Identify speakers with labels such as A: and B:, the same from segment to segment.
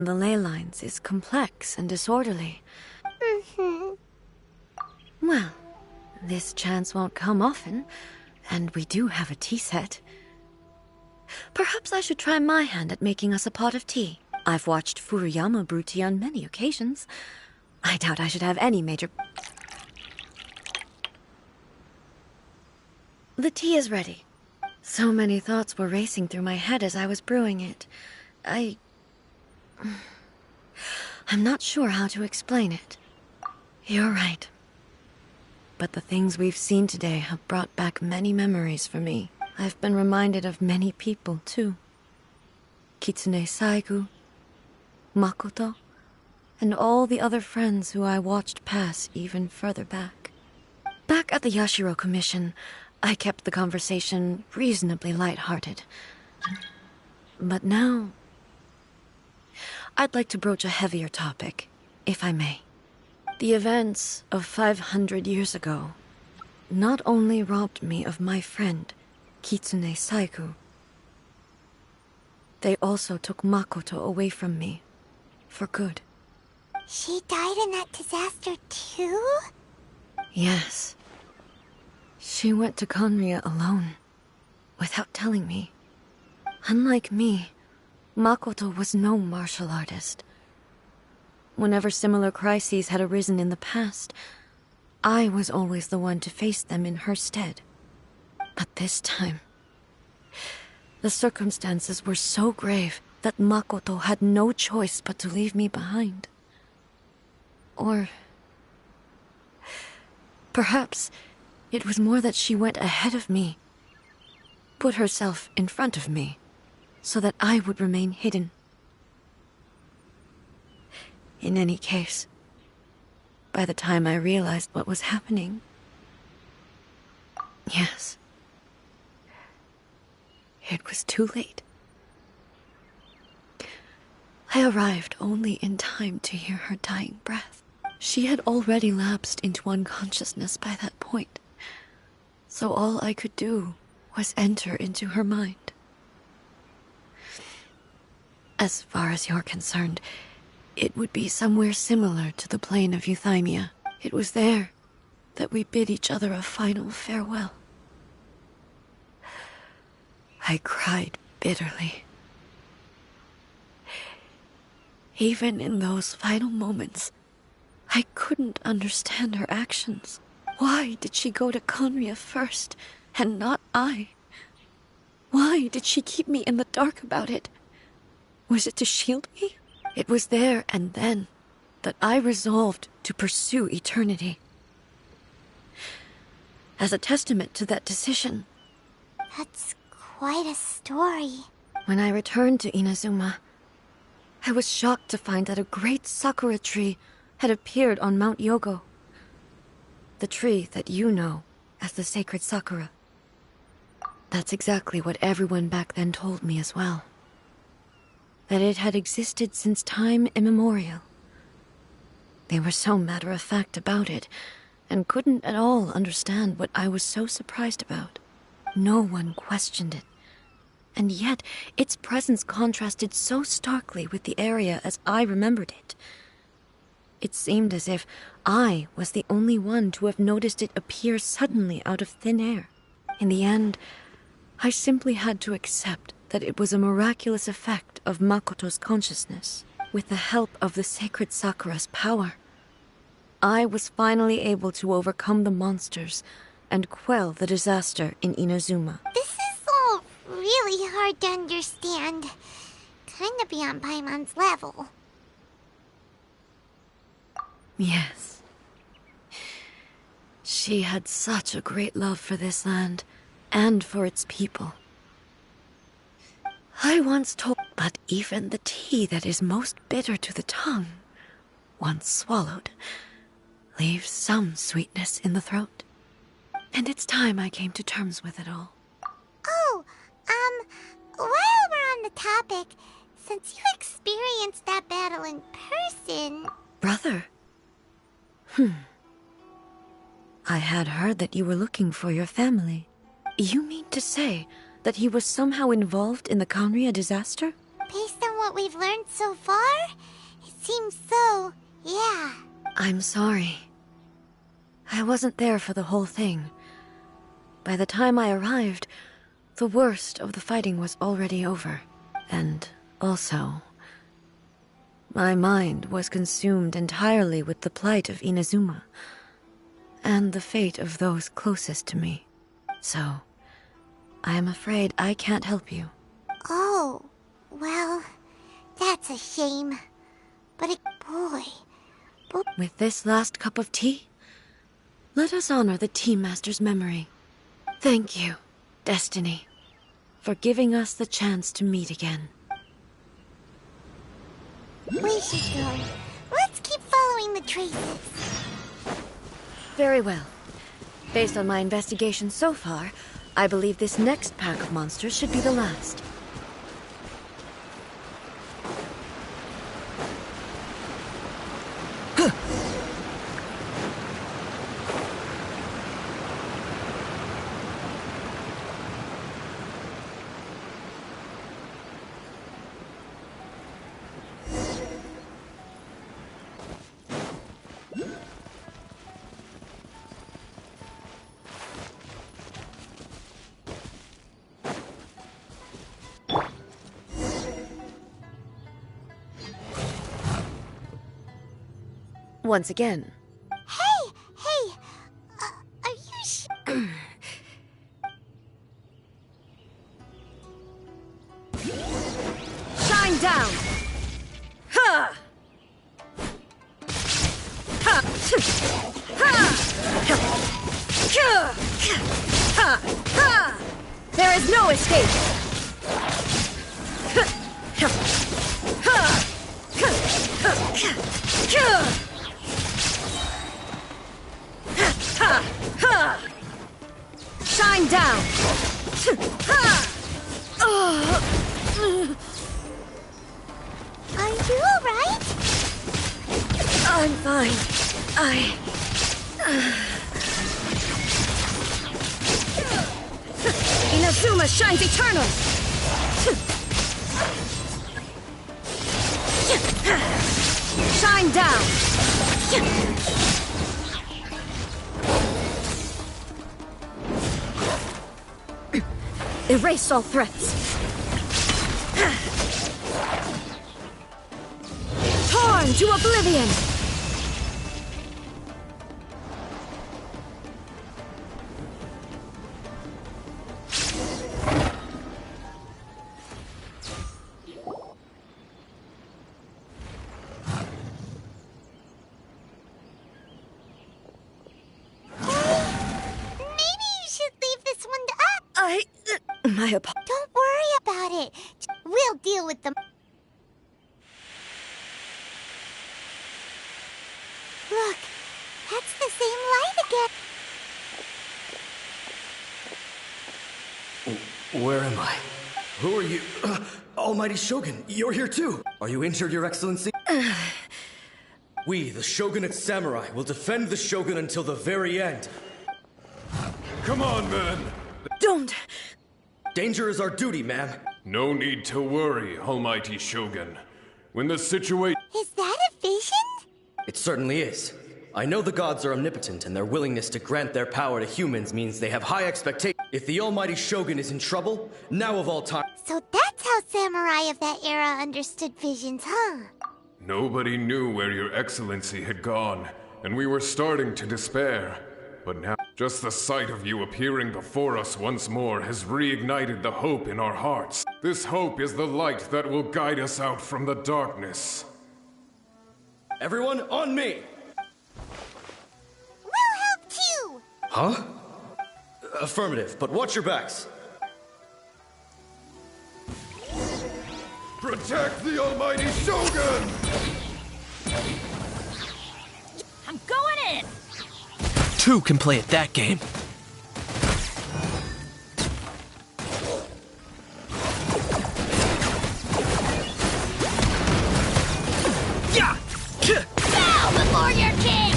A: The ley lines is complex and disorderly. Well, this chance won't come often, and we do have a tea set. Perhaps I should try my hand at making us a pot of tea. I've watched Furuyama brew tea on many occasions. I doubt I should have any major... The tea is ready. So many thoughts were racing through my head as I was brewing it. I'm not sure how to explain it. You're right. But the things we've seen today have brought back many memories for me. I've been reminded of many people, too. Kitsune Saigu, Makoto, and all the other friends who I watched pass even further back. Back at the Yashiro Commission, I kept the conversation reasonably lighthearted. But now, I'd like to broach a heavier topic, if I may. The events of 500 years ago not only robbed me of my friend, Kitsune Saigu, they also took Makoto away from me, for good.
B: She died in that disaster too?
A: Yes. She went to Conria alone, without telling me. Unlike me, Makoto was no martial artist. Whenever similar crises had arisen in the past, I was always the one to face them in her stead. But this time, the circumstances were so grave that Makoto had no choice but to leave me behind. Or perhaps it was more that she went ahead of me, put herself in front of me, so that I would remain hidden. In any case, by the time I realized what was happening, yes, it was too late. I arrived only in time to hear her dying breath. She had already lapsed into unconsciousness by that point, so all I could do was enter into her mind. As far as you're concerned, it would be somewhere similar to the plane of Euthymia. It was there that we bid each other a final farewell. I cried bitterly. Even in those final moments, I couldn't understand her actions. Why did she go to Conria first, and not I? Why did she keep me in the dark about it? Was it to shield me? It was there and then that I resolved to pursue eternity. As a testament to that decision,
B: That's quite a story.
A: when I returned to Inazuma, I was shocked to find that a great sakura tree had appeared on Mount Yogo. The tree that you know as the sacred sakura. That's exactly what everyone back then told me as well. That it had existed since time immemorial. They were so matter-of-fact about it, and couldn't at all understand what I was so surprised about. No one questioned it. And yet, its presence contrasted so starkly with the area as I remembered it. It seemed as if I was the only one to have noticed it appear suddenly out of thin air. In the end, I simply had to accept that it was a miraculous effect of Makoto's consciousness. With the help of the sacred Sakura's power, I was finally able to overcome the monsters and quell the disaster in Inazuma.
B: This is all really hard to understand. Kinda beyond Paimon's level.
A: Yes. She had such a great love for this land, and for its people. I once told, but even the tea that is most bitter to the tongue, once swallowed, leaves some sweetness in the throat. And it's time I came to terms with it all.
B: Oh, while we're on the topic, since you experienced that battle in person...
A: Brother? I had heard that you were looking for your family. You mean to say that he was somehow involved in the Conria disaster?
B: Based on what we've learned so far, it seems so, yeah.
A: I'm sorry. I wasn't there for the whole thing. By the time I arrived, the worst of the fighting was already over. And also, my mind was consumed entirely with the plight of Inazuma and the fate of those closest to me. So, I am afraid I can't help you.
B: Oh, well, that's a shame. But boy...
A: With this last cup of tea, let us honor the Tea Master's memory. Thank you, Destiny, for giving us the chance to meet again.
B: We should go. Let's keep following the traces.
A: Very well. Based on my investigation so far, I believe this next pack of monsters should be the last. Once again.
B: Hey! Are you
A: Shine down! Ha! Ha! Ha! Ha! Ha! There is no escape! Shine down!
B: Are you alright?
A: I'm fine. Inazuma shines eternal! Shine down! Erase all threats. Torn to oblivion!
B: Don't worry about it. We'll deal with them. Look, that's the same light again.
C: Where am I? Who are you? Almighty Shogun, you're here too. Are you injured, Your Excellency? We, the Shogunate Samurai, will defend the Shogun until the very end.
D: Come on, man!
A: Don't!
C: Danger is our duty, ma'am.
D: No need to worry, Almighty Shogun. When the situation...
B: Is that a vision?
C: It certainly is. I know the gods are omnipotent, and their willingness to grant their power to humans means they have high expectations. If the Almighty Shogun is in trouble, now of all time...
B: So that's how samurai of that era understood visions, huh?
D: Nobody knew where Your Excellency had gone, and we were starting to despair. But now, just the sight of you appearing before us once more has reignited the hope in our hearts. This hope is the light that will guide us out from the darkness.
C: Everyone, on me!
B: We'll help too!
C: Huh? Affirmative, but watch your backs.
D: Protect the Almighty Shogun!
E: I'm going in!
F: Two can play at that game.
E: Bow before your king!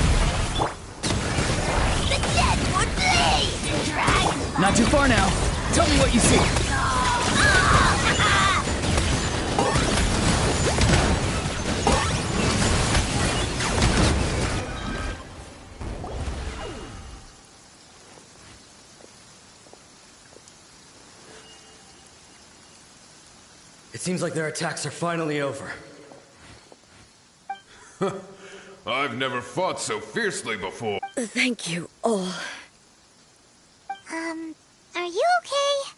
E: The dead would bleed! Dragon!
F: Not too far now. Tell me what you see.
C: seems like their attacks are finally over.
D: I've never fought so fiercely before.
A: Thank you all.
B: Are you okay?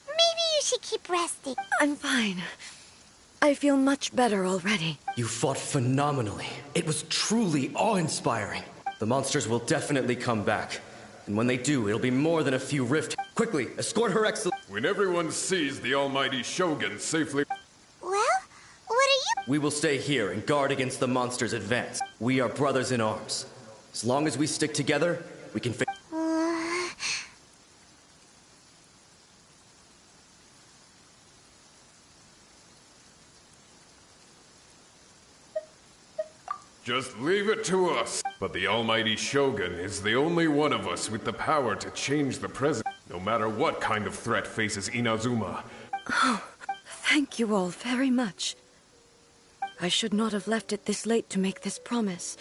B: Maybe you should keep resting.
A: I'm fine. I feel much better already.
C: You fought phenomenally. It was truly awe-inspiring. The monsters will definitely come back. And when they do, it'll be more than a few rift. Quickly, escort Her Excellency.
D: When everyone sees the almighty Shogun safely...
B: Well, what are you...
C: We will stay here and guard against the monsters' advance. We are brothers in arms. As long as we stick together, we can face...
D: Just leave it to us. But the almighty Shogun is the only one of us with the power to change the present, no matter what kind of threat faces Inazuma.
A: Oh, thank you all very much. I should not have left it this late to make this promise.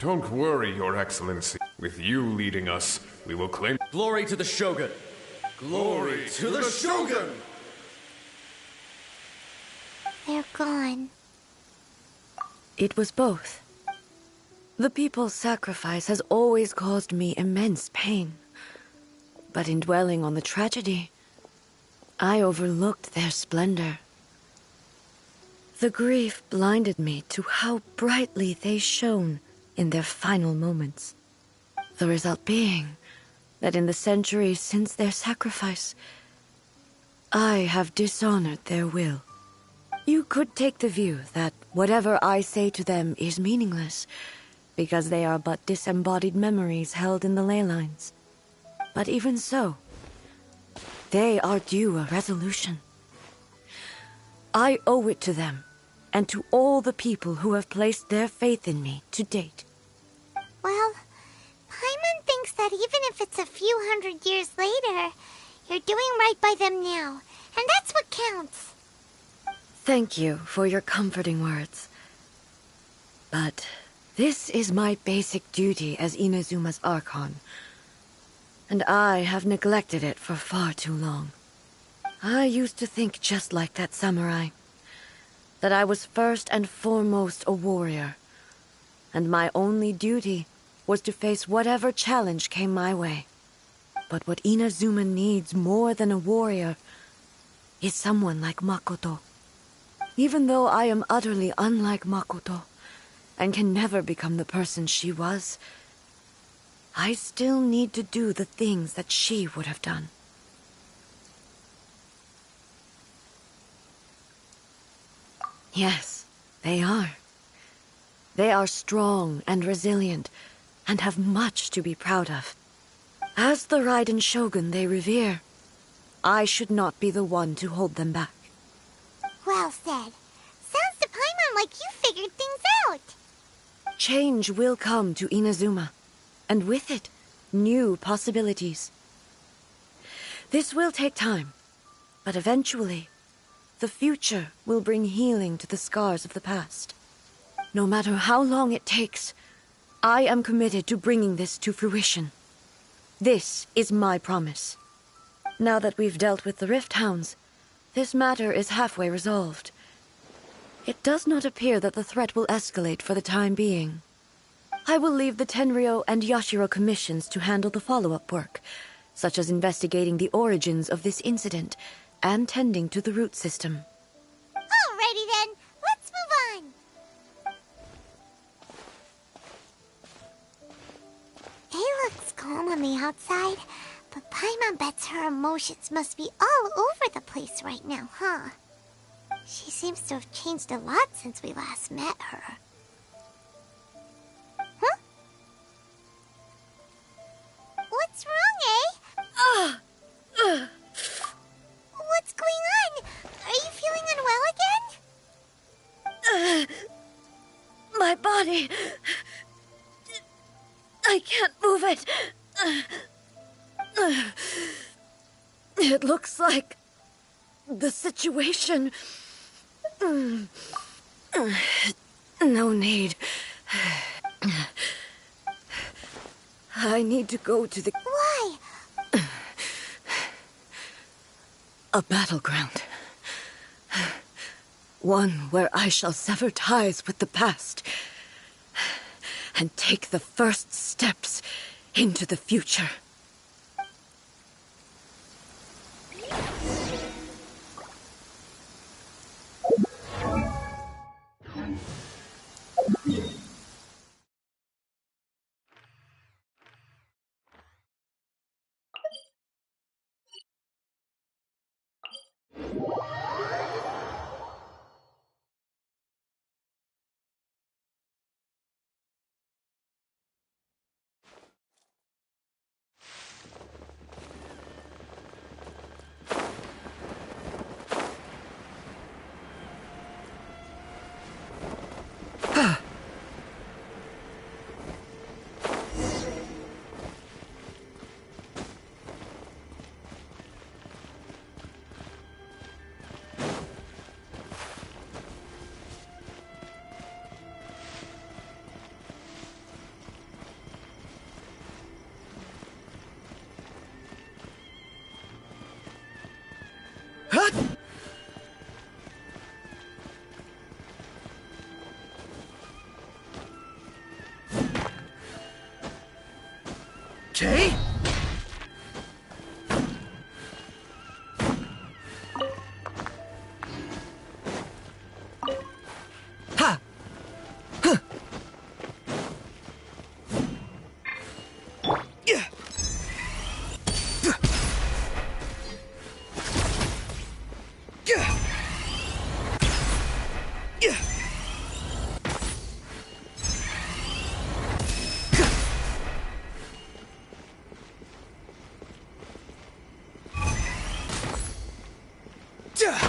D: Don't worry, Your Excellency. With you leading us, we will claim...
C: Glory to the Shogun! Glory to the Shogun!
B: They're gone.
A: It was both. The people's sacrifice has always caused me immense pain. But in dwelling on the tragedy, I overlooked their splendor. The grief blinded me to how brightly they shone in their final moments. The result being that in the centuries since their sacrifice, I have dishonored their will. You could take the view that whatever I say to them is meaningless, because they are but disembodied memories held in the ley lines. But even so, they are due a resolution. I owe it to them, and to all the people who have placed their faith in me to date.
B: Well, Paimon thinks that even if it's a few hundred years later, you're doing right by them now, and that's what counts.
A: Thank you for your comforting words. But this is my basic duty as Inazuma's Archon, and I have neglected it for far too long. I used to think just like that samurai, that I was first and foremost a warrior, and my only duty was to face whatever challenge came my way. But what Inazuma needs more than a warrior is someone like Makoto. Even though I am utterly unlike Makoto, and can never become the person she was, I still need to do the things that she would have done. Yes, they are. They are strong and resilient, and have much to be proud of. As the Raiden Shogun they revere, I should not be the one to hold them back.
B: Well said. Sounds to Paimon like you figured things out.
A: Change will come to Inazuma, and with it, new possibilities. This will take time, but eventually, the future will bring healing to the scars of the past. No matter how long it takes, I am committed to bringing this to fruition. This is my promise. Now that we've dealt with the Rift Hounds, this matter is halfway resolved. It does not appear that the threat will escalate for the time being. I will leave the Tenryo and Yashiro commissions to handle the follow-up work, such as investigating the origins of this incident and tending to the root system.
B: Alrighty then, let's move on. It looks calm on the outside, but Paimon bets her emotions must be all over the place right now, huh? She seems to have changed a lot since we last met her. Huh? What's wrong, eh? What's going on? Are you feeling unwell again?
A: My body... I can't move it. It looks like the situation... No need. I need to go to the...
B: Why?
A: A battleground. One where I shall sever ties with the past and take the first steps into the future.
F: Okay. Ha! Huh. Yeah. Yeah. Yeah.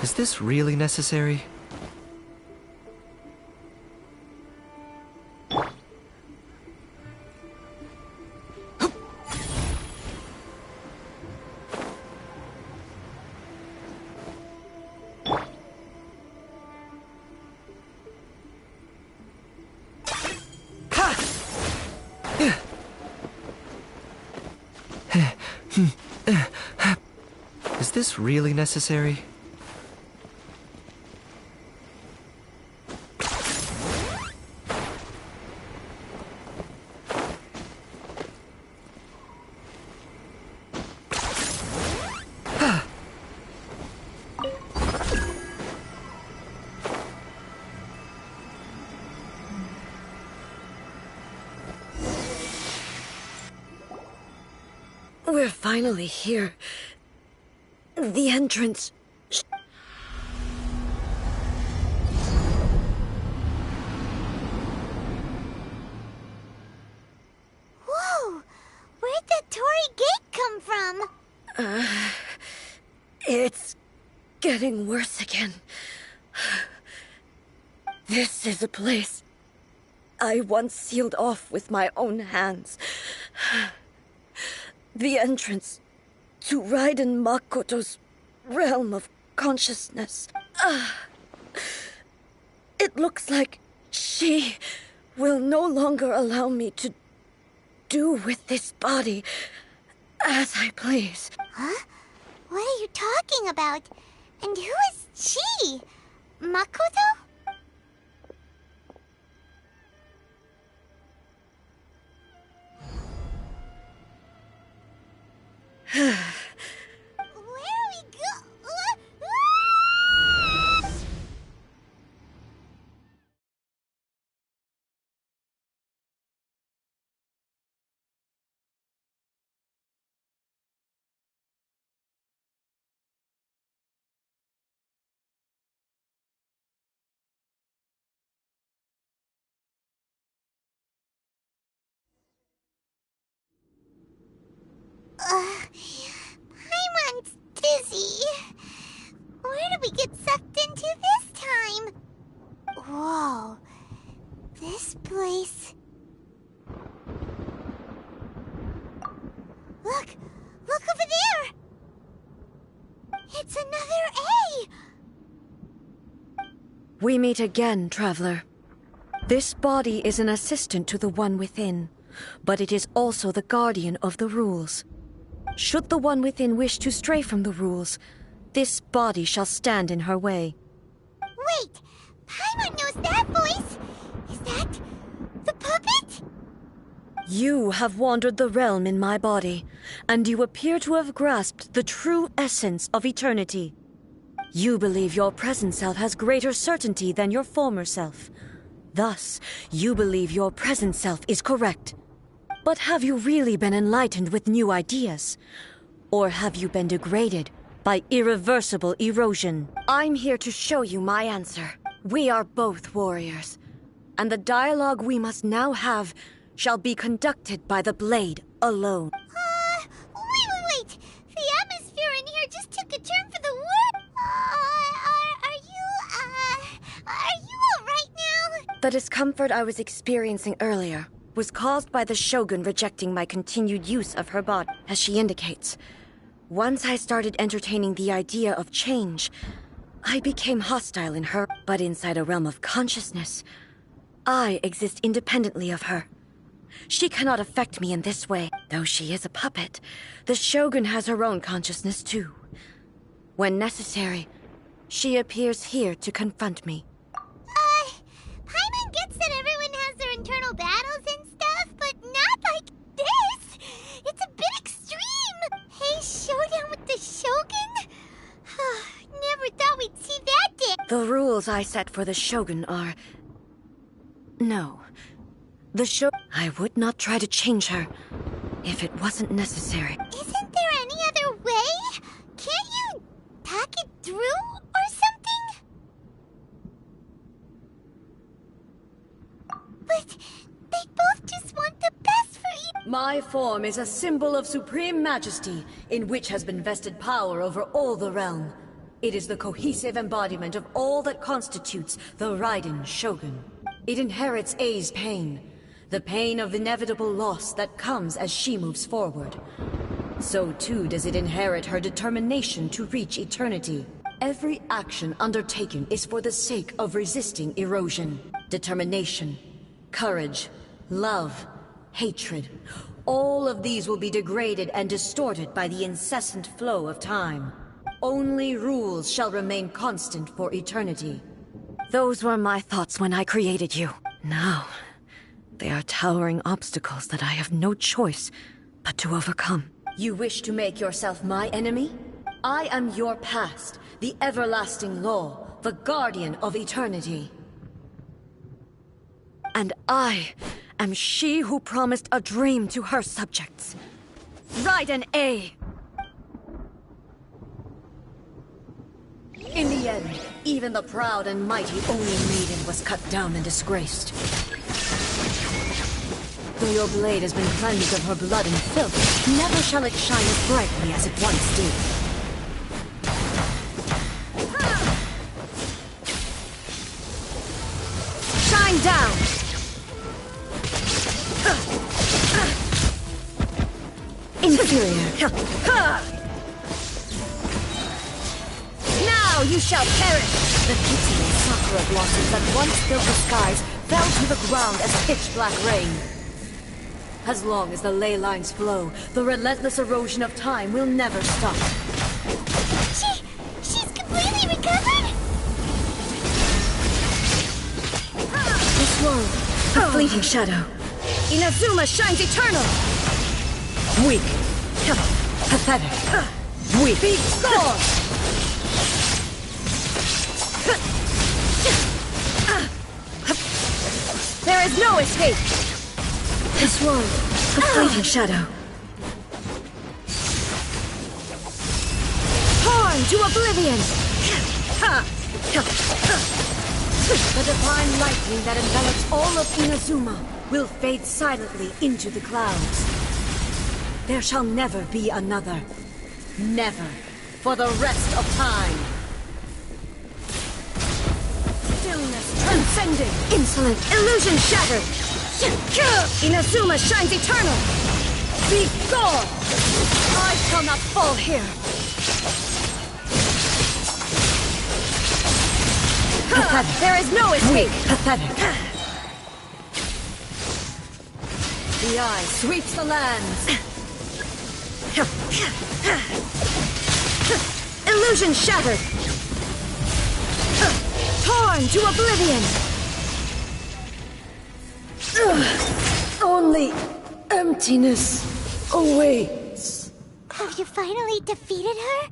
F: Is this really necessary? Is this really necessary?
A: We're finally here. The entrance.
B: Whoa! Where'd the Torii Gate come from?
A: It's getting worse again. This is a place I once sealed off with my own hands. The entrance to Raiden Makoto's realm of consciousness. It looks like she will no longer allow me to do with this body as I please.
B: Huh? What are you talking about? And who is she? Makoto? Where are we go? Paimon's dizzy. Where did we get sucked into this time? Whoa. This place... Look! Look over there! It's another A!
A: We meet again, traveler. This body is an assistant to the one within, but it is also the guardian of the rules. Should the one within wish to stray from the rules, this body shall stand in her way.
B: Wait! Paimon knows that voice! Is that... the puppet?
A: You have wandered the realm in my body, and you appear to have grasped the true essence of eternity. You believe your present self has greater certainty than your former self. Thus, you believe your present self is correct. But have you really been enlightened with new ideas? Or have you been degraded by irreversible erosion? I'm here to show you my answer. We are both warriors, and the dialogue we must now have shall be conducted by the blade alone.
B: Wait! The atmosphere in here just took a turn for the worse. Are you alright now?
A: The discomfort I was experiencing earlier was caused by the Shogun rejecting my continued use of her body. As she indicates, once I started entertaining the idea of change, I became hostile in her. But inside a realm of consciousness, I exist independently of her. She cannot affect me in this way. Though she is a puppet, the Shogun has her own consciousness too. When necessary, she appears here to confront me.
B: Paimon gets that everyone has their internal battles and stuff, but not like this! It's a bit extreme! Hey, showdown with the Shogun? Never thought we'd see that day!
A: The rules I set for the Shogun are... No. The Shogun... I would not try to change her if it wasn't necessary.
B: Isn't there any other way? Can't you talk it through or something? But they both just want the best for each...
A: My form is a symbol of supreme majesty, in which has been vested power over all the realm. It is the cohesive embodiment of all that constitutes the Raiden Shogun. It inherits A's pain, the pain of inevitable loss that comes as she moves forward. So too does it inherit her determination to reach eternity. Every action undertaken is for the sake of resisting erosion. Determination, courage, love, hatred. All of these will be degraded and distorted by the incessant flow of time. Only rules shall remain constant for eternity. Those were my thoughts when I created you. Now, they are towering obstacles that I have no choice but to overcome. You wish to make yourself my enemy? I am your past, the everlasting law, the guardian of eternity. And I am she who promised a dream to her subjects. Ride an A! In the end, even the proud and mighty Oni maiden was cut down and disgraced. Though your blade has been cleansed of her blood and filth, never shall it shine as brightly as it once did. Shine down! Inferior. Now you shall perish! The pitying sakura blossoms that once filled the skies fell to the ground as pitch-black rain. As long as the ley lines flow, the relentless erosion of time will never stop.
B: She's completely recovered?
A: This world, a fleeting shadow. Inazuma shines eternal! Weak. Pathetic. Weak. Be gone! There is no escape! This world, a fleeting shadow. Torn to oblivion! The divine lightning that envelops all of Inazuma will fade silently into the clouds. There shall never be another. Never. For the rest of time. Stillness transcending. Insolent. Illusion shattered. Inazuma shines eternal. Be gone. I shall not fall here. Pathetic. There is no escape. Pathetic. The eye sweeps the lands. Illusion shattered. Torn to oblivion. Only emptiness awaits.
B: Have you finally defeated her?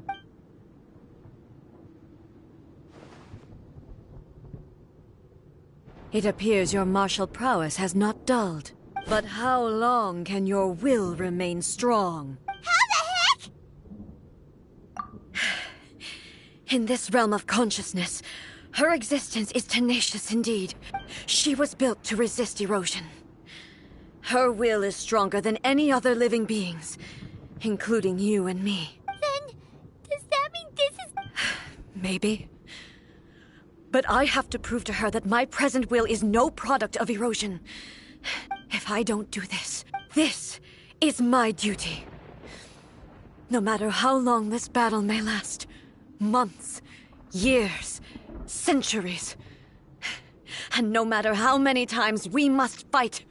A: It appears your martial prowess has not dulled. But how long can your will remain strong?
B: How the heck?
A: In this realm of consciousness, her existence is tenacious indeed. She was built to resist erosion. Her will is stronger than any other living being's, including you and me.
B: Then, does that mean this is...
A: Maybe. But I have to prove to her that my present will is no product of erosion. If I don't do this, this is my duty. No matter how long this battle may last, months, years, centuries, and no matter how many times we must fight.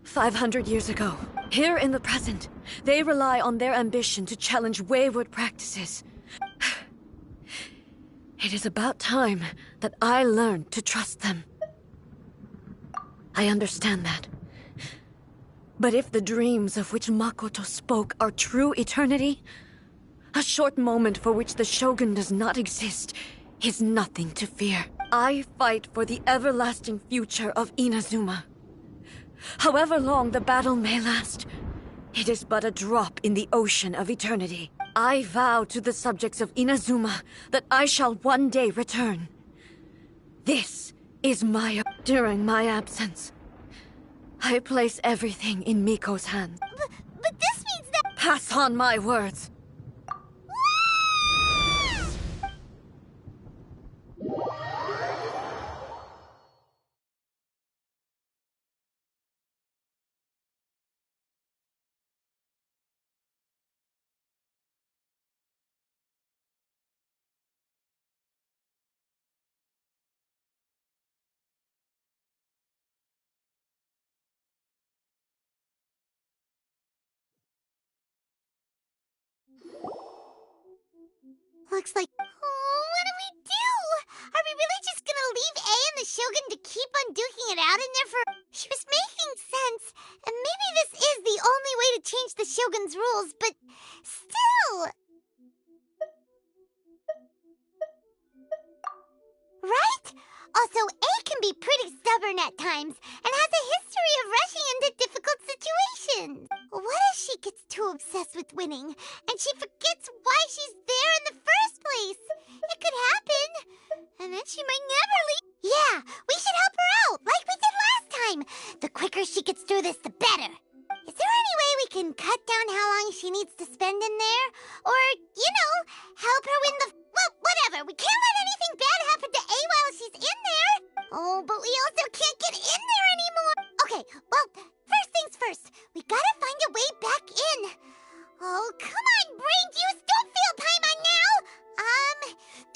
A: 500 years ago, here in the present, they rely on their ambition to challenge wayward practices. It is about time that I learned to trust them. I understand that. But if the dreams of which Makoto spoke are true eternity, a short moment for which the Shogun does not exist is nothing to fear. I fight for the everlasting future of Inazuma. However long the battle may last, it is but a drop in the ocean of eternity. I vow to the subjects of Inazuma that I shall one day return. This is my... During my absence, I place everything in Miko's hands.
B: But this means that...
A: Pass on my words.
B: Looks like... Oh, what do we do? Are we really just gonna leave A and the Shogun to keep on duking it out in there for... She was making sense, and maybe this is the only way to change the Shogun's rules, but still... Right? Also, A can be pretty stubborn at times, and has a history of rushing into difficult situations. situations. What if she gets too obsessed with winning and she forgets why she's there in the first place? It could happen. And then she might never leave. Yeah, we should help her out, like we did last time. The quicker she gets through this, the better. Is there any way we can cut down how long she needs to spend in there? Or, help her win the... Well, whatever. We can't let anything bad happen to A while she's in there. Oh, but we also can't get in there anymore. Okay, well, first things first. We gotta find a way back in. Oh, come on, brain juice. Don't feel Paimon now.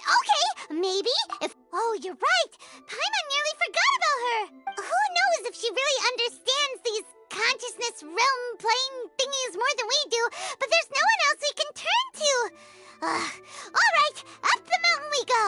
B: Okay, maybe if... Oh, you're right. Paimon nearly forgot about her. Who knows if she really understands these consciousness realm plane thingies more than we do, but there's no one else we can turn to. All right, up the mountain we go.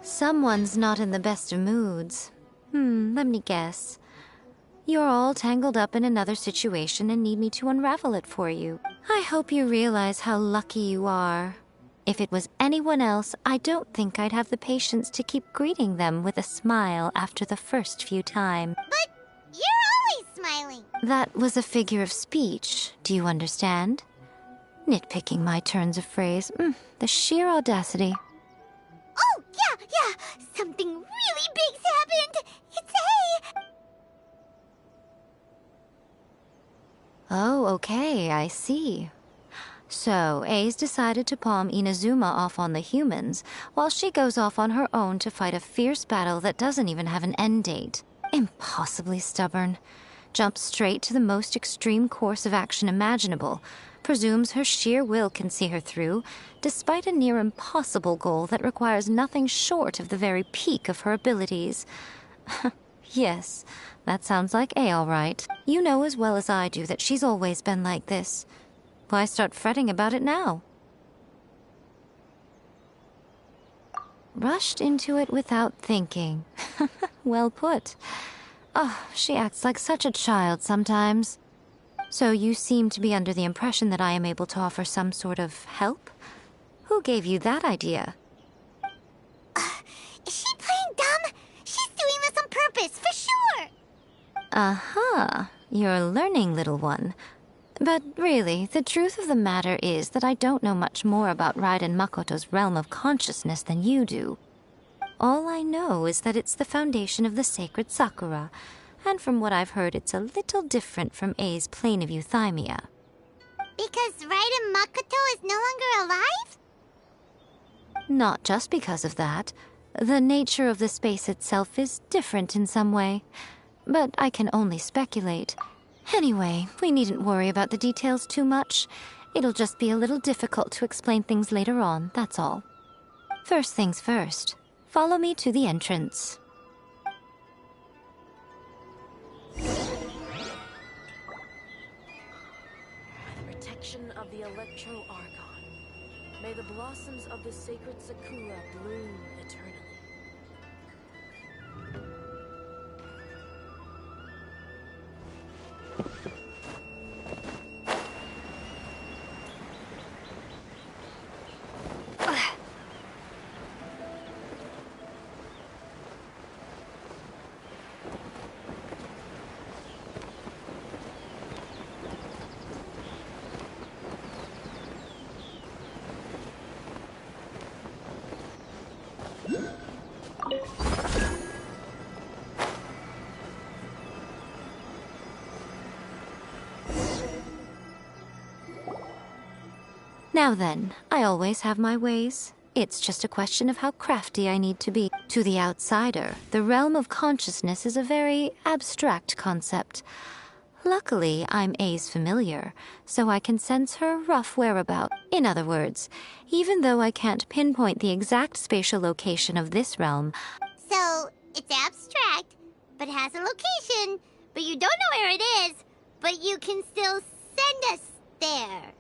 G: Someone's not in the best of moods. Let me guess. You're all tangled up in another situation and need me to unravel it for you. I hope you realize how lucky you are. If it was anyone else, I don't think I'd have the patience to keep greeting them with a smile after the first few times.
B: But you're always smiling.
G: That was a figure of speech, do you understand? Nitpicking my turns of phrase. The sheer audacity.
B: Oh, yeah. Something really big's happened. It's A.
G: Oh, okay, I see. So, A's decided to palm Inazuma off on the humans, while she goes off on her own to fight a fierce battle that doesn't even have an end date. Impossibly stubborn. Jumps straight to the most extreme course of action imaginable. Presumes her sheer will can see her through, despite a near impossible goal that requires nothing short of the very peak of her abilities. Yes, that sounds like A all right. You know as well as I do that she's always been like this. Why start fretting about it now? Rushed into it without thinking. Well put. Oh, she acts like such a child sometimes. So you seem to be under the impression that I am able to offer some sort of help? Who gave you that idea?
B: Is she playing dumb? She's doing this on purpose, for sure.
G: Aha, you're learning, little one. But really, the truth of the matter is that I don't know much more about Raiden Makoto's realm of consciousness than you do. All I know is that it's the foundation of the sacred Sakura, and from what I've heard, it's a little different from A's plane of euthymia.
B: Because Raiden Makoto is no longer alive?
G: Not just because of that. The nature of the space itself is different in some way. But I can only speculate. Anyway, we needn't worry about the details too much. It'll just be a little difficult to explain things later on, that's all. First things first. Follow me to the entrance.
H: Protection of the Electro-Archon. May the blossoms of the sacred Sakura bloom eternally.
G: Now then, I always have my ways. It's just a question of how crafty I need to be. To the outsider, the realm of consciousness is a very abstract concept. Luckily, I'm A's familiar, so I can sense her rough whereabout. In other words, even though I can't pinpoint the exact spatial location of this realm...
B: So, it's abstract, but has a location, but you don't know where it is, but you can still send us there.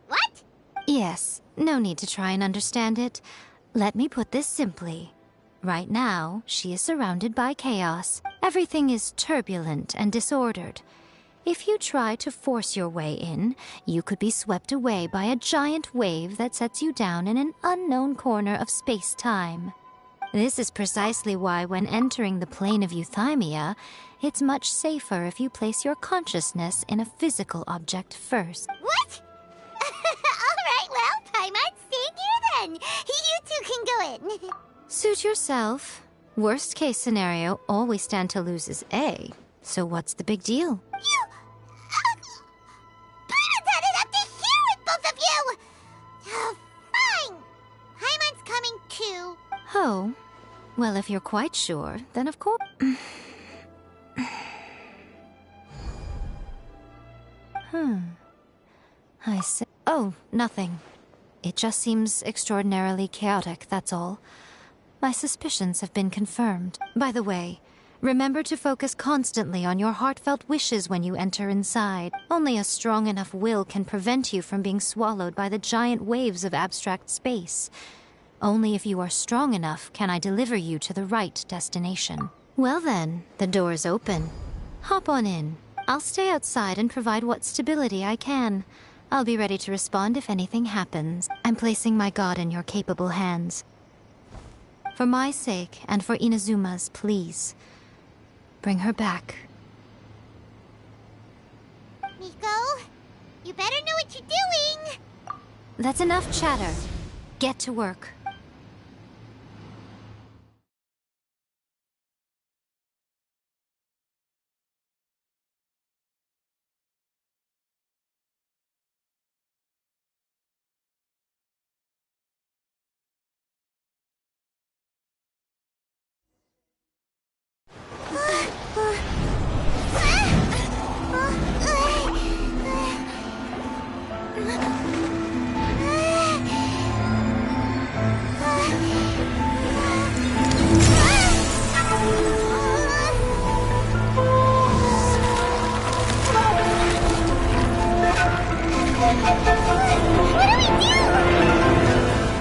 B: What?
G: Yes, no need to try and understand it. Let me put this simply. Right now, she is surrounded by chaos. Everything is turbulent and disordered. If you try to force your way in, you could be swept away by a giant wave that sets you down in an unknown corner of space-time. This is precisely why when entering the plane of euthymia, it's much safer if you place your consciousness in a physical object first.
B: What? Alright, well, Paimon, stay here then. You two can go in.
G: Suit yourself. Worst case scenario, all we stand to lose is A. So what's the big deal?
B: You... Paimon's had it up to here with both of you! Oh, fine! Paimon's coming too.
G: Oh. Well, if you're quite sure, then of course... I see. Oh, nothing. It just seems extraordinarily chaotic, that's all. My suspicions have been confirmed. By the way, remember to focus constantly on your heartfelt wishes when you enter inside. Only a strong enough will can prevent you from being swallowed by the giant waves of abstract space. Only if you are strong enough can I deliver you to the right destination. Well then, the door is open. Hop on in. I'll stay outside and provide what stability I can. I'll be ready to respond if anything happens. I'm placing my god in your capable hands. For my sake, and for Inazuma's, please. Bring her back.
B: Miko, you better know what you're doing!
G: That's enough chatter. Get to work.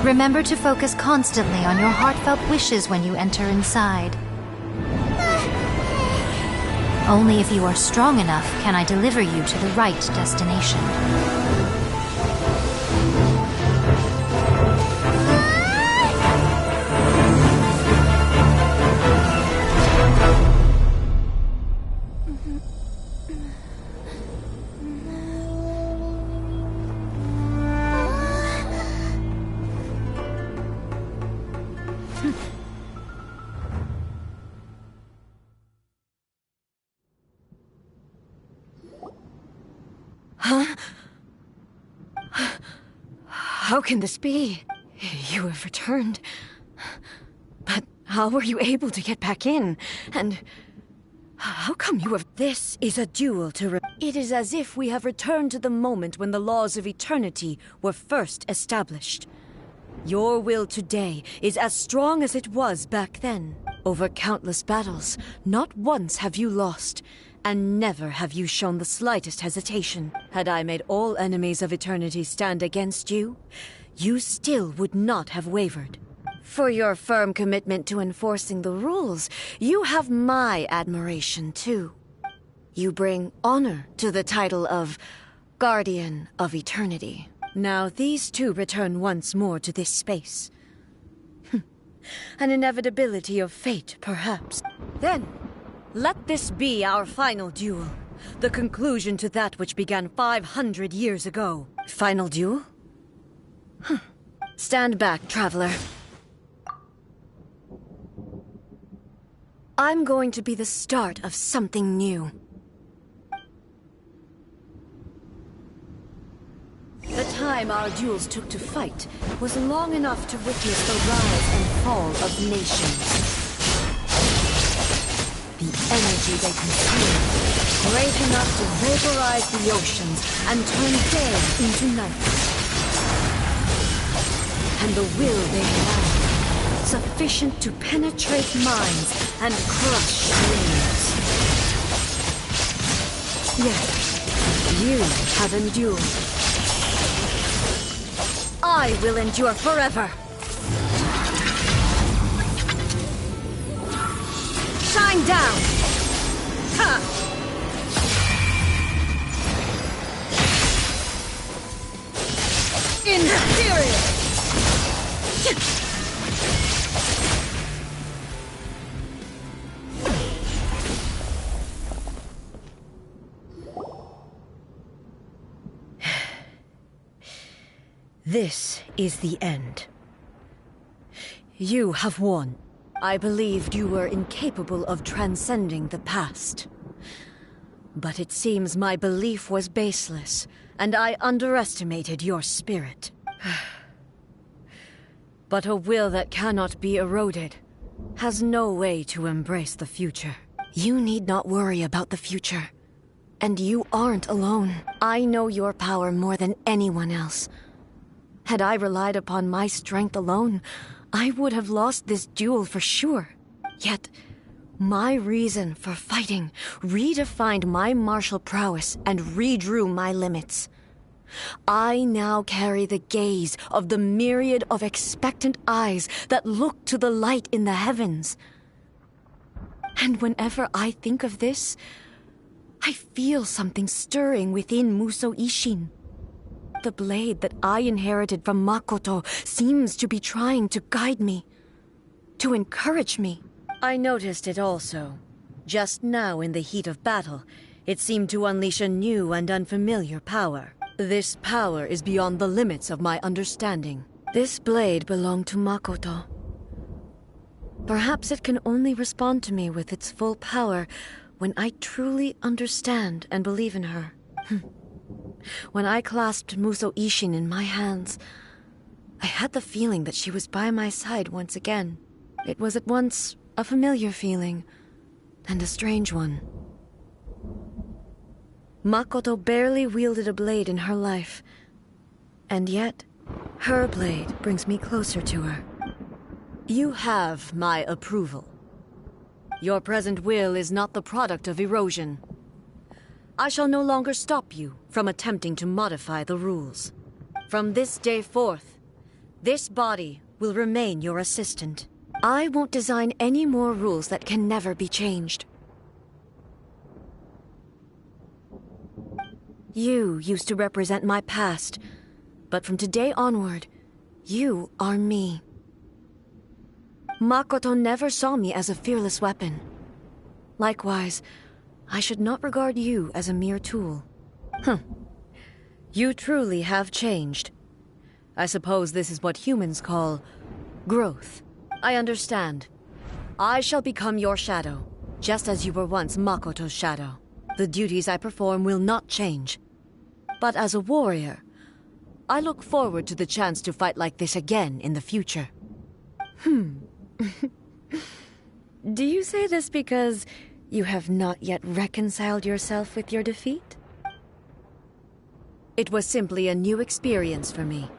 G: Remember to focus constantly on your heartfelt wishes when you enter inside. Only if you are strong enough can I deliver you to the right destination.
A: How can this be? You have returned. But how were you able to get back in? And how come you have... This is a duel to... It is as if we have returned to the moment when the laws of eternity were first established. Your will today is as strong as it was back then. Over countless battles, not once have you lost. And never have you shown the slightest hesitation. Had I made all enemies of eternity stand against you, you still would not have wavered. For your firm commitment to enforcing the rules, you have my admiration too. You bring honor to the title of Guardian of Eternity. Now these two return once more to this space. An inevitability of fate, perhaps. Then, let this be our final duel. The conclusion to that which began 500 years ago. Final duel? Stand back, traveler. I'm going to be the start of something new. The time our duels took to fight was long enough to witness the rise and fall of nations. The energy they consume, great enough to vaporize the oceans and turn day into night. And the will they have, sufficient to penetrate minds and crush dreams. Yet, you have endured. I will endure forever. Shine down! Ha! Inferior! This is the end. You have won. I believed you were incapable of transcending the past. But it seems my belief was baseless, and I underestimated your spirit. But a will that cannot be eroded has no way to embrace the future. You need not worry about the future. And you aren't alone. I know your power more than anyone else. Had I relied upon my strength alone, I would have lost this duel for sure. Yet, my reason for fighting redefined my martial prowess and redrew my limits. I now carry the gaze of the myriad of expectant eyes that look to the light in the heavens. And whenever I think of this, I feel something stirring within Musou Ishin. The blade that I inherited from Makoto seems to be trying to guide me, to encourage me. I noticed it also. Just now in the heat of battle, it seemed to unleash a new and unfamiliar power. This power is beyond the limits of my understanding. This blade belonged to Makoto. Perhaps it can only respond to me with its full power when I truly understand and believe in her. When I clasped Musou Ishin in my hands, I had the feeling that she was by my side once again. It was at once a familiar feeling and a strange one. Makoto barely wielded a blade in her life, and yet her blade brings me closer to her. You have my approval. Your present will is not the product of erosion. I shall no longer stop you from attempting to modify the rules. From this day forth, this body will remain your assistant. I won't design any more rules that can never be changed. You used to represent my past, but from today onward, you are me. Makoto never saw me as a fearless weapon. Likewise, I should not regard you as a mere tool. You truly have changed. I suppose this is what humans call growth. I understand. I shall become your shadow, just as you were once Makoto's shadow. The duties I perform will not change. But as a warrior, I look forward to the chance to fight like this again in the future. Do you say this because you have not yet reconciled yourself with your defeat? It was simply a new experience for me.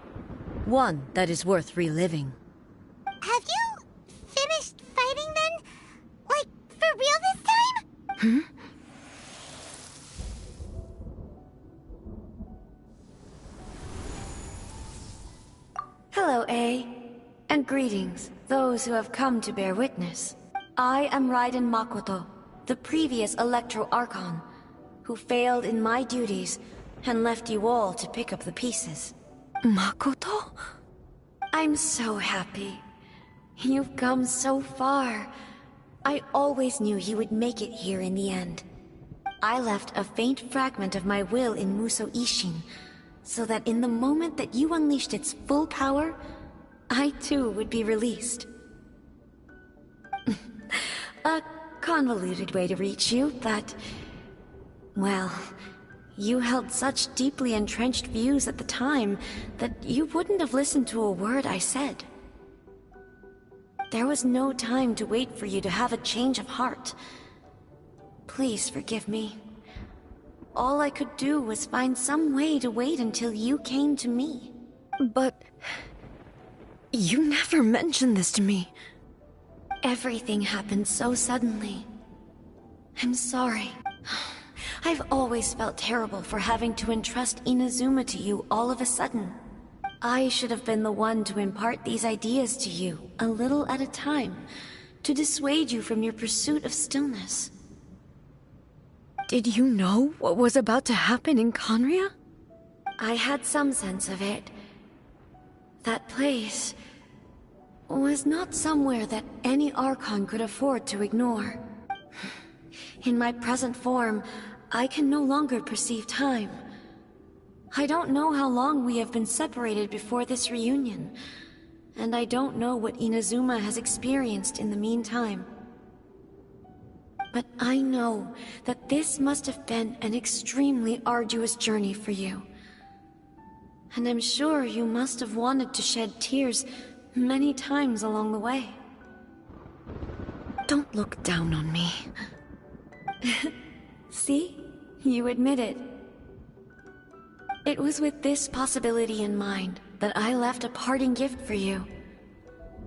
A: One that is worth reliving.
B: Have you finished fighting then? Like, for real this time?
A: Hello, A. And greetings, those who have come to bear witness. I am Raiden Makoto, the previous Electro Archon, who failed in my duties and left you all to pick up the pieces. Makoto? I'm so happy. You've come so far. I always knew you would make it here in the end. I left a faint fragment of my will in Musou Ishin, so that in the moment that you unleashed its full power, I too would be released. A convoluted way to reach you, but... well, you held such deeply entrenched views at the time that you wouldn't have listened to a word I said. There was no time to wait for you to have a change of heart. Please forgive me. All I could do was find some way to wait until you came to me. But... you never mentioned this to me. Everything happened so suddenly. I'm sorry. I've always felt terrible for having to entrust Inazuma to you all of a sudden. I should have been the one to impart these ideas to you, a little at a time, to dissuade you from your pursuit of stillness. Did you know what was about to happen in Conria? I had some sense of it. That place was not somewhere that any Archon could afford to ignore. In my present form, I can no longer perceive time. I don't know how long we have been separated before this reunion, and I don't know what Inazuma has experienced in the meantime. But I know that this must have been an extremely arduous journey for you. And I'm sure you must have wanted to shed tears many times along the way. Don't look down on me. See? You admit it. It was with this possibility in mind that I left a parting gift for you.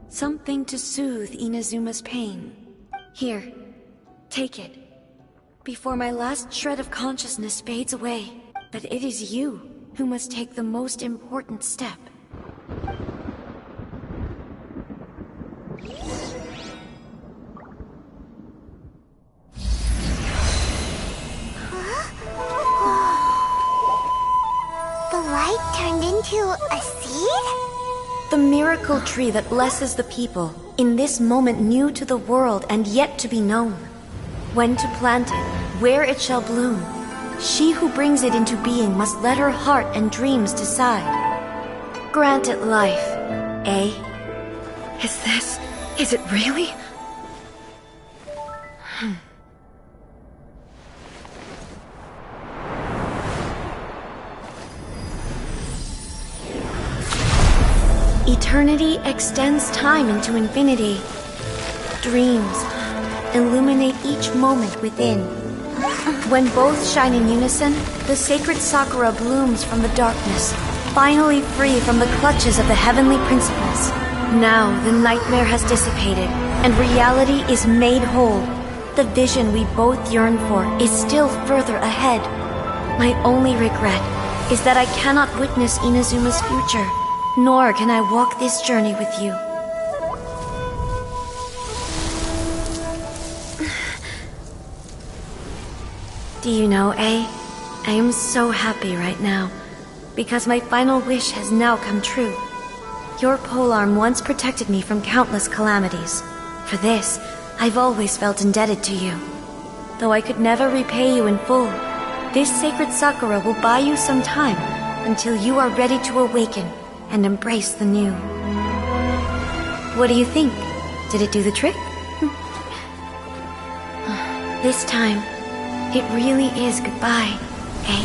A: Something to soothe Inazuma's pain. Here, take it. Before my last shred of consciousness fades away, but it is you who must take the most important step.
B: The light turned into a seed?
A: The miracle tree that blesses the people, in this moment new to the world and yet to be known. When to plant it, where it shall bloom, she who brings it into being must let her heart and dreams decide. Grant it life, eh? Is it really? Eternity extends time into infinity. Dreams illuminate each moment within. When both shine in unison, the sacred Sakura blooms from the darkness, finally free from the clutches of the heavenly principles. Now the nightmare has dissipated, and reality is made whole. The vision we both yearn for is still further ahead. My only regret is that I cannot witness Inazuma's future, nor can I walk this journey with you. Do you know, I am so happy right now, because my final wish has now come true. Your polearm once protected me from countless calamities. For this, I've always felt indebted to you. Though I could never repay you in full, this sacred Sakura will buy you some time until you are ready to awaken and embrace the new. What do you think? Did it do the trick? This time, it really is goodbye, eh?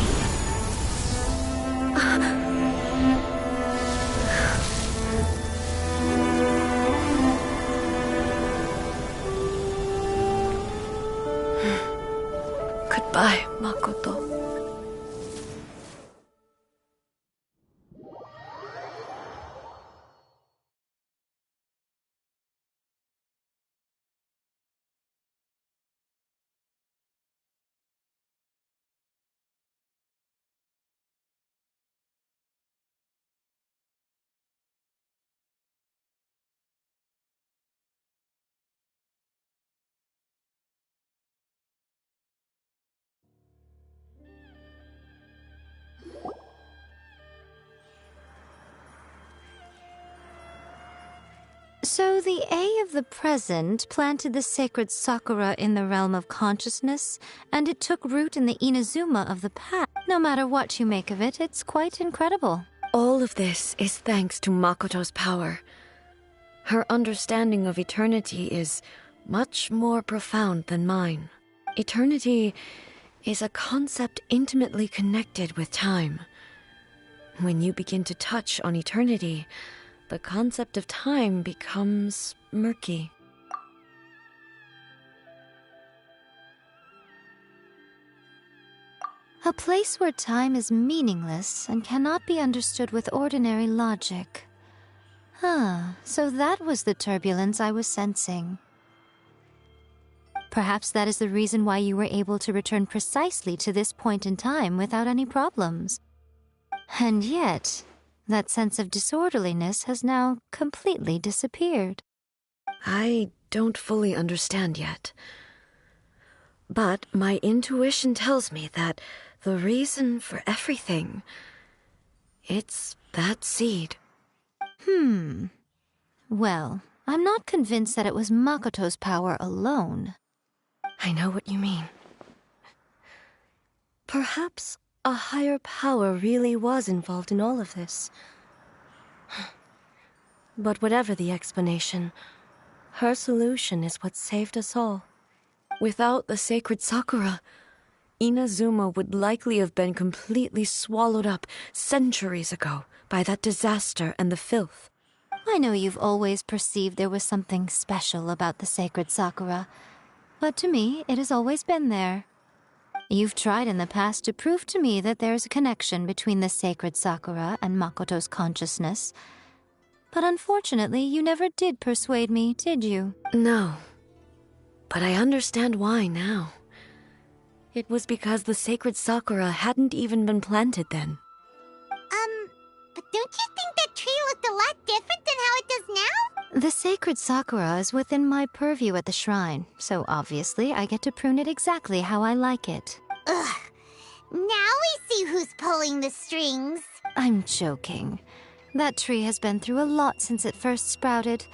A: Goodbye, Makoto.
G: So the A of the present planted the sacred Sakura in the realm of consciousness, and it took root in the Inazuma of the past. No matter what you make of it, it's quite incredible.
A: All of this is thanks to Makoto's power. Her understanding of eternity is much more profound than mine. Eternity is a concept intimately connected with time. When you begin to touch on eternity, the concept of time becomes murky.
G: A place where time is meaningless and cannot be understood with ordinary logic. So that was the turbulence I was sensing. Perhaps that is the reason why you were able to return precisely to this point in time without any problems. And yet, that sense of disorderliness has now completely disappeared.
A: I don't fully understand yet. But my intuition tells me that the reason for everything, it's that seed.
G: Well, I'm not convinced that it was Makoto's power alone.
A: I know what you mean. Perhaps a higher power really was involved in all of this. But whatever the explanation, her solution is what saved us all. Without the sacred Sakura, Inazuma would likely have been completely swallowed up centuries ago by that disaster and the filth.
G: I know you've always perceived there was something special about the sacred Sakura, but to me, it has always been there. You've tried in the past to prove to me that there's a connection between the sacred Sakura and Makoto's consciousness, but unfortunately, you never did persuade me, did you?
A: No. But I understand why now. It was because the sacred Sakura hadn't even been planted then.
B: But don't you think that tree looked a lot different than how it does now?
G: The sacred Sakura is within my purview at the shrine, so obviously I get to prune it exactly how I like it.
B: Ugh. Now we see who's pulling the strings.
G: I'm joking. That tree has been through a lot since it first sprouted.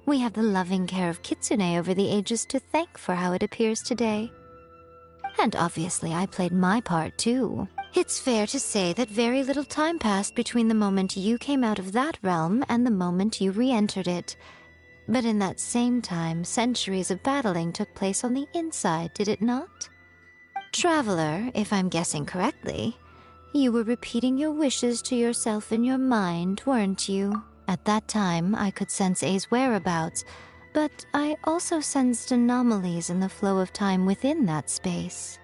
G: We have the loving care of Kitsune over the ages to thank for how it appears today. And obviously I played my part too. It's fair to say that very little time passed between the moment you came out of that realm and the moment you re-entered it. But in that same time, centuries of battling took place on the inside, did it not? Traveler, if I'm guessing correctly, you were repeating your wishes to yourself in your mind, weren't you? At that time, I could sense A's whereabouts, but I also sensed anomalies in the flow of time within that space.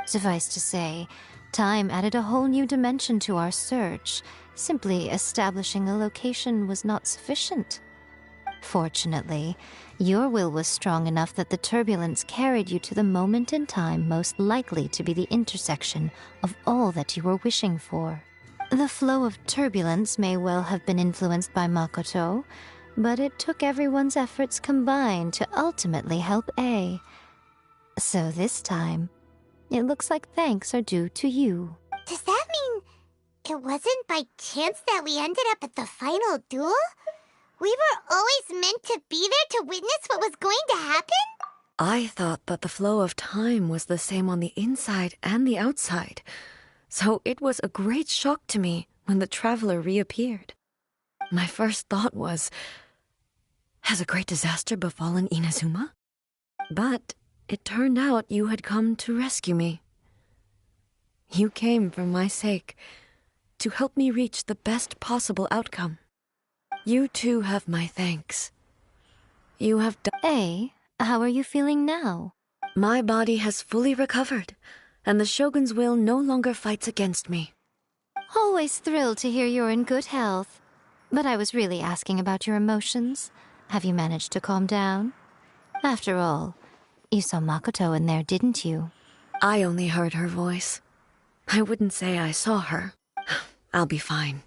G: Suffice to say, time added a whole new dimension to our search. Simply establishing a location was not sufficient. Fortunately, your will was strong enough that the turbulence carried you to the moment in time most likely to be the intersection of all that you were wishing for. The flow of turbulence may well have been influenced by Makoto, but it took everyone's efforts combined to ultimately help A. So this time, it looks like thanks are due to you.
B: Does that mean it wasn't by chance that we ended up at the final duel? We were always meant to be there to witness what was going to happen?
A: I thought that the flow of time was the same on the inside and the outside, so it was a great shock to me when the traveler reappeared. My first thought was, has a great disaster befallen Inazuma? But it turned out you had come to rescue me. You came for my sake, to help me reach the best possible outcome. You too have my thanks. You have done...
G: A, how are you feeling now?
A: My body has fully recovered, and the Shogun's will no longer fights against me.
G: Always thrilled to hear you're in good health. But I was really asking about your emotions. Have you managed to calm down? After all, you saw Makoto in there, didn't you?
A: I only heard her voice. I wouldn't say I saw her. I'll be fine.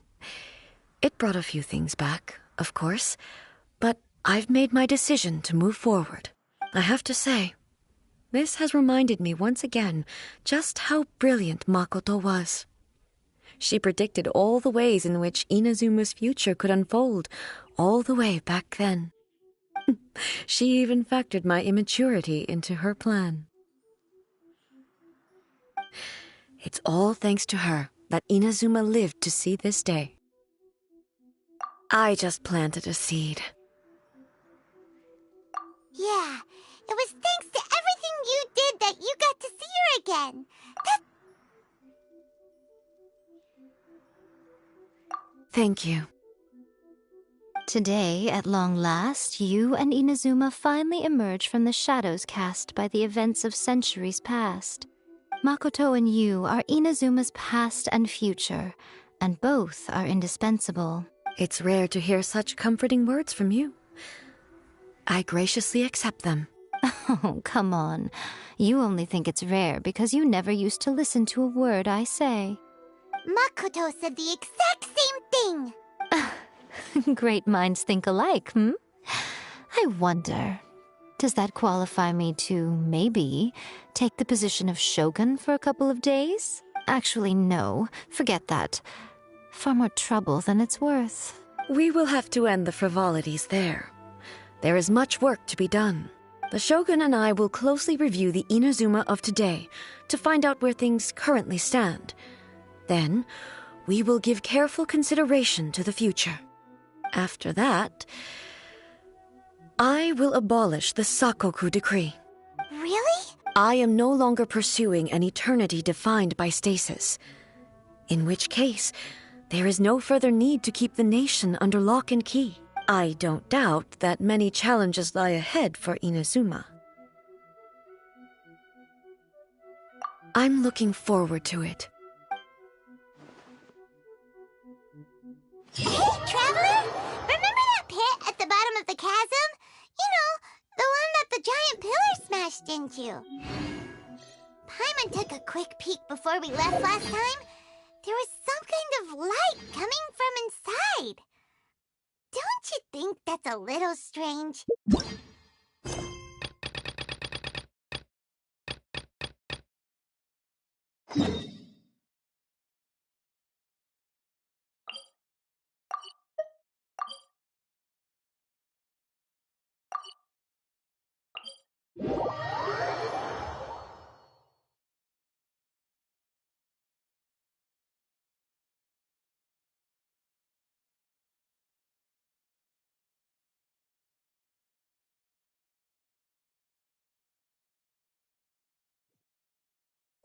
A: It brought a few things back, of course, but I've made my decision to move forward. I have to say, this has reminded me once again just how brilliant Makoto was. She predicted all the ways in which Inazuma's future could unfold, all the way back then. She even factored my immaturity into her plan. It's all thanks to her that Inazuma lived to see this day. I just planted a seed.
B: Yeah, it was thanks to everything you did that you got to see her again.
A: Thank you.
G: Today, at long last, you and Inazuma finally emerge from the shadows cast by the events of centuries past. Makoto and you are Inazuma's past and future, and both are indispensable.
A: It's rare to hear such comforting words from you. I graciously accept them.
G: Oh, come on. You only think it's rare because you never used to listen to a word I say.
B: Makoto said the exact same thing.
G: Great minds think alike, hmm? I wonder, Does that qualify me to, maybe, take the position of Shogun for a couple of days? Actually, no. Forget that. Far more trouble than it's worth.
A: We will have to end the frivolities there. There is much work to be done. The Shogun and I will closely review the Inazuma of today to find out where things currently stand. Then, we will give careful consideration to the future. After that, I will abolish the Sakoku decree.
B: Really?
A: I am no longer pursuing an eternity defined by stasis. In which case, there is no further need to keep the nation under lock and key. I don't doubt that many challenges lie ahead for Inazuma. I'm looking forward to it.
B: Hey, Traveler! Remember that pit at the bottom of the chasm? You know, the one that the giant pillar smashed into. Paimon took a quick peek before we left last time. There was some kind of light coming from inside. Don't you think that's a little strange?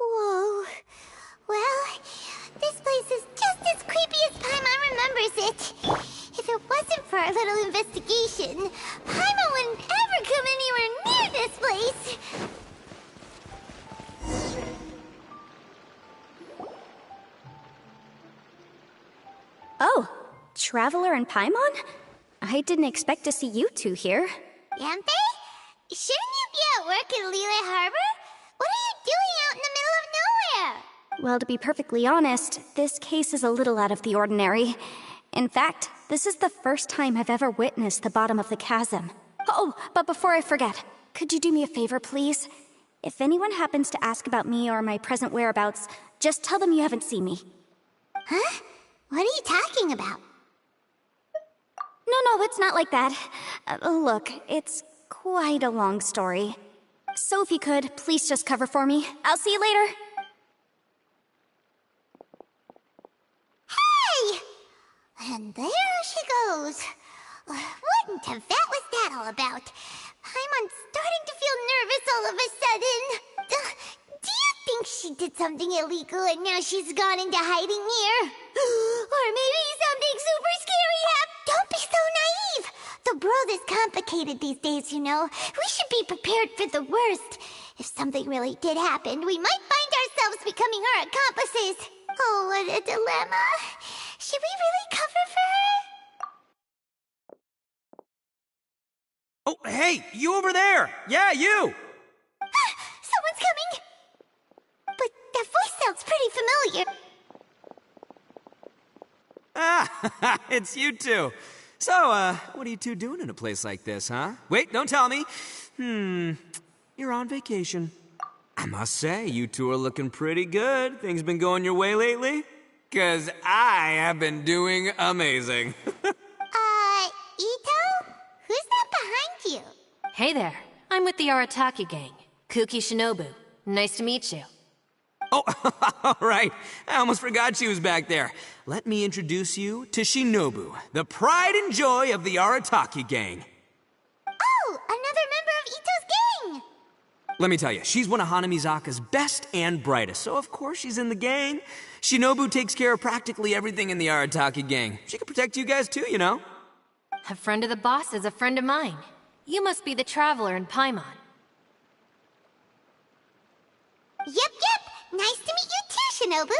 B: Whoa. Well, this place is just as creepy as Paimon remembers it. If it wasn't for our little investigation, Paimon wouldn't ever come anywhere near this place.
I: Oh, Traveler and Paimon? I didn't expect to see you two here.
B: Yanfei? Shouldn't you be at work in Liyue Harbor? What are you doing out in the middle of nowhere?
I: Well, to be perfectly honest, this case is a little out of the ordinary. In fact, this is the first time I've ever witnessed the bottom of the chasm. Oh, but before I forget, could you do me a favor, please? If anyone happens to ask about me or my present whereabouts, just tell them you haven't seen me.
B: Huh? What are you talking about?
I: No, it's not like that. Look, it's quite a long story. So if you could, please just cover for me. I'll see you later.
B: Hey! And there she goes. What in Tibet was that all about? Paimon's starting to feel nervous all of a sudden. Do you think she did something illegal and now she's gone into hiding here? Or maybe something super scary happened? Don't be so naive! The world is complicated these days, you know. We should be prepared for the worst. If something really did happen, we might find ourselves becoming her accomplices. Oh, what a dilemma. Should we really cover for her?
J: Oh, hey, you over there! Yeah, you!
B: Someone's coming! But that voice sounds pretty familiar.
J: Ah, it's you two. So, what are you two doing in a place like this, huh? Wait, don't tell me. You're on vacation. I must say, you two are looking pretty good. Things been going your way lately? 'Cause I have been doing amazing.
B: Ito? Who's that behind you?
H: Hey there, I'm with the Arataki gang. Kuki Shinobu. Nice to meet you.
J: Oh, all right. I almost forgot she was back there. Let me introduce you to Shinobu, the pride and joy of the Arataki gang.
B: Oh, another member of Ito's gang!
J: Let me tell you, she's one of Hanamizaka's best and brightest, so of course she's in the gang. Shinobu takes care of practically everything in the Arataki gang. She can protect you guys too, you know.
H: A friend of the boss is a friend of mine. You must be the Traveler in Paimon.
B: Yep. Nice to meet you too, Shinobu.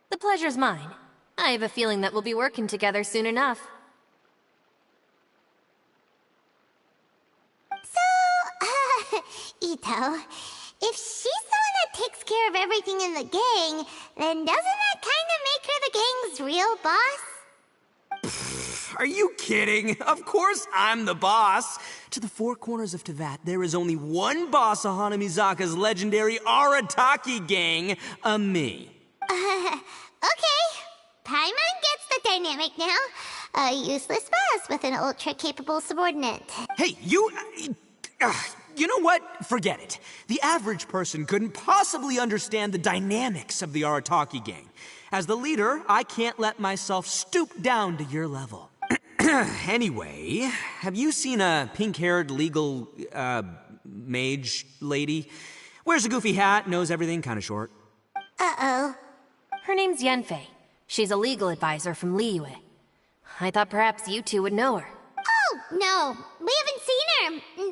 H: The pleasure's mine. I have a feeling that we'll be working together soon enough.
B: So, Ito, if she's the one that takes care of everything in the gang, then doesn't that kind of make her the gang's real boss?
J: Are Are you kidding? Of course I'm the boss. To the four corners of Teyvat, there is only one boss of Hana Mizaka's legendary Arataki gang, me.
B: Okay. Paimon gets the dynamic now. A useless boss with an ultra-capable subordinate.
J: Hey, you know what? Forget it. The average person couldn't possibly understand the dynamics of the Arataki gang. As the leader, I can't let myself stoop down to your level. Anyway, have you seen a pink-haired legal, mage lady? Wears a goofy hat, knows everything, kinda short.
B: Uh-oh.
K: Her name's Yanfei. She's a legal advisor from Liyue. I thought perhaps you two would know her.
B: Oh, no. We haven't seen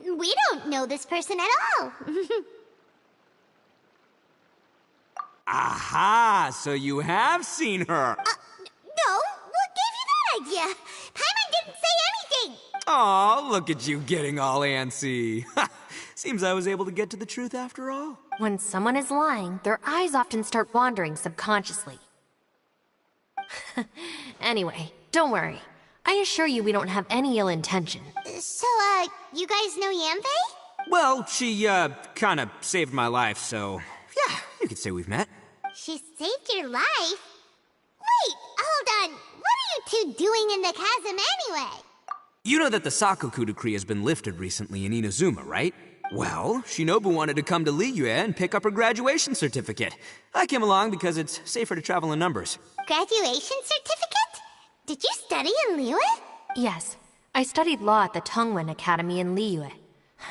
B: her. We don't know this person at all.
J: Aha! So you have seen her.
B: No, what gave you that idea? Paimon didn't say anything.
J: Aw, look at you getting all antsy. Seems I was able to get to the truth after all.
K: When someone is lying, their eyes often start wandering subconsciously. Anyway, don't worry. I assure you we don't have any ill intention.
B: So, you guys know Yanfei?
J: Well, she, kinda saved my life, so... yeah, you could say we've met.
B: She saved your life? Wait, hold on. What are you two doing in the chasm anyway?
J: You know that the Sakoku decree has been lifted recently in Inazuma, right? Well, Shinobu wanted to come to Liyue and pick up her graduation certificate. I came along because it's safer to travel in numbers.
B: Graduation certificate? Did you study in Liyue?
K: Yes, I studied law at the Tongwen Academy in Liyue.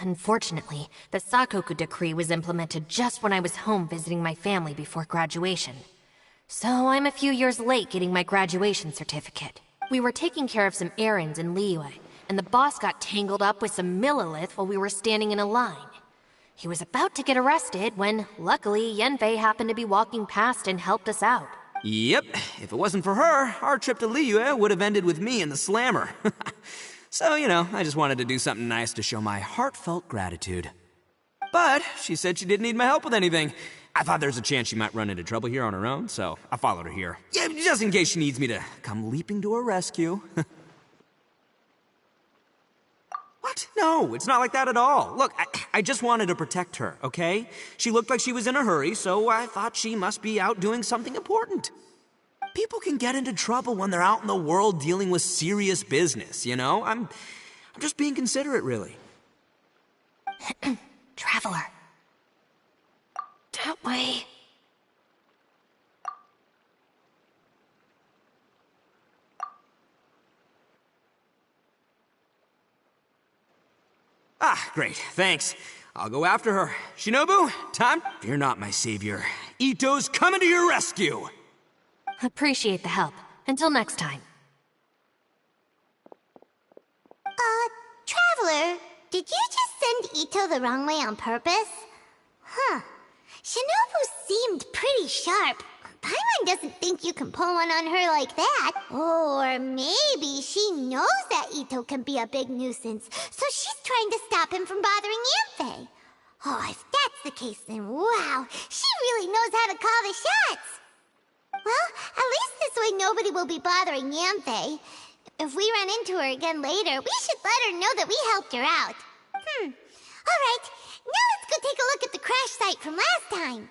K: Unfortunately, the Sakoku decree was implemented just when I was home visiting my family before graduation. So I'm a few years late getting my graduation certificate. We were taking care of some errands in Liyue, and the boss got tangled up with some Millilith while we were standing in a line. He was about to get arrested when, luckily, Yanfei happened to be walking past and helped us out.
J: Yep, if it wasn't for her, our trip to Liyue would have ended with me and the slammer. So, you know, I just wanted to do something nice to show my heartfelt gratitude. But she said she didn't need my help with anything. I thought there's a chance she might run into trouble here on her own, so I followed her here. Yeah, just in case she needs me to come leaping to her rescue. What? No, it's not like that at all. Look, I just wanted to protect her, okay? She looked like she was in a hurry, so I thought she must be out doing something important. People can get into trouble when they're out in the world dealing with serious business, you know? I'm just being considerate, really.
K: Traveler. That way.
J: Ah, great, thanks. I'll go after her. Shinobu, time? Fear not, my savior. Ito's coming to your rescue!
K: Appreciate the help. Until next time.
B: Traveler, did you just send Ito the wrong way on purpose? Huh. Shinobu seemed pretty sharp. Paimon doesn't think you can pull one on her like that. Or maybe she knows that Ito can be a big nuisance, so she's trying to stop him from bothering Yanfei. Oh, if that's the case, then wow, she really knows how to call the shots. Well, at least this way nobody will be bothering Yanfei. If we run into her again later, we should let her know that we helped her out. Alright, now let's go take a look at the crash site from last time.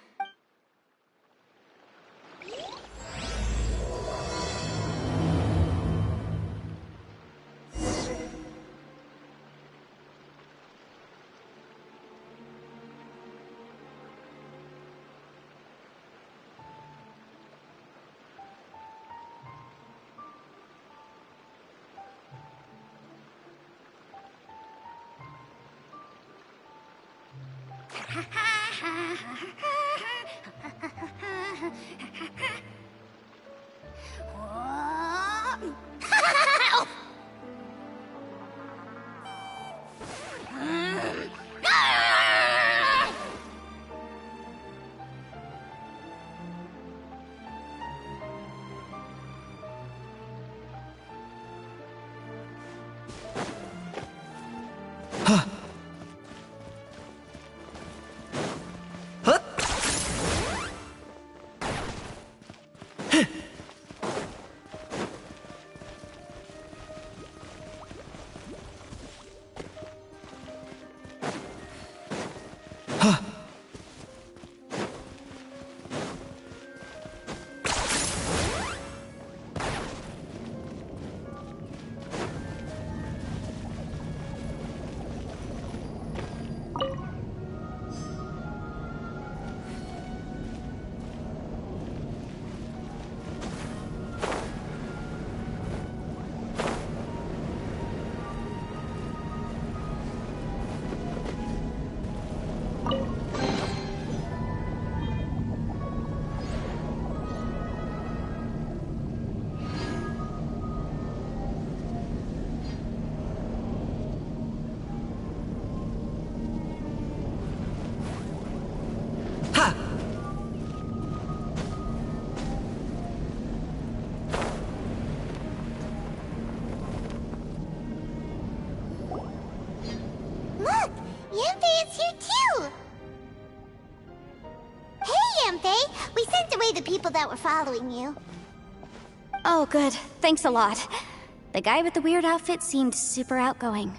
B: is here too! Hey, Yanfei! We sent away the people that were following you.
I: Oh, good. Thanks a lot. The guy with the weird outfit seemed super outgoing.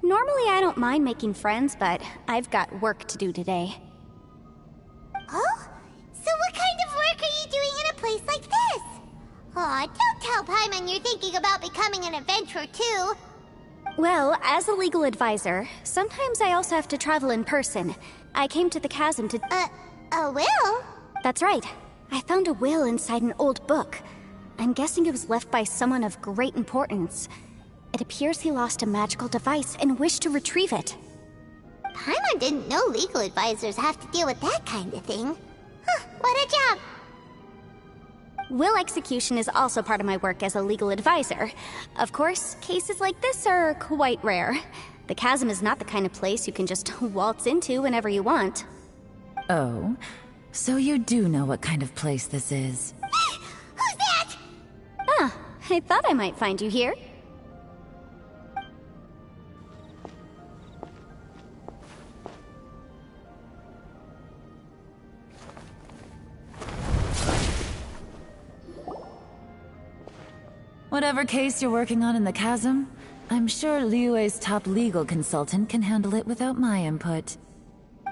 I: Normally I don't mind making friends, but I've got work to do today.
B: Oh? So what kind of work are you doing in a place like this? Aw, don't tell Paimon you're thinking about becoming an adventurer too.
I: Well, as a legal advisor, sometimes I also have to travel in person. I came to the chasm to...
B: A will?
I: That's right. I found a will inside an old book. I'm guessing it was left by someone of great importance. It appears he lost a magical device and wished to retrieve it.
B: Paimon didn't know legal advisors have to deal with that kind of thing. Huh, what a job!
I: Will execution is also part of my work as a legal advisor. Of course, cases like this are quite rare. The chasm is not the kind of place you can just waltz into whenever you want.
L: Oh, so you do know what kind of place this is.
B: Who's that?
I: Ah, I thought I might find you here.
L: Whatever case you're working on in the chasm, I'm sure Liyue's top legal consultant can handle it without my input.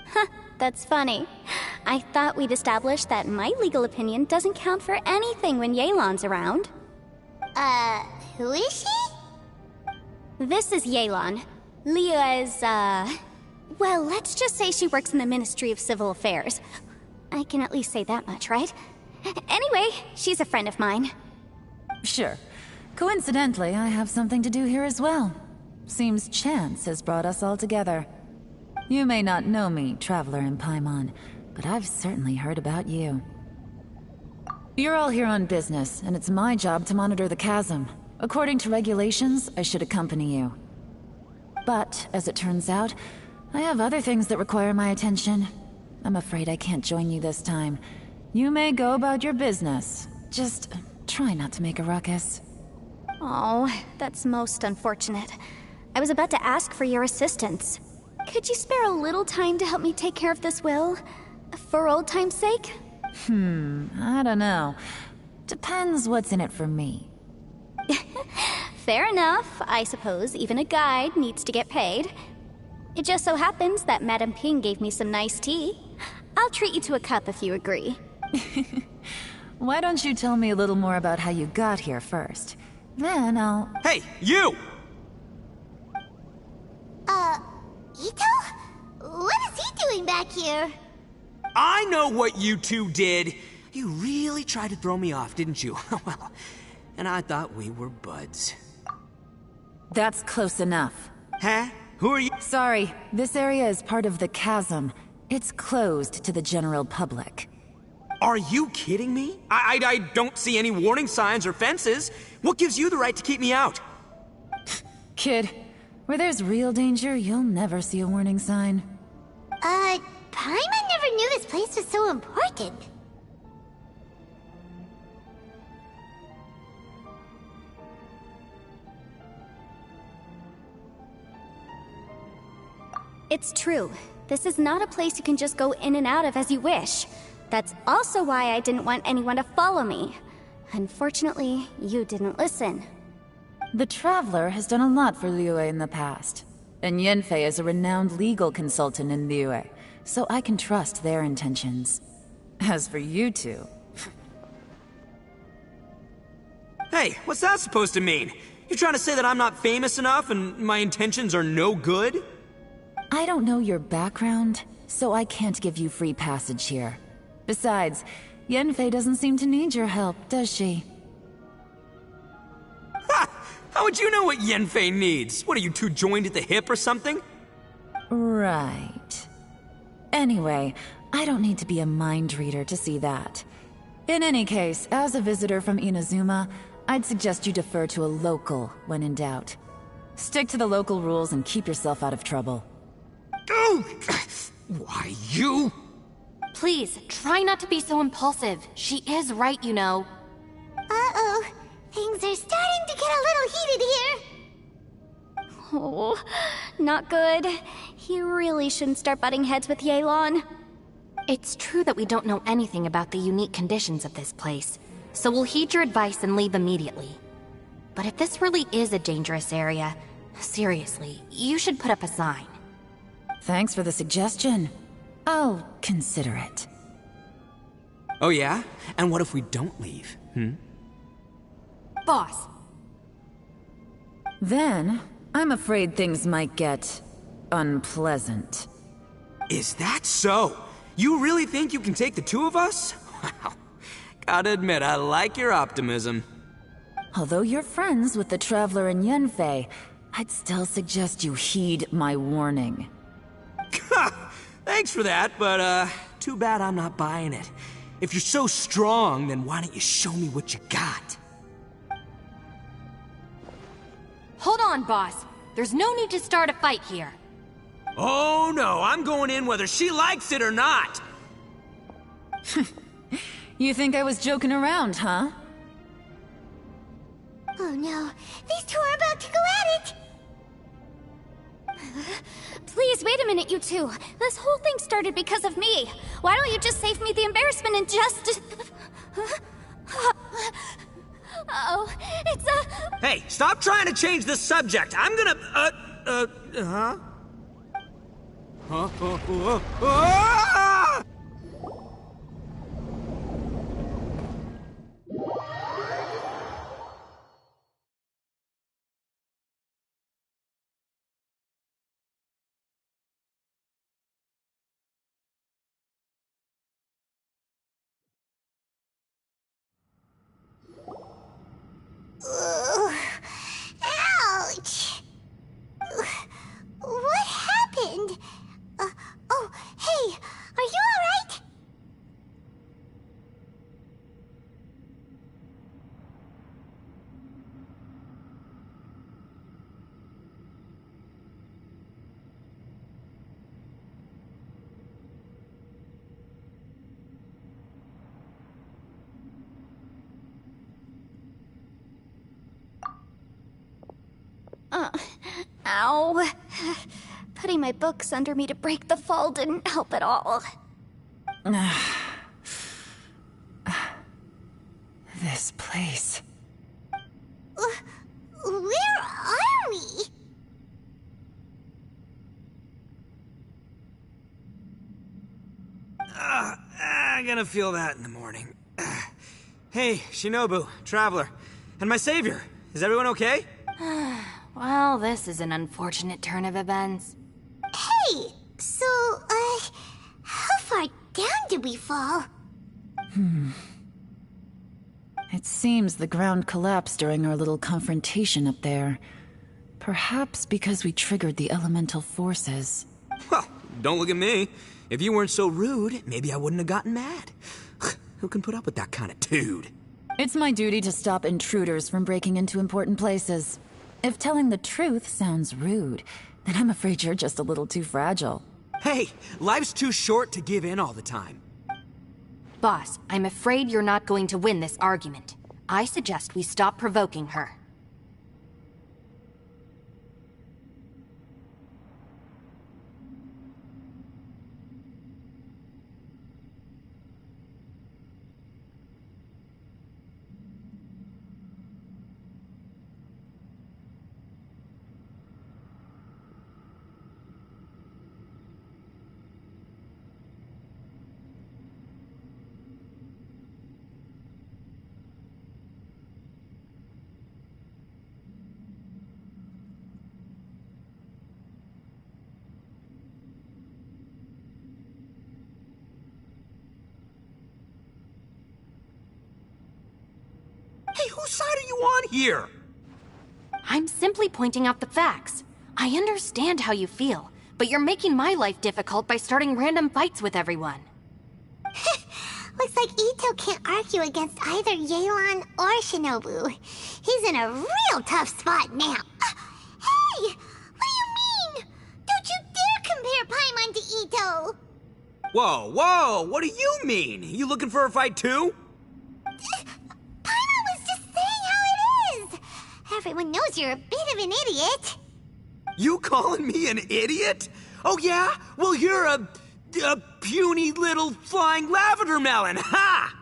I: Huh, that's funny. I thought we'd established that my legal opinion doesn't count for anything when Yelan's around.
B: Who is she?
I: This is Yelan. Liyue's, well, let's just say she works in the Ministry of Civil Affairs. I can at least say that much, right? Anyway, she's a friend of mine.
L: Sure. Coincidentally, I have something to do here as well. Seems chance has brought us all together. You may not know me, Traveler in Paimon, but I've certainly heard about you. You're all here on business, and it's my job to monitor the chasm. According to regulations, I should accompany you. But, as it turns out, I have other things that require my attention. I'm afraid I can't join you this time. You may go about your business. Just try not to make a ruckus.
I: Oh, that's most unfortunate. I was about to ask for your assistance. Could you spare a little time to help me take care of this will? For old time's sake?
L: I don't know. Depends what's in it for me.
I: Fair enough. I suppose even a guide needs to get paid. It just so happens that Madame Ping gave me some nice tea. I'll treat you to a cup if you agree.
L: Why don't you tell me a little more about how you got here first? Then I'll...
J: Hey, you!
B: Ito? What is he doing back here?
J: I know what you two did. You really tried to throw me off, didn't you? Well, and I thought we were buds.
L: That's close enough.
J: Huh? Who are you?
L: Sorry, this area is part of the chasm. It's closed to the general public.
J: Are you kidding me? I don't see any warning signs or fences. What gives you the right to keep me out?
L: Kid, where there's real danger, you'll never see a warning sign.
B: Paimon never knew this place was so important.
I: It's true. This is not a place you can just go in and out of as you wish. That's also why I didn't want anyone to follow me. Unfortunately, you didn't listen.
L: The Traveler has done a lot for Liyue in the past. And Yanfei is a renowned legal consultant in Liyue, so I can trust their intentions. As for you two...
J: Hey, what's that supposed to mean? You trying to say that I'm not famous enough and my intentions are no good?
L: I don't know your background, so I can't give you free passage here. Besides, Yanfei doesn't seem to need your help, does she?
J: Ha! How would you know what Yanfei needs? What, are you two joined at the hip or something?
L: Right. Anyway, I don't need to be a mind reader to see that. In any case, as a visitor from Inazuma, I'd suggest you defer to a local when in doubt. Stick to the local rules and keep yourself out of trouble.
J: Oh! Why, you?
K: Please, try not to be so impulsive. She is right, you know.
B: Uh-oh. Things are starting to get a little heated here.
I: Oh, Not good. You really shouldn't start butting heads with Yelan.
K: It's true that we don't know anything about the unique conditions of this place, so we'll heed your advice and leave immediately. But if this really is a dangerous area, seriously, you should put up a sign.
L: Thanks for the suggestion. I'll consider it.
J: Oh yeah? And what if we don't leave?
K: Boss!
L: Then, I'm afraid things might get unpleasant.
J: Is that so? You really think you can take the two of us? Wow. Gotta admit, I like your optimism.
L: Although you're friends with the Traveler and Yenfei, I'd still suggest you heed my warning.
J: Thanks for that, but too bad I'm not buying it. If you're so strong, then why don't you show me what you got?
K: Hold on, boss. There's no need to start a fight here.
J: Oh no, I'm going in whether she likes it or not!
L: You think I was joking around, huh?
B: Oh no, these two are about to go at it!
I: Please, wait a minute, you two. This whole thing started because of me. Why don't you just save me the embarrassment and just... Uh-oh, it's a...
J: Hey, stop trying to change the subject! I'm gonna... Huh? Ah!
B: Ouch! What happened? Oh, hey, are you alright?
I: Ow. Putting my books under me to break the fall didn't help at all.
L: This place.
B: Where are we?
J: I'm gonna feel that in the morning. Hey, Shinobu, Traveler, and my savior. Is everyone okay?
K: Well, this is an unfortunate turn of events.
B: Hey, so, how far down did we fall?
L: It seems the ground collapsed during our little confrontation up there. Perhaps because we triggered the elemental forces.
J: Well, don't look at me. If you weren't so rude, maybe I wouldn't have gotten mad. Who can put up with that kind of dude?
L: It's my duty to stop intruders from breaking into important places. If telling the truth sounds rude, then I'm afraid you're just a little too fragile.
J: Hey, life's too short to give in all the time.
K: Boss, I'm afraid you're not going to win this argument. I suggest we stop provoking her.
J: Hey, whose side are you on here?
K: I'm simply pointing out the facts. I understand how you feel, but you're making my life difficult by starting random fights with everyone.
B: Looks like Ito can't argue against either Yelan or Shinobu. He's in a real tough spot now. Hey! What do you mean? Don't you dare compare Paimon to Ito!
J: Whoa, whoa, what do you mean? You looking for a fight too?
B: Paimon was just saying how it is! Everyone knows you're a bit of an idiot.
J: You calling me an idiot? Oh yeah? Well, you're a puny little flying lavender melon, ha!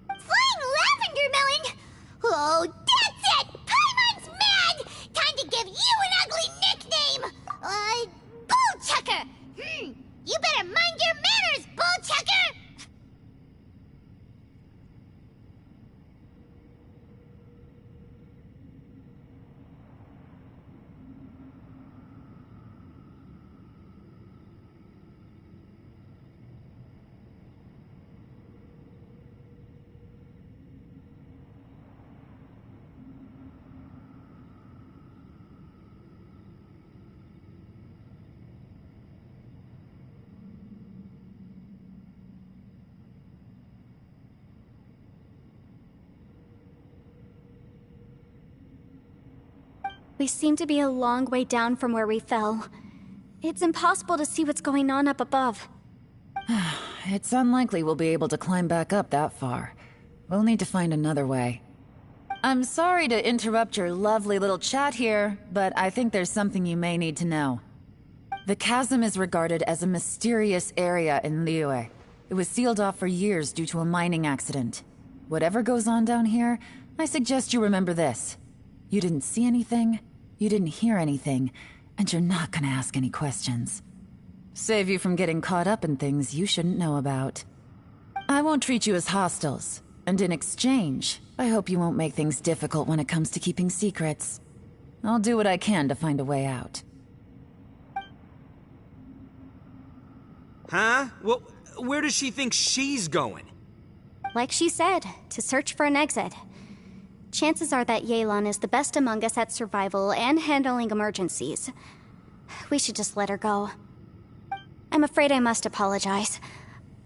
B: Flying lavender melon? Oh, that's it! Paimon's mad! Time to give you an ugly nickname! Bullchucker! You better mind your manners, Bullchucker!
I: We seem to be a long way down from where we fell. It's impossible to see what's going on up above.
L: It's unlikely we'll be able to climb back up that far. We'll need to find another way. I'm sorry to interrupt your lovely little chat here, but I think there's something you may need to know. The chasm is regarded as a mysterious area in Liyue. It was sealed off for years due to a mining accident. Whatever goes on down here, I suggest you remember this. You didn't see anything, you didn't hear anything, and you're not gonna ask any questions. Save you from getting caught up in things you shouldn't know about. I won't treat you as hostiles, and in exchange, I hope you won't make things difficult when it comes to keeping secrets. I'll do what I can to find a way out.
J: Huh? Well, where does she think she's going?
I: Like she said, to search for an exit. Chances are that Yelan is the best among us at survival and handling emergencies. We should just let her go. I'm afraid I must apologize.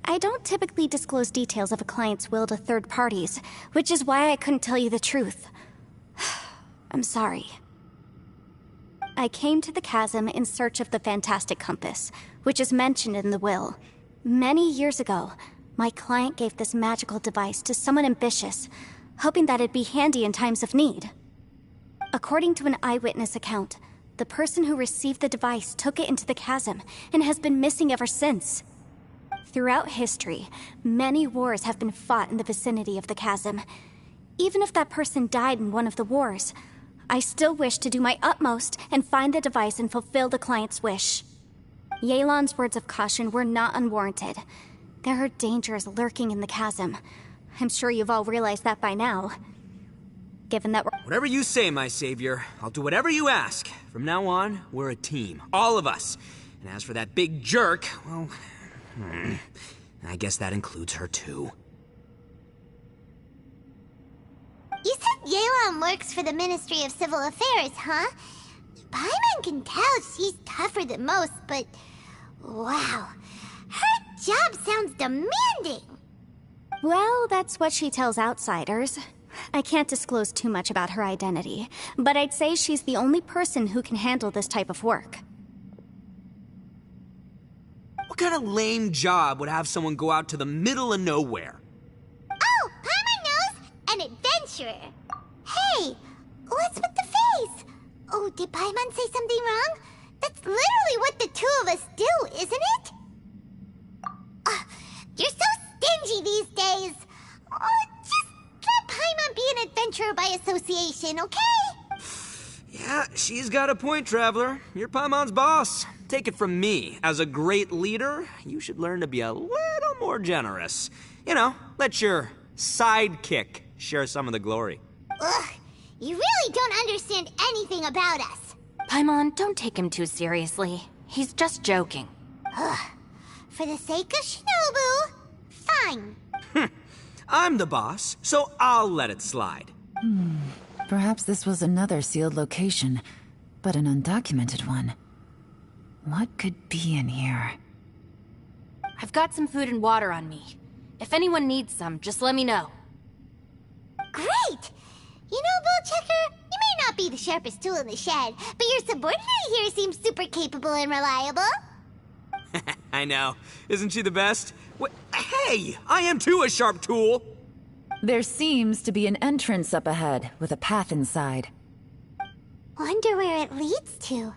I: I don't typically disclose details of a client's will to third parties, which is why I couldn't tell you the truth. I'm sorry. I came to the chasm in search of the Fantastic Compass, which is mentioned in the will. Many years ago, my client gave this magical device to someone ambitious, hoping that it'd be handy in times of need. According to an eyewitness account, the person who received the device took it into the chasm and has been missing ever since. Throughout history, many wars have been fought in the vicinity of the chasm. Even if that person died in one of the wars, I still wish to do my utmost and find the device and fulfill the client's wish. Yelan's words of caution were not unwarranted. There are dangers lurking in the chasm. I'm sure you've all realized that by now. Given that we're—
J: Whatever you say, my savior. I'll do whatever you ask. From now on, we're a team. All of us. And as for that big jerk, well, I guess that includes her too.
B: You said Yelan works for the Ministry of Civil Affairs, huh? Paimon can tell she's tougher than most, but... wow. Her job sounds demanding!
I: Well, that's what she tells outsiders. I can't disclose too much about her identity, but I'd say she's the only person who can handle this type of work.
J: What kind of lame job would have someone go out to the middle of nowhere?
B: Oh, Paimon knows! An adventurer! Hey, what's with the face? Oh, did Paimon say something wrong? That's literally what the two of us do, isn't it? You're so stingy these days. Oh, just let Paimon be an adventurer by association, okay?
J: Yeah, she's got a point, Traveler. You're Paimon's boss. Take it from me. As a great leader, you should learn to be a little more generous. You know, let your sidekick share some of the glory.
B: Ugh, you really don't understand anything about us.
K: Paimon, don't take him too seriously. He's just joking.
B: Ugh, for the sake of Shinobu, fine.
J: I'm the boss, so I'll let it slide.
L: Perhaps this was another sealed location, but an undocumented one. What could be in here?
K: I've got some food and water on me. If anyone needs some, just let me know.
B: Great! You know, Bullchecker, you may not be the sharpest tool in the shed, but your subordinate here seems super capable and reliable.
J: I know. Isn't she the best? Hey! I am too a sharp tool!
L: There seems to be an entrance up ahead, with a path inside.
B: Wonder where it leads to.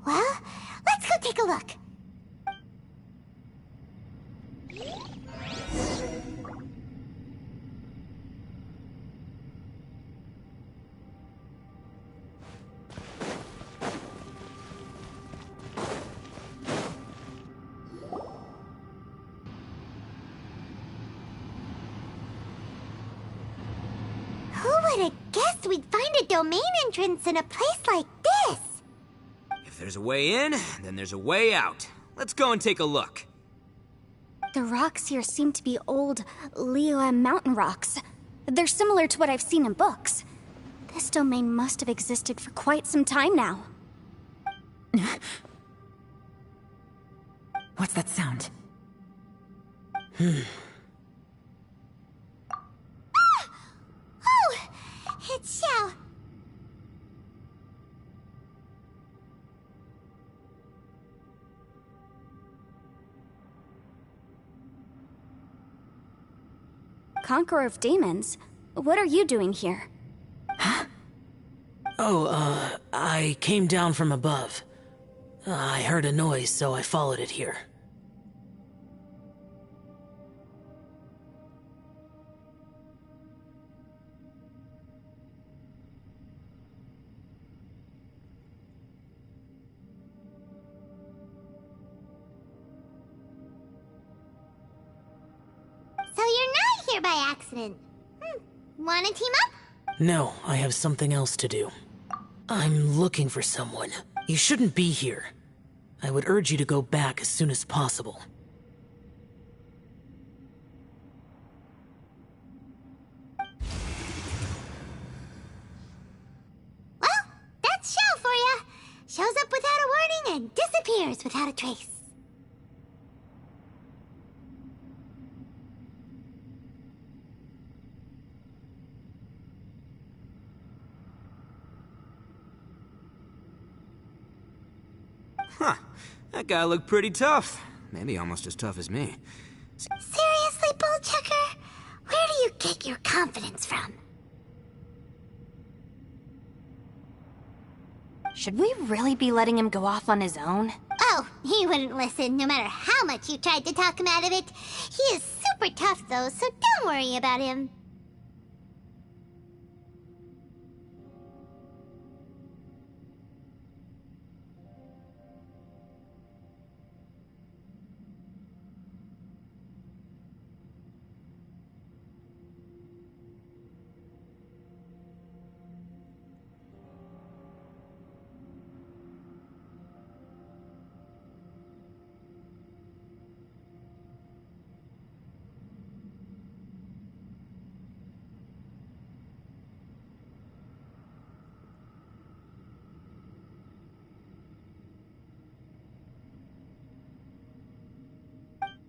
B: Well, let's go take a look. Who would have guessed we'd find a domain entrance in a place like this?
J: If there's a way in, then there's a way out. Let's go and take a look.
I: The rocks here seem to be old Liyue mountain rocks. They're similar to what I've seen in books. This domain must have existed for quite some time now.
L: What's that sound?
B: Oh, it's Xiao.
I: Conqueror of Demons? What are you doing here?
M: I came down from above. I heard a noise, so I followed it here.
B: So you're not here by accident. Wanna team up?
M: No, I have something else to do. I'm looking for someone. You shouldn't be here. I would urge you to go back as soon as possible.
B: Well, that's Xiao for ya. Shows up without a warning and disappears without a trace.
J: Huh. That guy looked pretty tough. Maybe almost as tough as me.
B: Seriously, Bullchucker? Where do you get your confidence from?
K: Should we really be letting him go off on his own?
B: Oh, he wouldn't listen no matter how much you tried to talk him out of it. He is super tough though, so don't worry about him.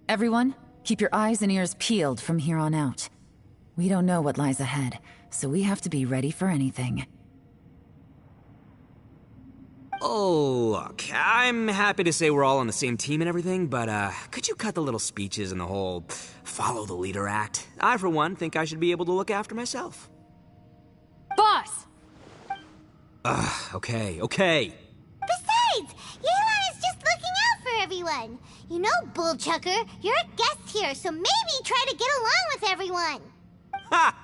L: Everyone, keep your eyes and ears peeled from here on out. We don't know what lies ahead, so we have to be ready for anything.
J: Oh, look, I'm happy to say we're all on the same team and everything, but could you cut the little speeches and the whole follow the leader act? I, for one, think I should be able to look after myself.
K: Boss!
J: Okay.
B: Besides, Yelan is just looking out for everyone. You know, Bullchucker, you're a guest here, so maybe try to get along with everyone.
J: Ha!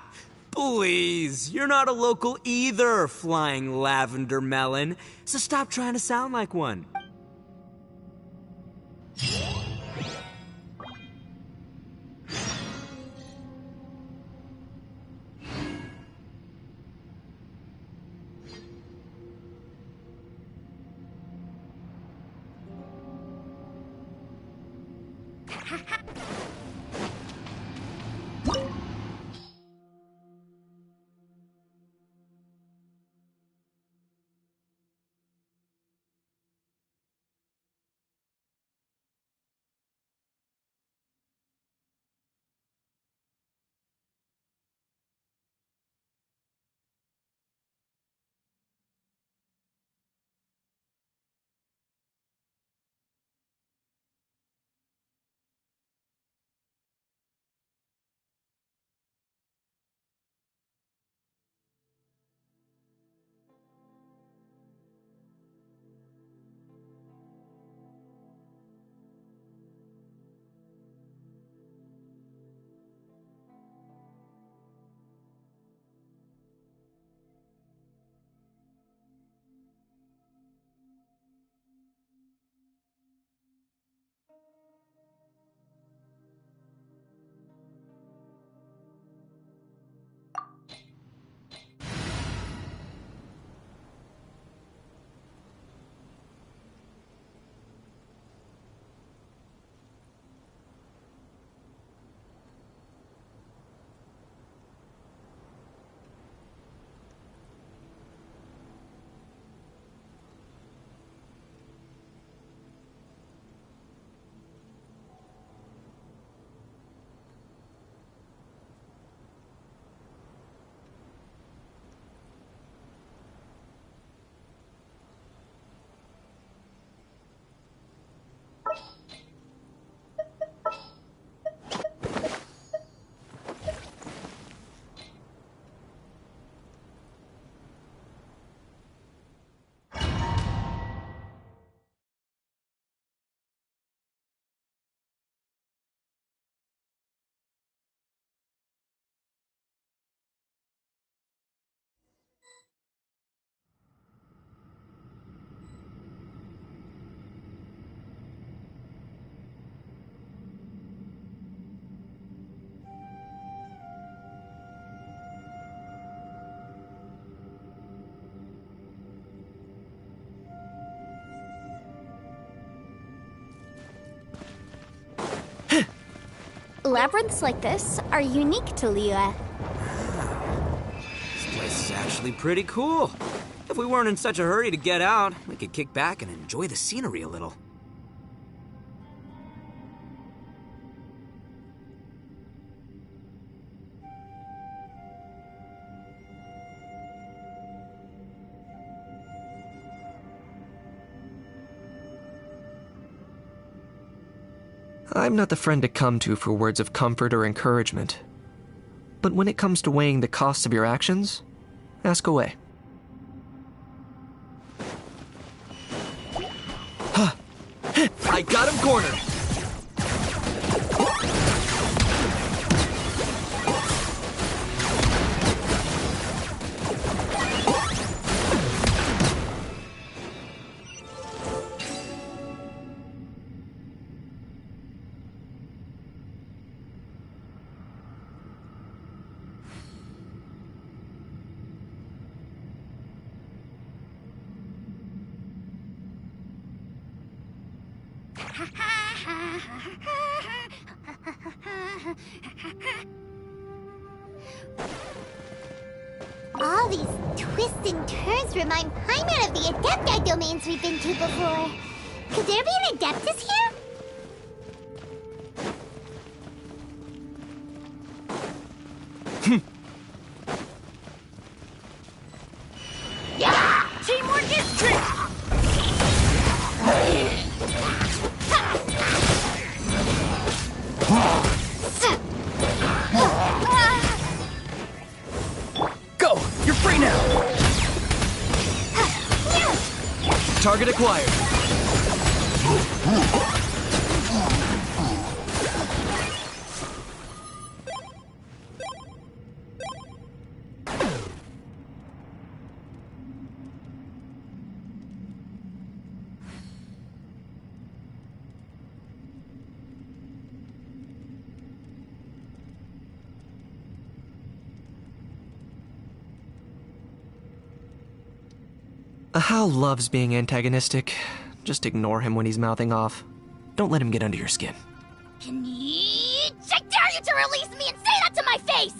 J: Please, you're not a local either, flying lavender melon, so stop trying to sound like one.
I: Labyrinths like this are unique to Liyue.
J: This place is actually pretty cool. If we weren't in such a hurry to get out, we could kick back and enjoy the scenery a little.
F: I'm not the friend to come to for words of comfort or encouragement. But when it comes to weighing the costs of your actions, ask away.
C: I got him cornered!
B: All these twists and turns remind Paimon of the Adepti domains we've been to before. Could there be an Adeptus here?
E: Yeah! Teamwork is trick!
C: Go! You're free now! Target acquired.
F: Hal loves being antagonistic. Just ignore him when he's mouthing off. Don't let him get under your skin.
E: Can you... I dare you to release me and say that to my face!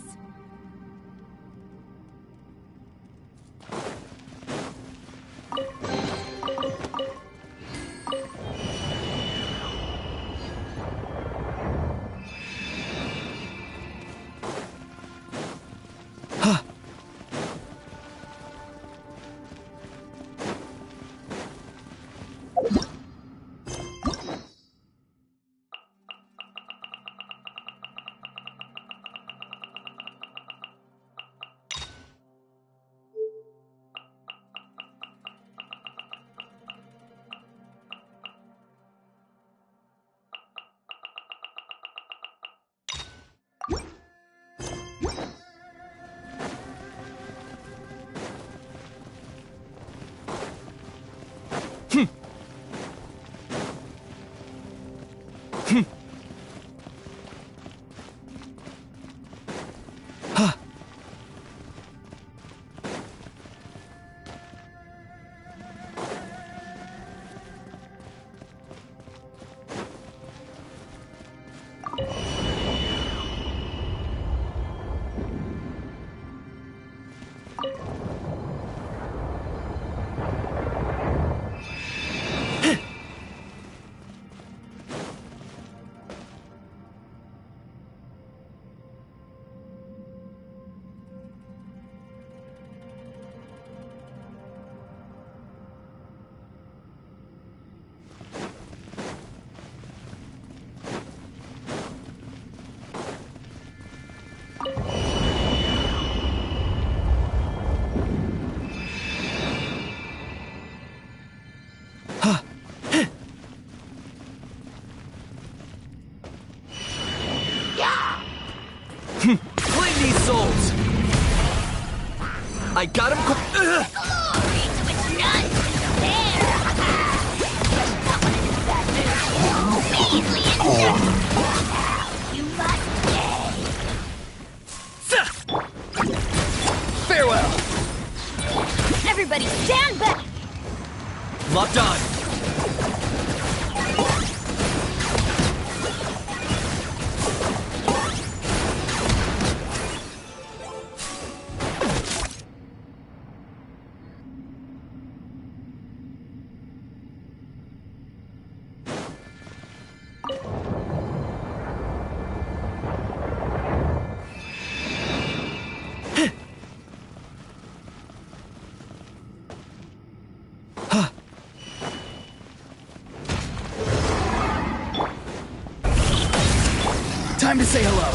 C: time to say hello.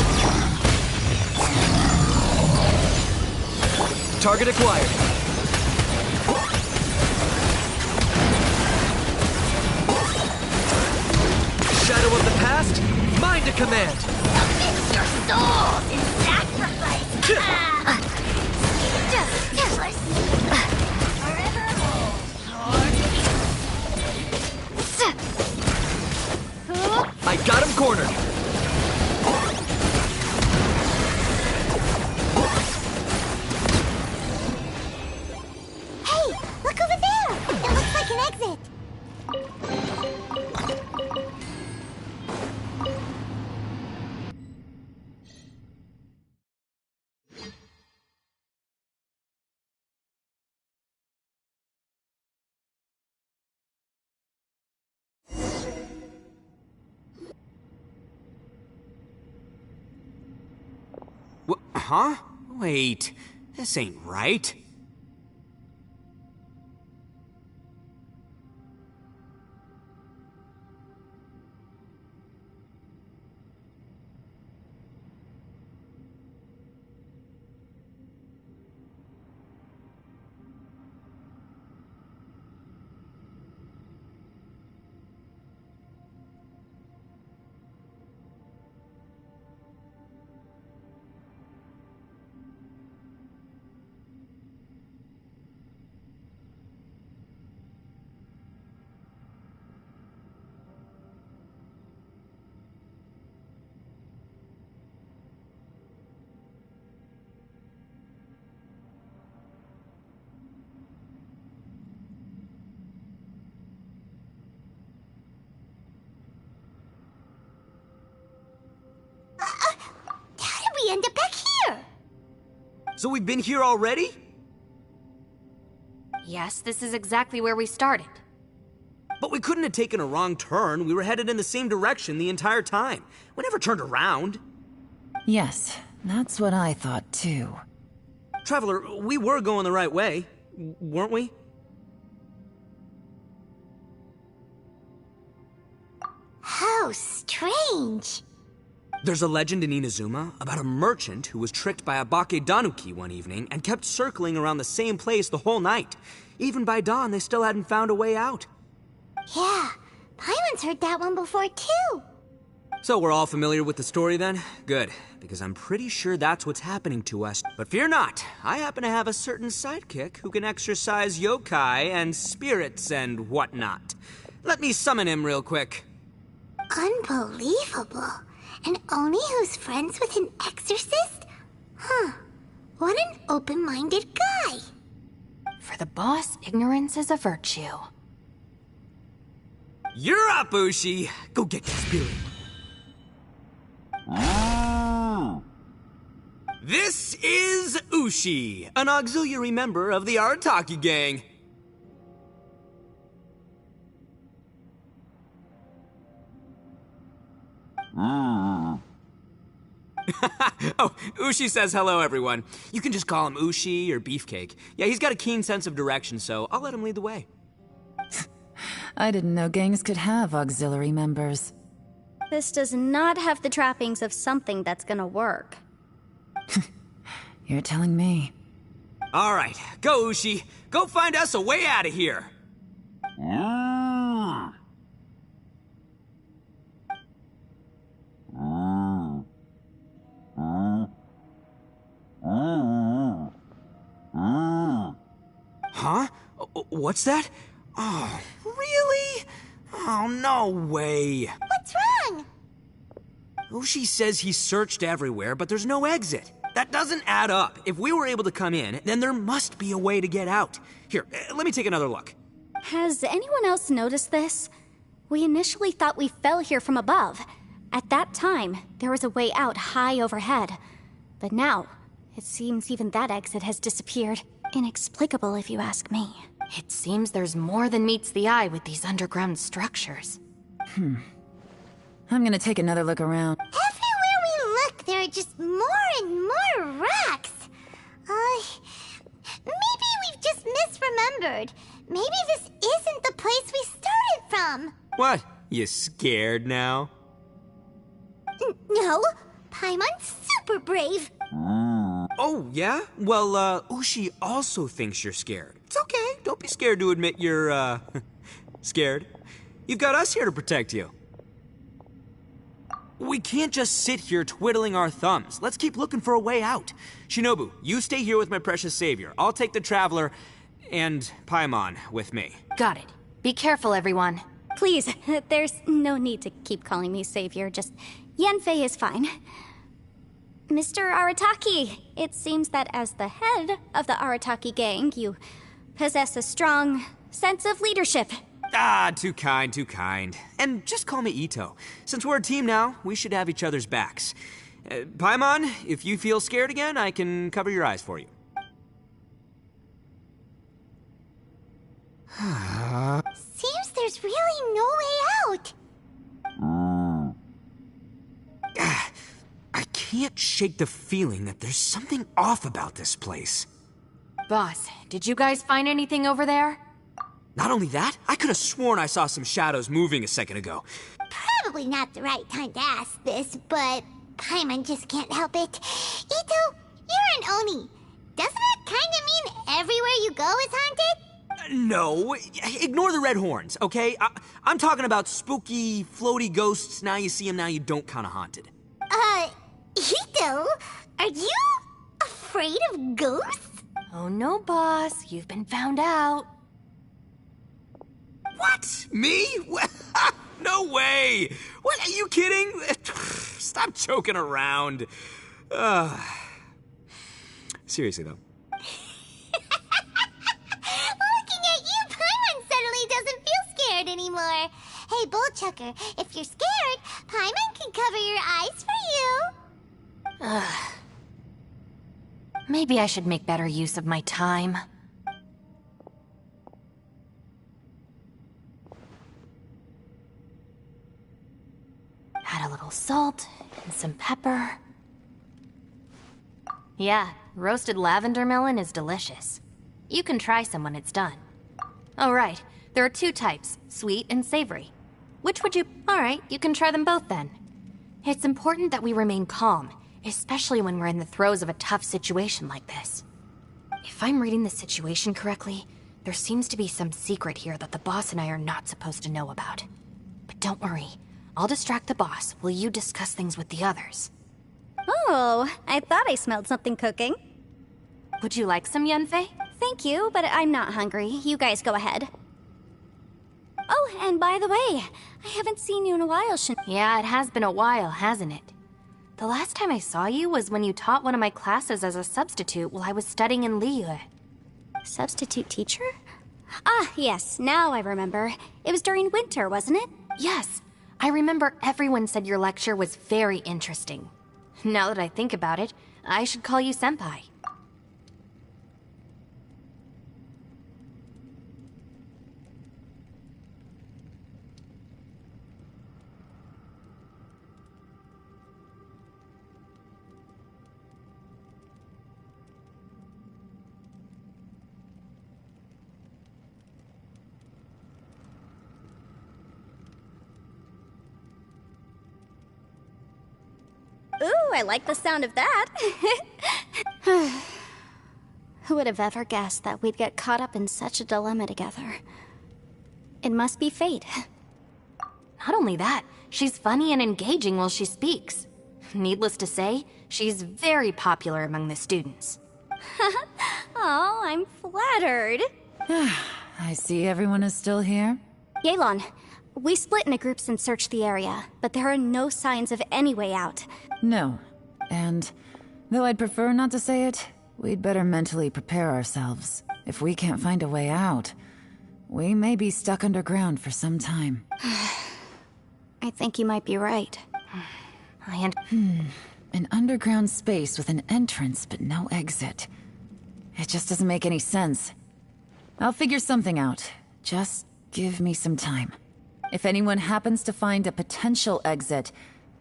F: Target acquired. Shadow of the past, mine to command.
E: Submit your souls in sacrifice. Just jealous. Forevermore.
F: I got him cornered.
B: Hey, look over there! It looks like an exit.
J: Huh? Wait, this ain't right.
B: How did we end up back here?
J: So we've been here already?
K: Yes, this is exactly where we started.
J: But we couldn't have taken a wrong turn. We were headed in the same direction the entire time. We never turned around.
L: Yes, that's what I thought too.
J: Traveler, we were going the right way, weren't we?
B: How strange.
J: There's a legend in Inazuma about a merchant who was tricked by a Bakedanuki one evening and kept circling around the same place the whole night. Even by dawn, they still hadn't found a way out.
B: Yeah, Paimon's heard that one before too.
J: So we're all familiar with the story then? Good, because I'm pretty sure that's what's happening to us. But fear not, I happen to have a certain sidekick who can exorcise yokai and spirits and whatnot. Let me summon him real quick.
B: Unbelievable. An Oni who's friends with an exorcist? Huh. What an open-minded guy.
K: For the boss, ignorance is a virtue.
J: You're up, Ushi! Go get that spirit. This is Ushi, an auxiliary member of the Arataki gang. Oh, Ushi says hello, everyone. You can just call him Ushi or Beefcake. Yeah, he's got a keen sense of direction, so I'll let him lead the way.
L: I didn't know gangs could have auxiliary members.
I: This does not have the trappings of something that's gonna work.
L: You're telling me.
J: All right, go, Ushi. Go find us a way out of here. Huh? What's that? Oh, really? Oh, no way.
B: What's wrong?
J: Ushi says he searched everywhere, but there's no exit. That doesn't add up. If we were able to come in, then there must be a way to get out. Here, let me take another look.
I: Has anyone else noticed this? We initially thought we fell here from above. At that time, there was a way out high overhead. But now, it seems even that exit has disappeared. Inexplicable, if you ask me.
K: It seems there's more than meets the eye with these underground structures.
L: I'm gonna take another look around.
B: Everywhere we look, there are just more and more rocks. Maybe we've just misremembered. Maybe this isn't the place we started from.
J: What? You scared now?
B: No, Paimon's super brave.
J: Oh, yeah? Well, Ushi also thinks you're scared. It's okay. Don't be scared to admit you're, scared. You've got us here to protect you. We can't just sit here twiddling our thumbs. Let's keep looking for a way out. Shinobu, you stay here with my precious savior. I'll take the Traveler and Paimon with me.
K: Got it. Be careful, everyone.
I: Please, there's no need to keep calling me savior. Just Yanfei is fine. Mr. Arataki, it seems that as the head of the Arataki gang, you possess a strong sense of leadership.
J: Ah, too kind, too kind. And just call me Ito. Since we're a team now, we should have each other's backs. Paimon, if you feel scared again, I can cover your eyes for you.
B: Seems there's really no way out.
J: I can't shake the feeling that there's something off about this place.
K: Boss, did you guys find anything over there?
J: Not only that, I could have sworn I saw some shadows moving a second ago.
B: Probably not the right time to ask this, but Paimon just can't help it. Ito, you're an Oni. Doesn't it kind of mean everywhere you go is haunted?
J: No, ignore the red horns, okay? I'm talking about spooky, floaty ghosts, now you see them, now you don't kind of haunted.
B: Ito, are you afraid of ghosts?
K: Oh no, boss. You've been found out.
J: What? Me? No way! What, are you kidding? Stop joking around. Seriously, though.
B: Looking at you, Paimon suddenly doesn't feel scared anymore. Hey, Bullchucker, if you're scared, Paimon can cover your eyes for you.
K: Maybe I should make better use of my time. Add a little salt and some pepper. Yeah, roasted lavender melon is delicious. You can try some when it's done. Oh, right. There are two types, sweet and savory. Which would you... Alright, you can try them both then. It's important that we remain calm, especially when we're in the throes of a tough situation like this. If I'm reading the situation correctly, there seems to be some secret here that the boss and I are not supposed to know about. But don't worry, I'll distract the boss while you discuss things with the others.
I: Oh, I thought I smelled something cooking.
K: Would you like some, Yanfei?
I: Thank you, but I'm not hungry. You guys go ahead. Oh, and by the way, I haven't seen you in a while,
K: Yeah, it has been a while, hasn't it? The last time I saw you was when you taught one of my classes as a substitute while I was studying in Liyue.
I: Substitute teacher? Ah, yes, now I remember. It was during winter, wasn't it?
K: Yes. I remember everyone said your lecture was very interesting. Now that I think about it, I should call you Senpai.
I: Ooh, I like the sound of that. Who would have ever guessed that we'd get caught up in such a dilemma together? It must be fate.
K: Not only that, she's funny and engaging while she speaks. Needless to say, she's very popular among the students.
I: Oh, I'm flattered.
L: I see everyone is still here.
I: Yelan, we split into groups and searched the area, but there are no signs of any way out.
L: No. And though I'd prefer not to say it, we'd better mentally prepare ourselves. If we can't find a way out, we may be stuck underground for some time.
I: I think you might be right.
L: An underground space with an entrance but no exit. It just doesn't make any sense. I'll figure something out. Just give me some time. If anyone happens to find a potential exit,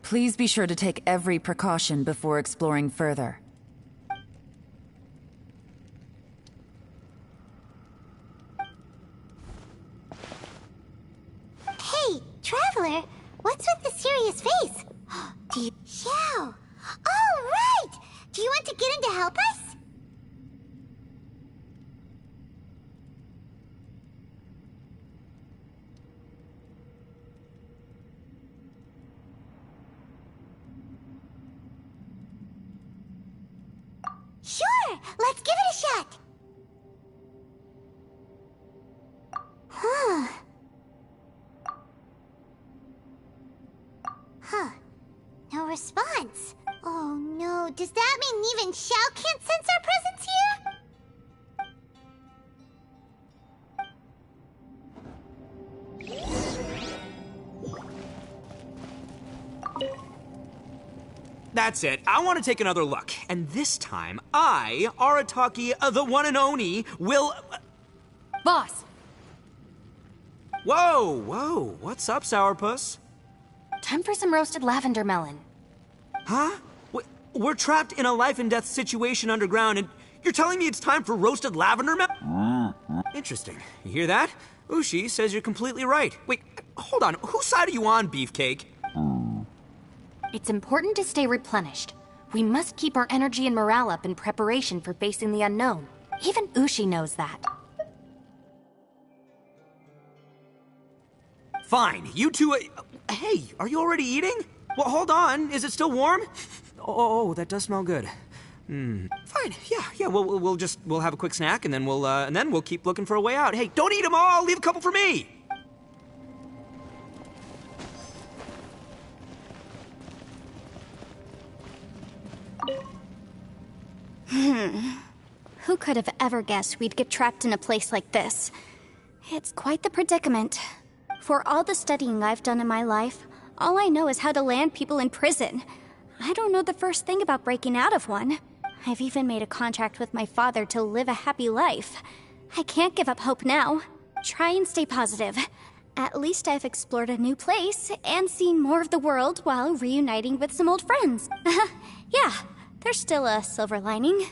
L: please be sure to take every precaution before exploring further.
B: Hey, Traveler, what's with the serious face? Xiao! Oh, right! Do you want to get in to help us? Sure! Let's give it a shot! Huh. Huh. No response. Oh no, does that mean even Xiao can't sense our presence here?
J: That's it. I want to take another look. And this time, I, Arataki, the one and only, will...
K: Boss!
J: Whoa. What's up, Sourpuss?
K: Time for some roasted lavender melon.
J: Huh? We're trapped in a life and death situation underground, and you're telling me it's time for roasted lavender melon? Interesting. You hear that? Ushi says you're completely right. Wait, hold on. Whose side are you on, Beefcake?
K: It's important to stay replenished. We must keep our energy and morale up in preparation for facing the unknown. Even Ushi knows that.
J: Fine, you two... hey, are you already eating? Well, hold on. Is it still warm? Oh, that does smell good. Fine, yeah. We'll have a quick snack, and then we'll keep looking for a way out. Hey, don't eat them all. Leave a couple for me.
I: Who could have ever guessed we'd get trapped in a place like this? It's quite the predicament. For all the studying I've done in my life, all I know is how to land people in prison. I don't know the first thing about breaking out of one. I've even made a contract with my father to live a happy life. I can't give up hope now. Try and stay positive. At least I've explored a new place and seen more of the world while reuniting with some old friends. Yeah, there's still a silver lining.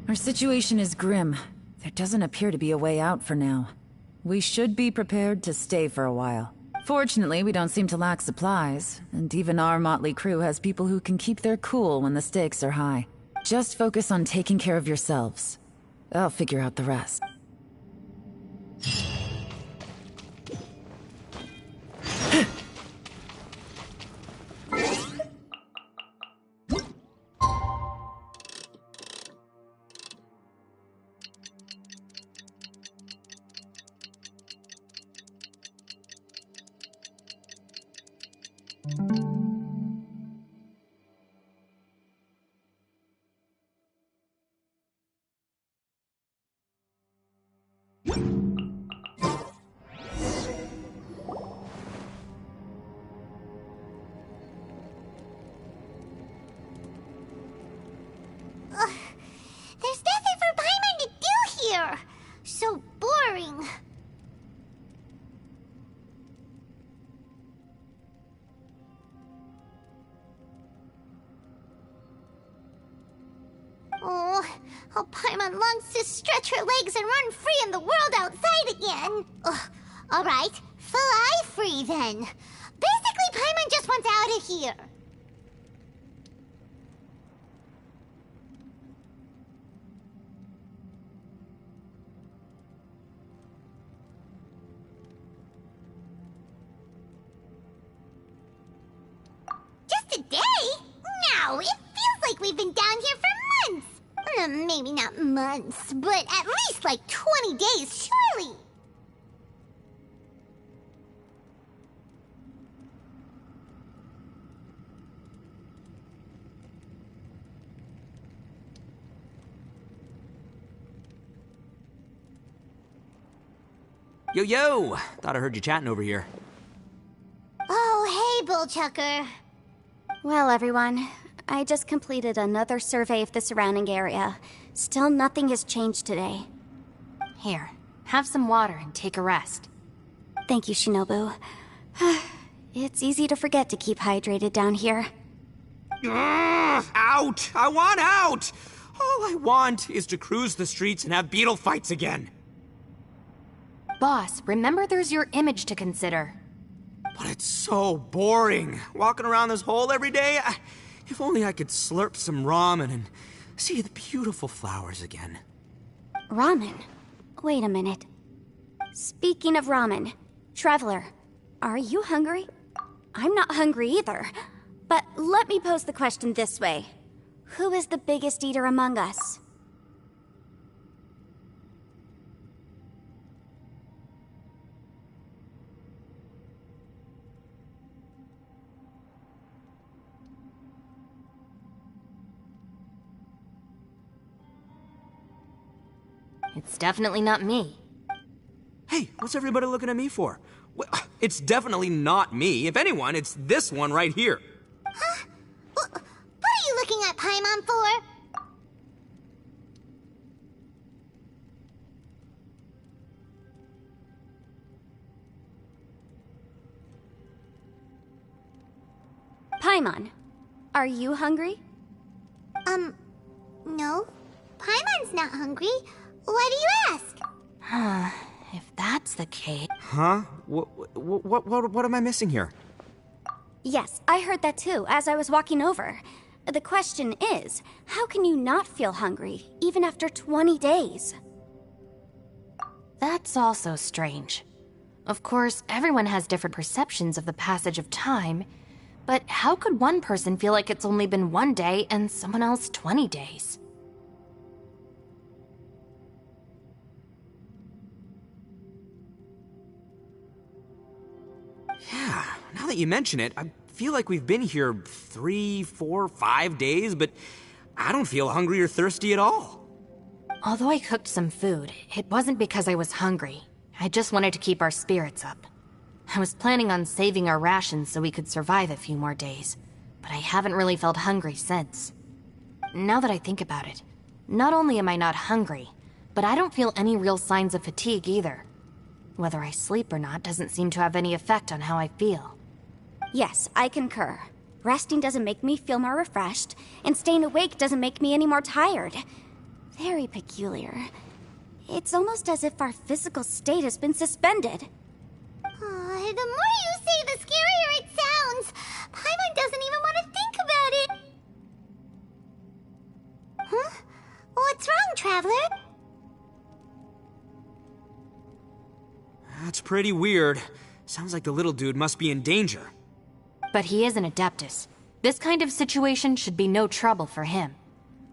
L: Our situation is grim. There doesn't appear to be a way out for now. We should be prepared to stay for a while. Fortunately, we don't seem to lack supplies, and even our motley crew has people who can keep their cool when the stakes are high. Just focus on taking care of yourselves. I'll figure out the rest.
B: There's nothing for Paimon to do here! So boring. Oh, how Paimon longs to stretch her legs and run free in the world outside again. Ugh. Alright, fly free then. Basically, Paimon just wants out of here. Just a day? No, it feels like we've been down here for months. Maybe not months, but at least like 20 days, surely.
J: Yo! Thought I heard you chatting over here.
B: Oh, hey, Bullchucker.
I: Well, everyone, I just completed another survey of the surrounding area. Still nothing has changed today.
K: Here, have some water and take a rest.
I: Thank you, Shinobu. It's easy to forget to keep hydrated down here.
J: Out! I want out! All I want is to cruise the streets and have beetle fights again.
K: Boss, remember there's your image to consider.
J: But it's so boring, walking around this hole every day. If only I could slurp some ramen and see the beautiful flowers again.
I: Ramen? Wait a minute. Speaking of ramen, Traveler, are you hungry? I'm not hungry either. But let me pose the question this way. Who is the biggest eater among us?
K: It's definitely not me.
J: Hey, what's everybody looking at me for? Well, it's definitely not me. If anyone, it's this one right here.
B: Huh? What are you looking at Paimon for?
I: Paimon, are you hungry?
B: No. Paimon's not hungry. Why do you ask?
K: If that's the case...
J: Huh? What am I missing here?
I: Yes, I heard that too, as I was walking over. The question is, how can you not feel hungry, even after 20 days?
K: That's also strange. Of course, everyone has different perceptions of the passage of time, but how could one person feel like it's only been 1 day and someone else 20 days?
J: Yeah, now that you mention it, I feel like we've been here 3, 4, 5 days, but I don't feel hungry or thirsty at all.
K: Although I cooked some food, it wasn't because I was hungry. I just wanted to keep our spirits up. I was planning on saving our rations so we could survive a few more days, but I haven't really felt hungry since. Now that I think about it, not only am I not hungry, but I don't feel any real signs of fatigue either. Whether I sleep or not doesn't seem to have any effect on how I feel.
I: Yes, I concur. Resting doesn't make me feel more refreshed, and staying awake doesn't make me any more tired. Very peculiar. It's almost as if our physical state has been suspended.
B: The more you say, the scarier it sounds. Paimon doesn't even want to think about it. Huh? What's wrong, Traveler?
J: That's pretty weird. Sounds like the little dude must be in danger.
K: But he is an Adeptus. This kind of situation should be no trouble for him.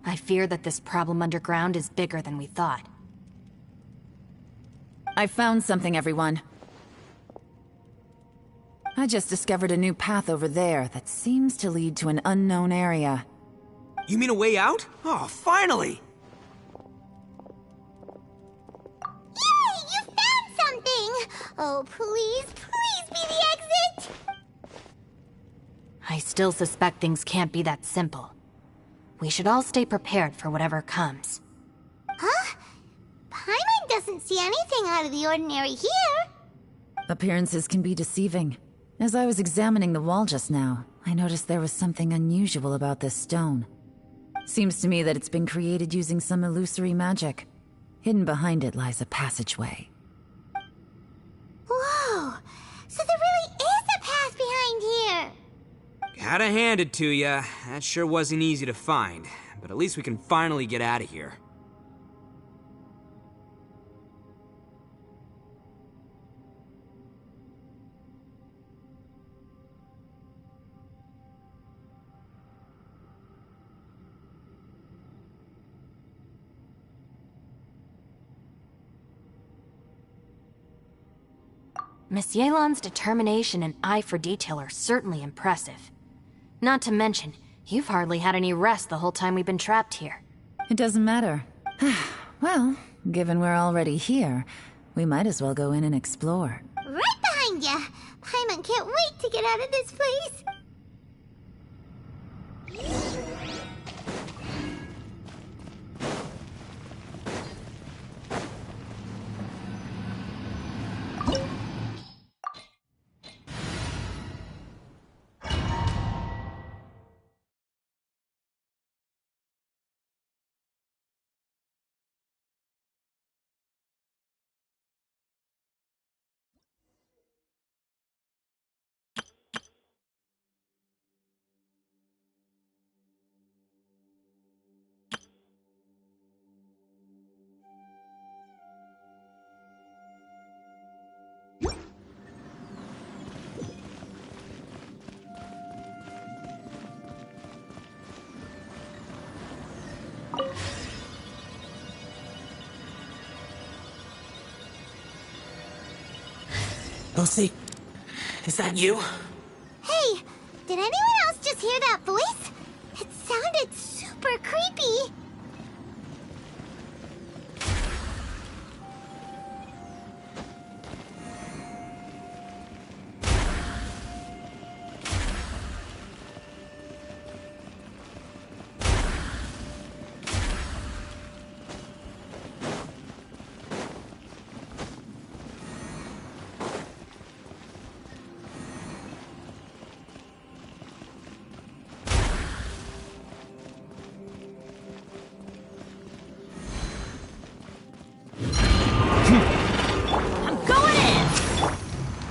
K: I fear that this problem underground is bigger than we thought.
L: I found something, everyone. I just discovered a new path over there that seems to lead to an unknown area.
J: You mean a way out? Oh, finally!
B: Yay! You found something! Oh, please, please be the exit!
K: I still suspect things can't be that simple. We should all stay prepared for whatever comes.
B: Huh? Paimon doesn't see anything out of the ordinary here.
L: Appearances can be deceiving. As I was examining the wall just now, I noticed there was something unusual about this stone. Seems to me that it's been created using some illusory magic. Hidden behind it lies a passageway.
B: Whoa! So there really is a path behind here!
J: Gotta hand it to ya. That sure wasn't easy to find. But at least we can finally get out of here.
K: Miss Yelan's determination and eye for detail are certainly impressive. Not to mention, you've hardly had any rest the whole time we've been trapped here.
L: It doesn't matter. Well, given we're already here, we might as well go in and explore.
B: Right behind ya! Paimon can't wait to get out of this place!
M: Lucy, is that you?
B: Hey, did anyone else just hear that voice? It sounded super creepy.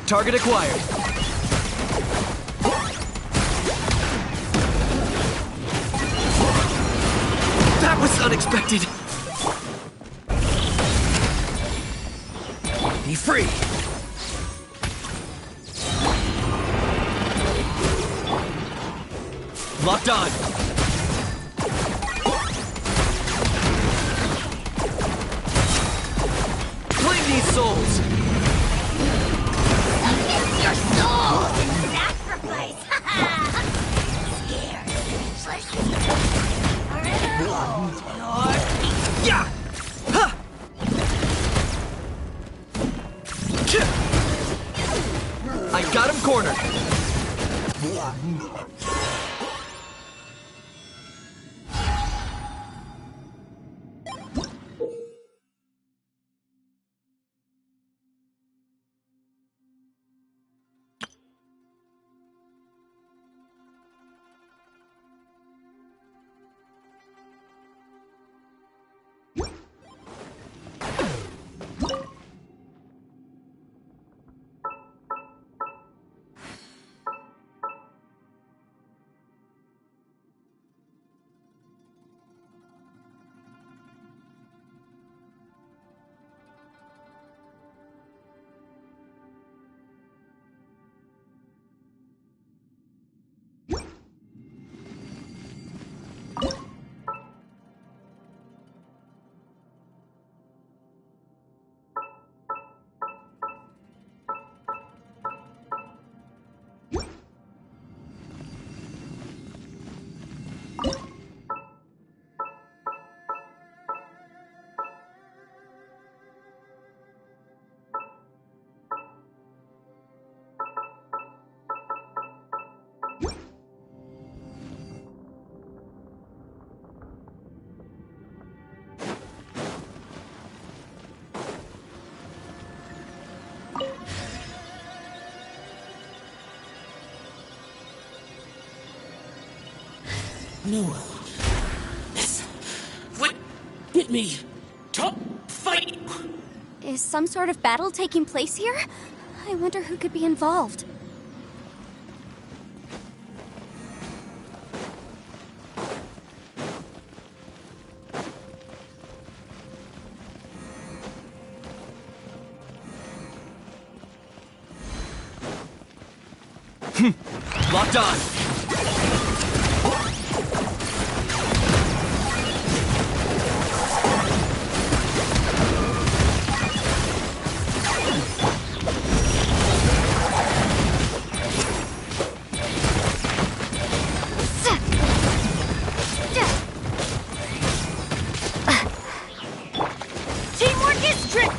F: Target acquired. That was unexpected. Be free. Locked on. Claim these souls.
E: Your soul! Sacrifice! Scared, speechless.
F: Yeah! Ha! I got him cornered.
M: No. This would get me. Top fight.
I: Is some sort of battle taking place here? I wonder who could be involved.
F: Locked on.
E: Teamwork is trick!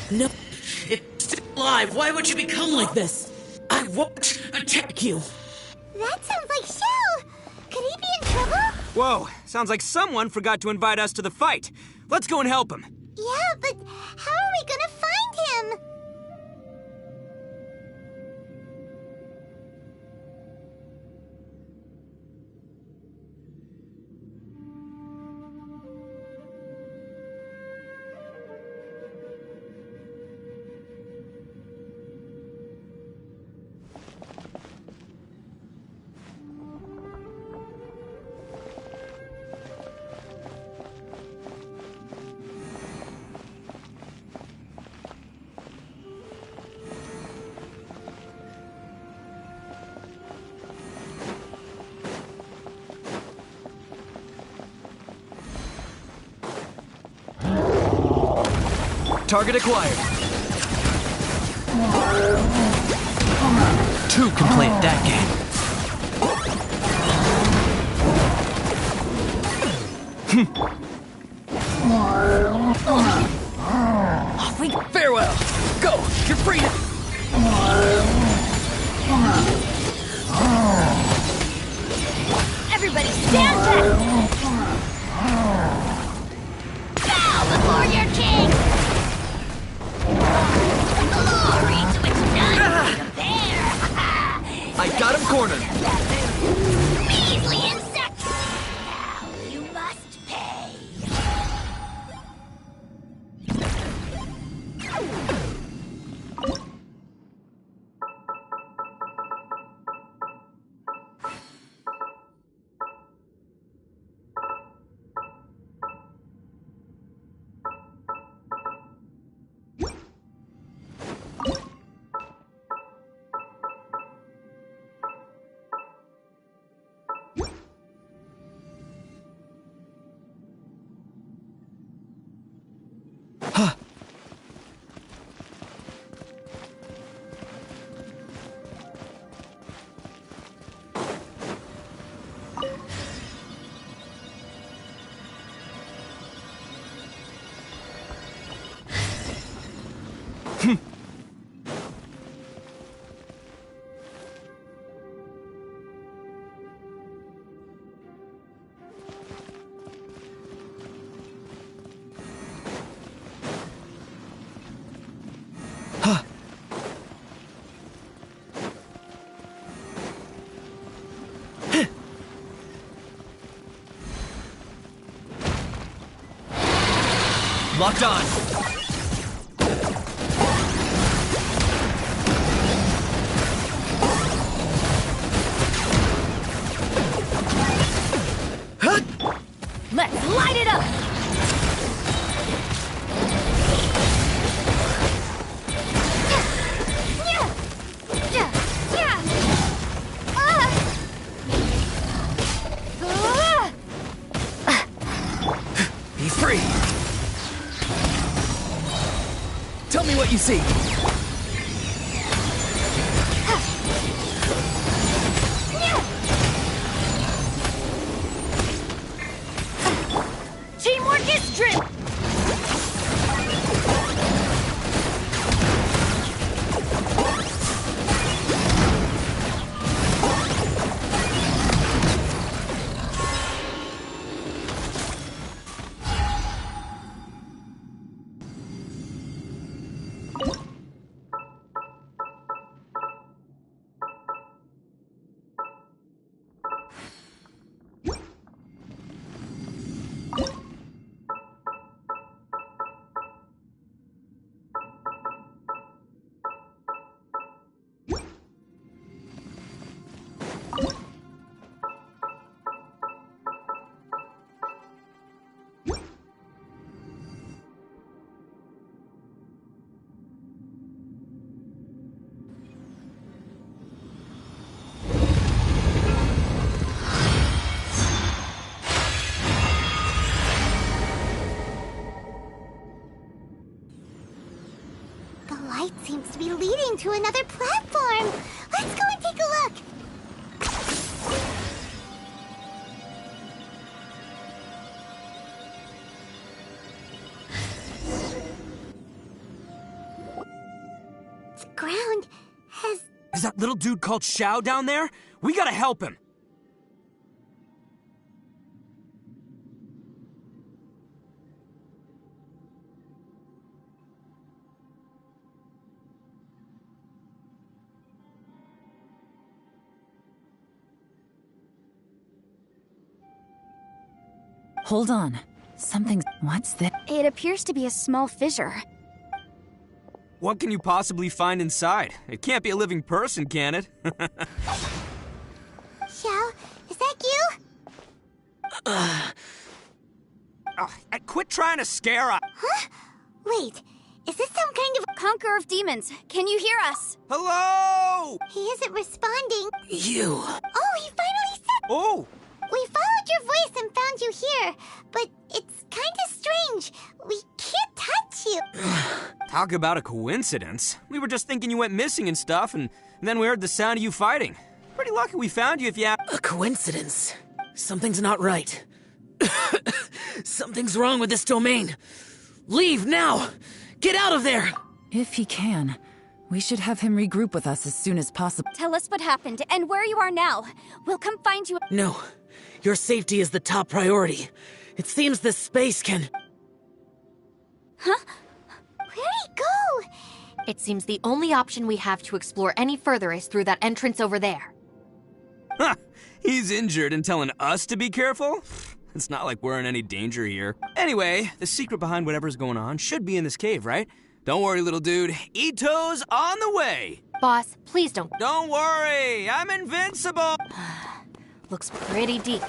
M: No, It's still alive. Why would you become like this? I won't attack you.
B: That sounds like Shell. Could he be in trouble?
J: Whoa, sounds like someone forgot to invite us to the fight. Let's go and help him.
B: Yeah, but how are we gonna find him?
F: Target acquired. 2 can play at that game. Farewell. Go. You're free to...
E: Everybody stand back! Bow before your king! Glory to its none to compare!
F: I got him cornered.
E: Measly insect! Now you must pay!
F: Locked on.
E: Let's light it up!
F: Be free. Tell me what you see.
E: Teamwork is strength!
B: Seems to be leading to another platform. Let's go and take a look.
J: that little dude called Xiao down there? We gotta help him.
L: Hold on. What's this?
I: It appears to be a small fissure.
J: What can you possibly find inside? It can't be a living person, can it?
B: Xiao, is that you?
J: Quit trying to scare us.
B: Huh? Wait, is this some kind of...
I: Conqueror of demons, can you hear us?
J: Hello!
B: He isn't responding.
M: You.
B: Oh, he finally said...
J: Oh!
B: We followed your voice and found you here, but it's kind of strange. We can't touch you.
J: Talk about a coincidence. We were just thinking you went missing and stuff, and then we heard the sound of you fighting. Pretty lucky we found you if you have...
M: A coincidence? Something's not right. Something's wrong with this domain. Leave now! Get out of there!
L: If he can, we should have him regroup with us as soon as possible.
I: Tell us what happened and where you are now. We'll come find you.
M: No. Your safety is the top priority. It seems this space can...
I: Huh?
B: Where'd he go?
K: It seems the only option we have to explore any further is through that entrance over there.
J: Huh! He's injured and telling us to be careful? It's not like we're in any danger here. Anyway, the secret behind whatever's going on should be in this cave, right? Don't worry, little dude. Ito's on the way!
K: Boss, please don't...
J: Don't worry! I'm invincible!
K: Looks pretty deep.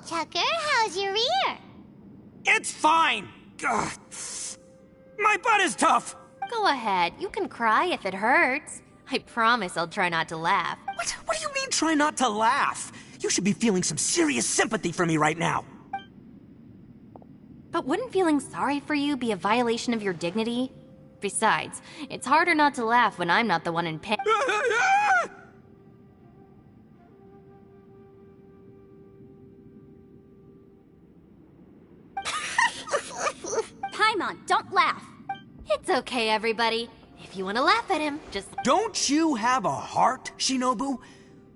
B: Tucker, how's your ear?
J: It's fine! Ugh. My butt is tough!
K: Go ahead, you can cry if it hurts. I promise I'll try not to laugh.
J: What do you mean, try not to laugh? You should be feeling some serious sympathy for me right now.
K: But wouldn't feeling sorry for you be a violation of your dignity? Besides, it's harder not to laugh when I'm not the one in pain.
I: Paimon, don't laugh.
K: It's okay, everybody. If you want to laugh at him, just...
J: Don't you have a heart, Shinobu?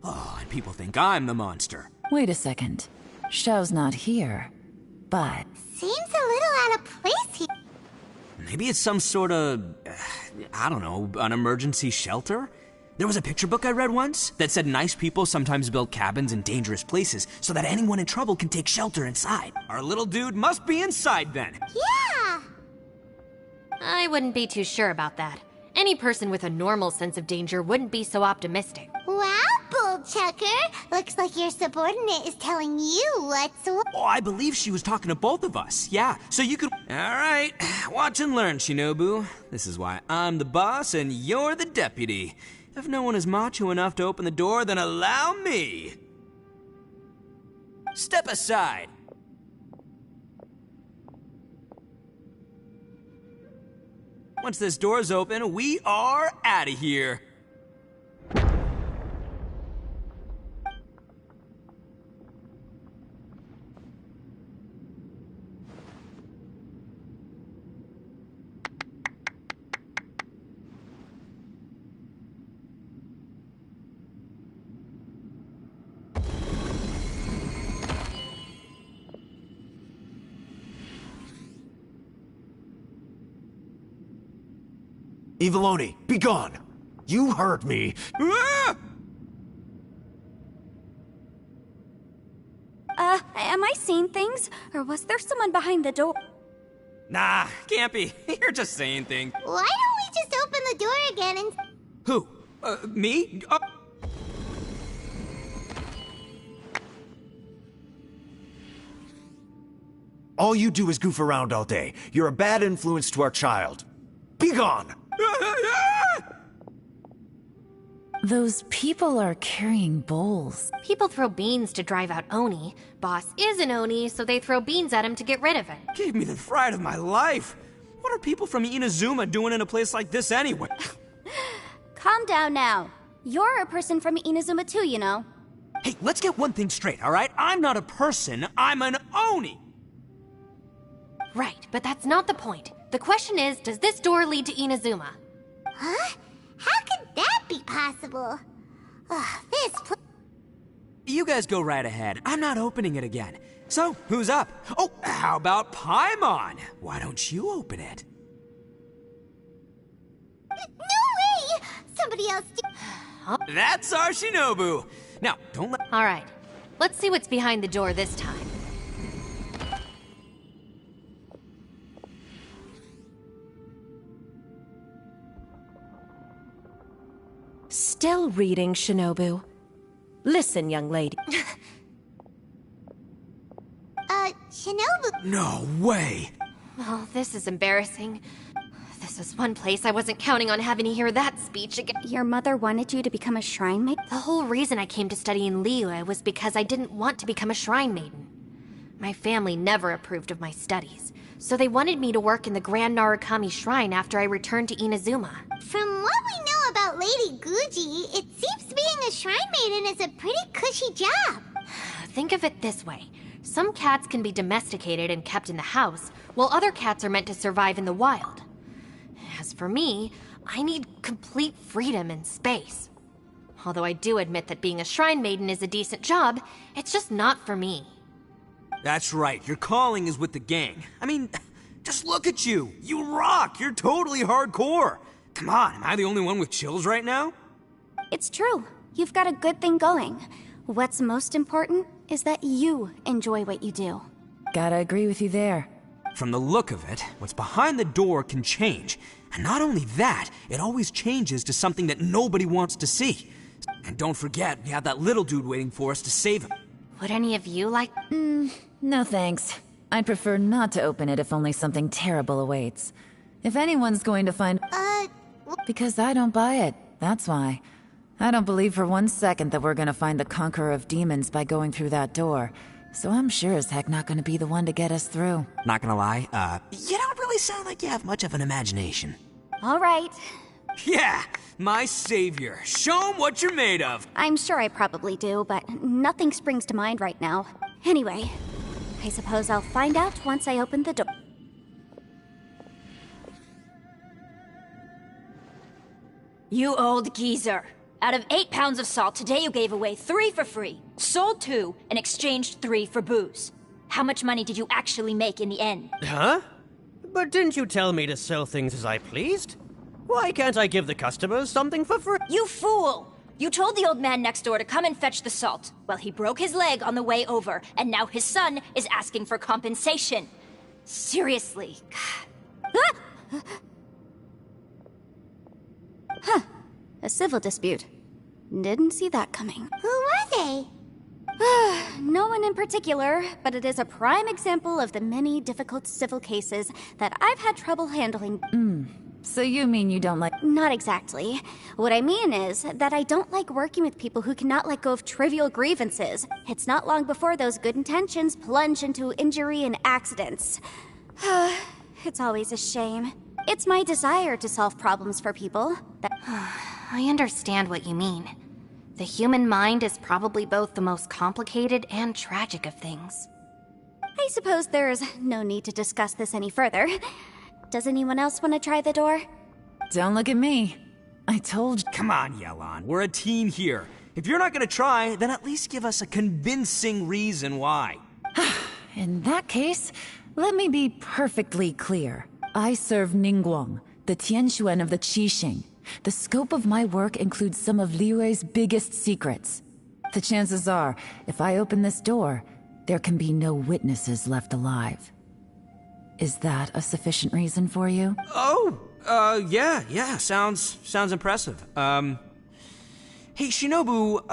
J: Oh, and people think I'm the monster.
L: Wait a second. Xiao's not here, but...
B: Seems a little out of place here.
J: Maybe it's some sort of... I don't know, an emergency shelter? There was a picture book I read once that said nice people sometimes build cabins in dangerous places so that anyone in trouble can take shelter inside. Our little dude must be inside then.
B: Yeah!
K: I wouldn't be too sure about that. Any person with a normal sense of danger wouldn't be so optimistic.
B: Wow, Bull Chucker! Looks like your subordinate is telling you what's what.
J: Oh, I believe she was talking to both of us. Yeah, so you could... Alright, watch and learn, Shinobu. This is why I'm the boss and you're the deputy. If no one is macho enough to open the door, then allow me. Step aside. Once this door's open, we are out of here.
N: Eviloni, be gone! You heard me!
I: Am I seeing things? Or was there someone behind the door?
J: Nah, can't be. You're just saying things.
B: Why don't we just open the door again and...
J: Who? Me?
N: All you do is goof around all day. You're a bad influence to our child. Be gone!
L: Those people are carrying bowls.
K: People throw beans to drive out Oni. Boss is an Oni, so they throw beans at him to get rid of it.
J: Gave me the fright of my life. What are people from Inazuma doing in a place like this anyway?
I: Calm down now. You're a person from Inazuma too, you know.
J: Hey, let's get one thing straight, all right? I'm not a person, I'm an Oni!
K: Right, but that's not the point. The question is, does this door lead to Inazuma?
B: Huh? How could that be possible?
J: You guys go right ahead. I'm not opening it again. So, who's up? Oh, how about Paimon? Why don't you open it?
B: No way! Somebody else do.
J: That's our Shinobu! Now, don't let—
K: Alright, let's see what's behind the door this time.
O: Still reading, Shinobu. Listen, young lady.
B: Shinobu.
J: No way!
K: Oh, this is embarrassing. This was one place I wasn't counting on having to hear that speech again.
I: Your mother wanted you to become a shrine maiden?
K: The whole reason I came to study in Liyue was because I didn't want to become a shrine maiden. My family never approved of my studies, so they wanted me to work in the Grand Narukami Shrine after I returned to Inazuma.
B: From what we know about Lady Guji, it seems being a shrine maiden is a pretty cushy job.
K: Think of it this way. Some cats can be domesticated and kept in the house, while other cats are meant to survive in the wild. As for me, I need complete freedom and space. Although I do admit that being a shrine maiden is a decent job, it's just not for me.
J: That's right, your calling is with the gang. I mean, just look at you. You rock, you're totally hardcore. Come on, am I the only one with chills right now?
I: It's true. You've got a good thing going. What's most important is that you enjoy what you do.
L: Gotta agree with you there.
J: From the look of it, what's behind the door can change. And not only that, it always changes to something that nobody wants to see. And don't forget, we have that little dude waiting for us to save him.
K: Would any of you like—
L: No thanks. I'd prefer not to open it if only something terrible awaits. If anyone's going to find— Because I don't buy it, that's why. I don't believe for 1 second that we're gonna find the Conqueror of Demons by going through that door. So I'm sure as heck not gonna be the one to get us through.
J: Not gonna lie, you don't really sound like you have much of an imagination.
I: All right.
J: Yeah, my savior. Show 'em what you're made of.
I: I'm sure I probably do, but nothing springs to mind right now. Anyway, I suppose I'll find out once I open the door.
P: You old geezer. Out of 8 pounds of salt, today you gave away 3 for free, sold 2, and exchanged 3 for booze. How much money did you actually make in the end?
Q: Huh? But didn't you tell me to sell things as I pleased? Why can't I give the customers something for free?
P: You fool! You told the old man next door to come and fetch the salt. Well, he broke his leg on the way over, and now his son is asking for compensation. Seriously.
I: Huh. A civil dispute. Didn't see that coming.
B: Who were they?
I: No one in particular, but it is a prime example of the many difficult civil cases that I've had trouble handling.
L: So you mean you don't like—
I: Not exactly. What I mean is that I don't like working with people who cannot let go of trivial grievances. It's not long before those good intentions plunge into injury and accidents. It's always a shame. It's my desire to solve problems for people that—
K: I understand what you mean. The human mind is probably both the most complicated and tragic of things.
I: I suppose there's no need to discuss this any further. Does anyone else want to try the door?
L: Don't look at me. I told you.
J: Come on, Yelan, we're a team here. If you're not gonna try, then at least give us a convincing reason why.
L: In that case, let me be perfectly clear. I serve Ningguang, the Tianxuan of the Qixing. The scope of my work includes some of Liyue's biggest secrets. The chances are, if I open this door, there can be no witnesses left alive. Is that a sufficient reason for you?
J: Oh, yeah, sounds impressive. Hey, Shinobu,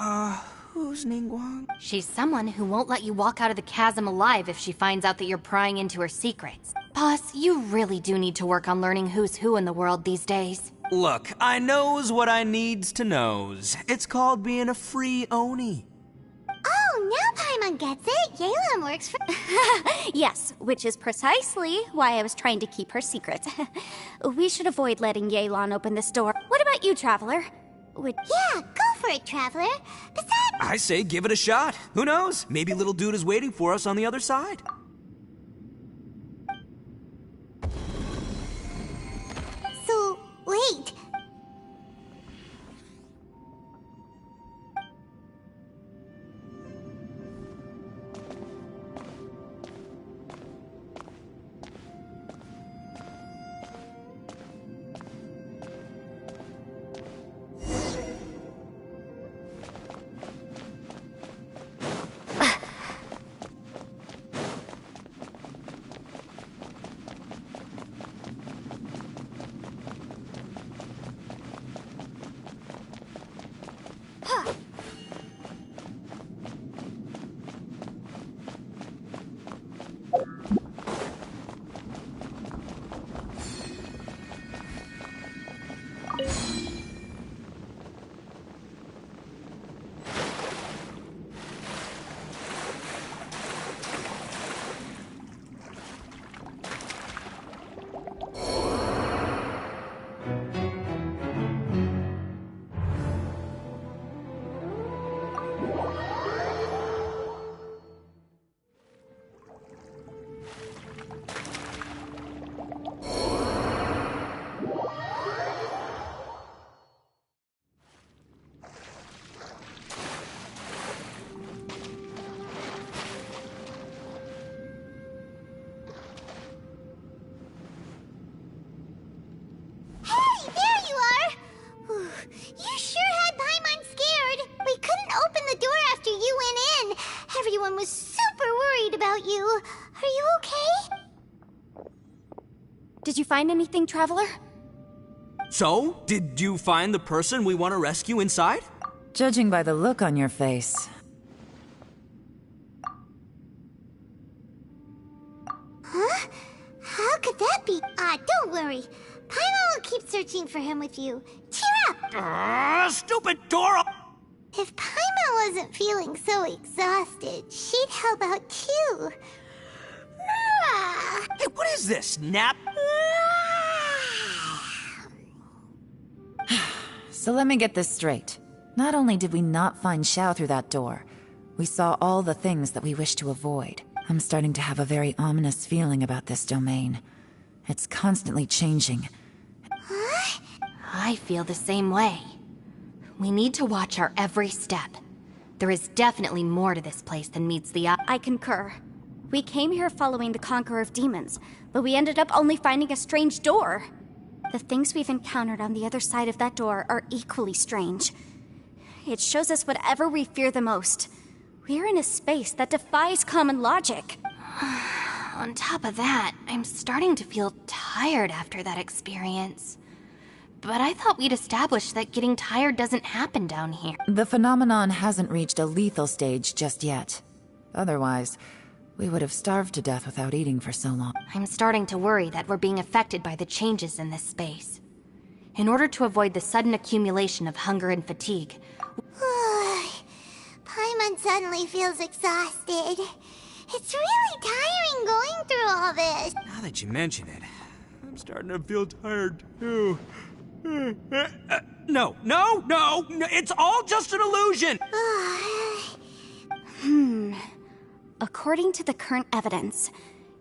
J: who's Ningguang?
K: She's someone who won't let you walk out of the chasm alive if she finds out that you're prying into her secrets. Boss, you really do need to work on learning who's who in the world these days.
J: Look, I knows what I needs to knows. It's called being a free Oni.
B: Oh, now Paimon gets it. Yelan works for...
I: Yes, which is precisely why I was trying to keep her secret. We should avoid letting Yelan open this door. What about you, Traveler?
B: Yeah, go for it, Traveler. Besides...
J: I say give it a shot. Who knows? Maybe little dude is waiting for us on the other side.
B: So, wait. Everyone was super worried about you. Are you okay?
I: Did you find anything, Traveler?
J: So, did you find the person we want to rescue inside?
L: Judging by the look on your face.
B: Huh? How could that be? Don't worry. Paimon will keep searching for him with you. Cheer up!
J: Stupid Dora!
B: If Paimon wasn't feeling so exhausted, she'd help out too.
J: Hey, what is this, nap?
L: So let me get this straight. Not only did we not find Xiao through that door, we saw all the things that we wish to avoid. I'm starting to have a very ominous feeling about this domain. It's constantly changing.
B: Huh?
K: I feel the same way. We need to watch our every step. There is definitely more to this place than meets the eye.
I: I concur. We came here following the Conqueror of Demons, but we ended up only finding a strange door. The things we've encountered on the other side of that door are equally strange. It shows us whatever we fear the most. We're in a space that defies common logic.
K: On top of that, I'm starting to feel tired after that experience. But I thought we'd established that getting tired doesn't happen down here.
L: The phenomenon hasn't reached a lethal stage just yet. Otherwise, we would have starved to death without eating for so long.
K: I'm starting to worry that we're being affected by the changes in this space. In order to avoid the sudden accumulation of hunger and fatigue...
B: Paimon suddenly feels exhausted. It's really tiring going through all this.
J: Now that you mention it, I'm starting to feel tired too. No, it's all just an illusion!
I: According to the current evidence,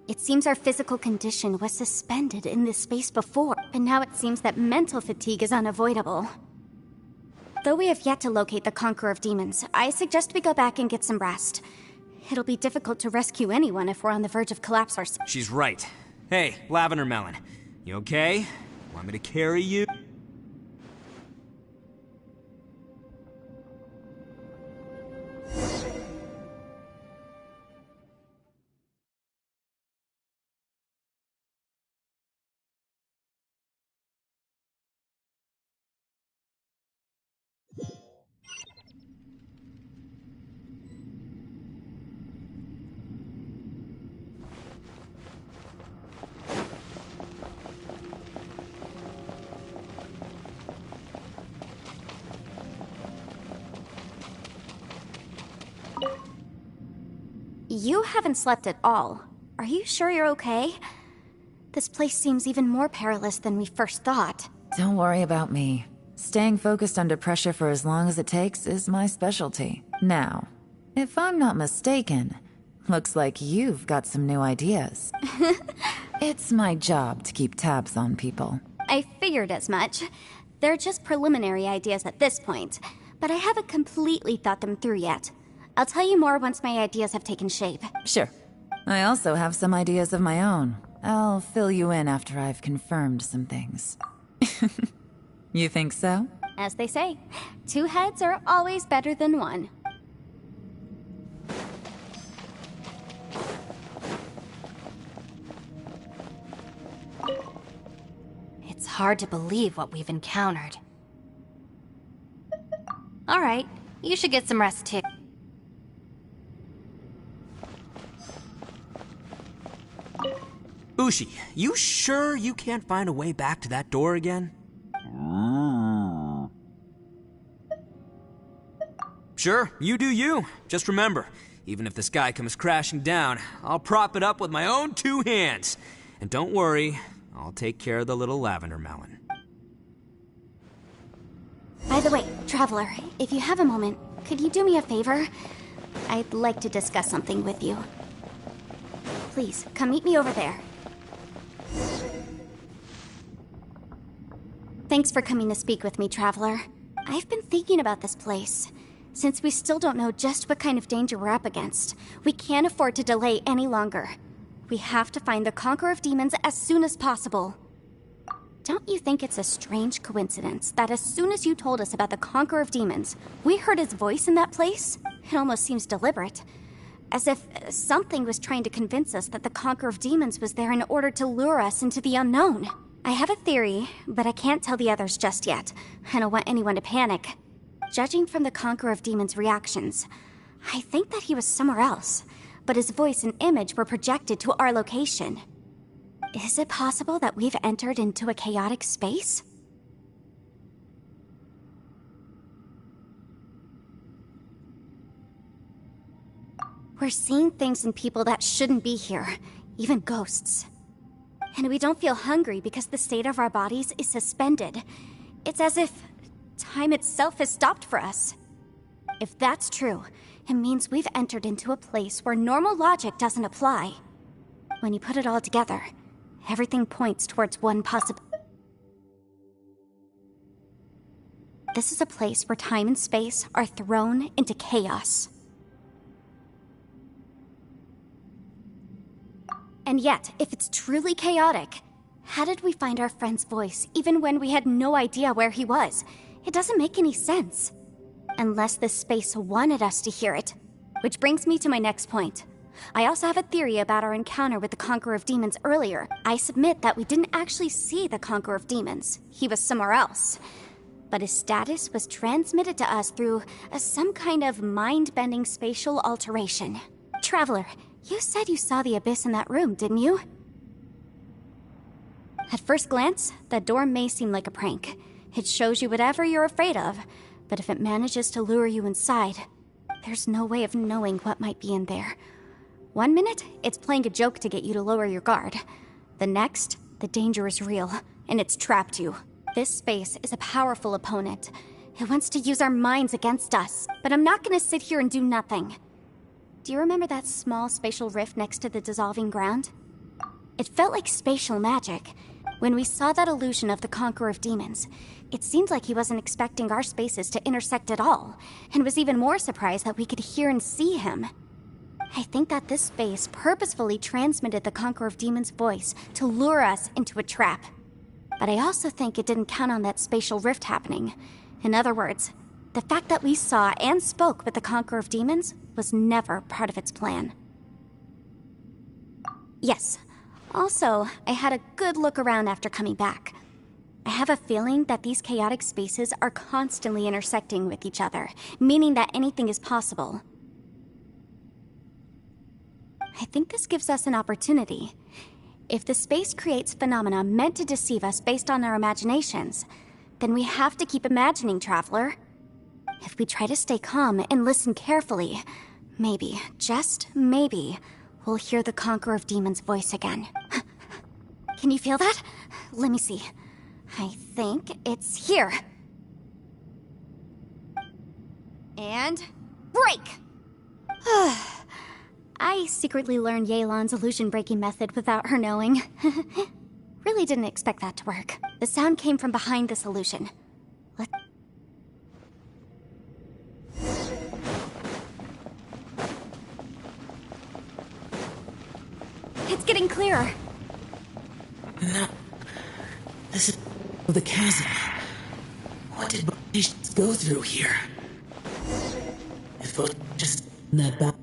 I: it seems our physical condition was suspended in this space before, but now it seems that mental fatigue is unavoidable. Though we have yet to locate the Conqueror of Demons, I suggest we go back and get some rest. It'll be difficult to rescue anyone if we're on the verge of collapse ourselves.
J: She's right. Hey, Lavender Melon, you okay? Want me to carry you?
I: you haven't slept at all. Are you sure you're okay? This place seems even more perilous than we first thought.
L: Don't worry about me. Staying focused under pressure for as long as it takes is my specialty. Now, if I'm not mistaken, looks like you've got some new ideas. It's my job to keep tabs on people.
I: I figured as much. They're just preliminary ideas at this point, but I haven't completely thought them through yet. I'll tell you more once my ideas have taken shape.
L: Sure. I also have some ideas of my own. I'll fill you in after I've confirmed some things. You think so?
I: As they say, 2 heads are always better than 1.
K: It's hard to believe what we've encountered. Alright, you should get some rest too.
J: Ushi, you sure you can't find a way back to that door again? Sure, you do you. Just remember, even if the sky comes crashing down, I'll prop it up with my own 2 hands. And don't worry, I'll take care of the little lavender melon.
I: By the way, Traveler, if you have a moment, could you do me a favor? I'd like to discuss something with you. Please, come meet me over there. Thanks for coming to speak with me, Traveler. I've been thinking about this place. Since we still don't know just what kind of danger we're up against, we can't afford to delay any longer. We have to find the Conqueror of Demons as soon as possible. Don't you think it's a strange coincidence that as soon as you told us about the Conqueror of Demons, we heard his voice in that place? It almost seems deliberate. As if something was trying to convince us that the Conqueror of Demons was there in order to lure us into the unknown. I have a theory, but I can't tell the others just yet. I don't want anyone to panic. Judging from the Conqueror of Demons' reactions, I think that he was somewhere else, but his voice and image were projected to our location. Is it possible that we've entered into a chaotic space? We're seeing things in people that shouldn't be here, even ghosts. And we don't feel hungry because the state of our bodies is suspended. It's as if time itself has stopped for us. If that's true, it means we've entered into a place where normal logic doesn't apply. When you put it all together, everything points towards one possible... This is a place where time and space are thrown into chaos. And yet, if it's truly chaotic, how did we find our friend's voice even when we had no idea where he was? It doesn't make any sense. Unless this space wanted us to hear it. Which brings me to my next point. I also have a theory about our encounter with the Conqueror of Demons earlier. I submit that we didn't actually see the Conqueror of Demons. He was somewhere else. But his status was transmitted to us through some kind of mind-bending spatial alteration. Traveler, you said you saw the abyss in that room, didn't you? At first glance, that door may seem like a prank. It shows you whatever you're afraid of, but if it manages to lure you inside, there's no way of knowing what might be in there. 1 minute, it's playing a joke to get you to lower your guard. The next, the danger is real, and it's trapped you. This space is a powerful opponent. It wants to use our minds against us, but I'm not gonna sit here and do nothing. Do you remember that small spatial rift next to the dissolving ground? It felt like spatial magic. When we saw that illusion of the Conqueror of Demons, it seemed like he wasn't expecting our spaces to intersect at all, and was even more surprised that we could hear and see him. I think that this space purposefully transmitted the Conqueror of Demons' voice to lure us into a trap. But I also think it didn't count on that spatial rift happening. In other words, the fact that we saw and spoke with the Conqueror of Demons was never part of its plan. Yes. Also, I had a good look around after coming back. I have a feeling that these chaotic spaces are constantly intersecting with each other, meaning that anything is possible. I think this gives us an opportunity. If the space creates phenomena meant to deceive us based on our imaginations, then we have to keep imagining, Traveler. If we try to stay calm and listen carefully, maybe, just maybe, we'll hear the Conqueror of Demons' voice again. Can you feel that? Let me see. I think it's here. And break! I secretly learned Yelan's illusion-breaking method without her knowing. Really didn't expect that to work. The sound came from behind this illusion. It's getting clearer.
M: No. This is the chasm. What did Banishes go through here? If it was just that bad.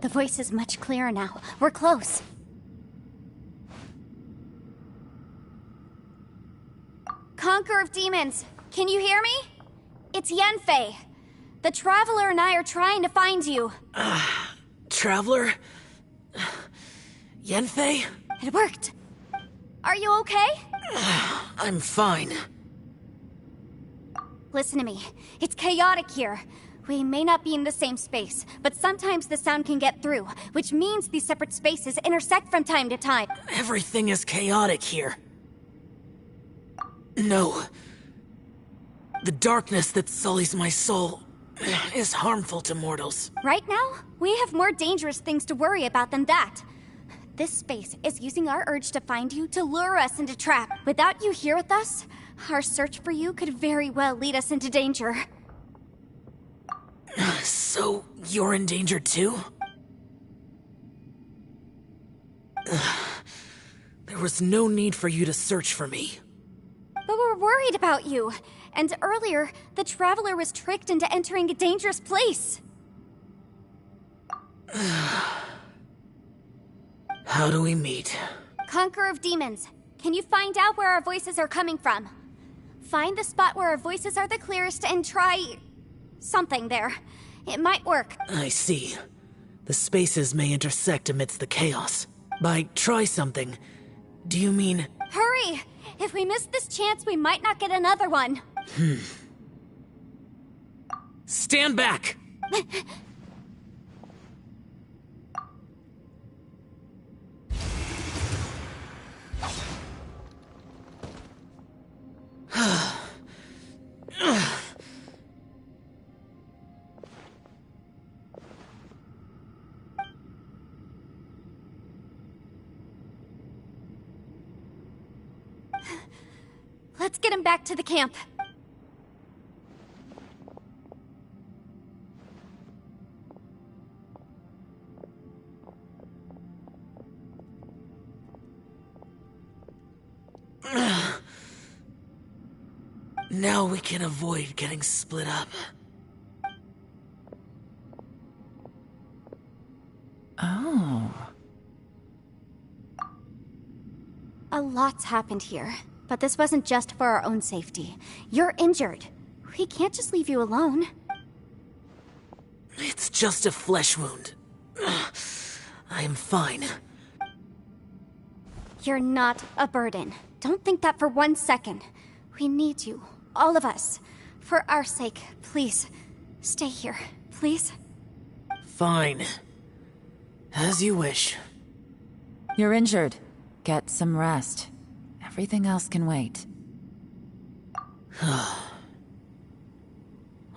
I: The voice is much clearer now. We're close. Conqueror of Demons, can you hear me? It's Yenfei. The Traveler and I are trying to find you.
M: Traveler? Yenfei?
I: It worked. Are you okay?
M: I'm fine.
I: Listen to me. It's chaotic here. We may not be in the same space, but sometimes the sound can get through, which means these separate spaces intersect from time to time.
M: Everything is chaotic here. No. The darkness that sullies my soul is harmful to mortals.
I: Right now, we have more dangerous things to worry about than that. This space is using our urge to find you to lure us into trap. Without you here with us, our search for you could very well lead us into danger.
M: So, you're in danger too? There was no need for you to search for me.
I: But we're worried about you. And earlier, the Traveler was tricked into entering a dangerous place.
M: How do we meet?
I: Conqueror of Demons, can you find out where our voices are coming from? Find the spot where our voices are the clearest and try... something there. It might work.
M: I see. The spaces may intersect amidst the chaos. By try something, do you mean...
I: Hurry! If we miss this chance, we might not get another one.
M: Stand back!
I: Let's get him back to the camp.
M: Now we can avoid getting split up.
L: Oh.
I: A lot's happened here, but this wasn't just for our own safety. You're injured. We can't just leave you alone.
M: It's just a flesh wound. I am fine.
I: You're not a burden. Don't think that for 1 second. We need you, all of us. For our sake, please, stay here, please.
M: Fine. As you wish.
L: You're injured. Get some rest. Everything else can wait.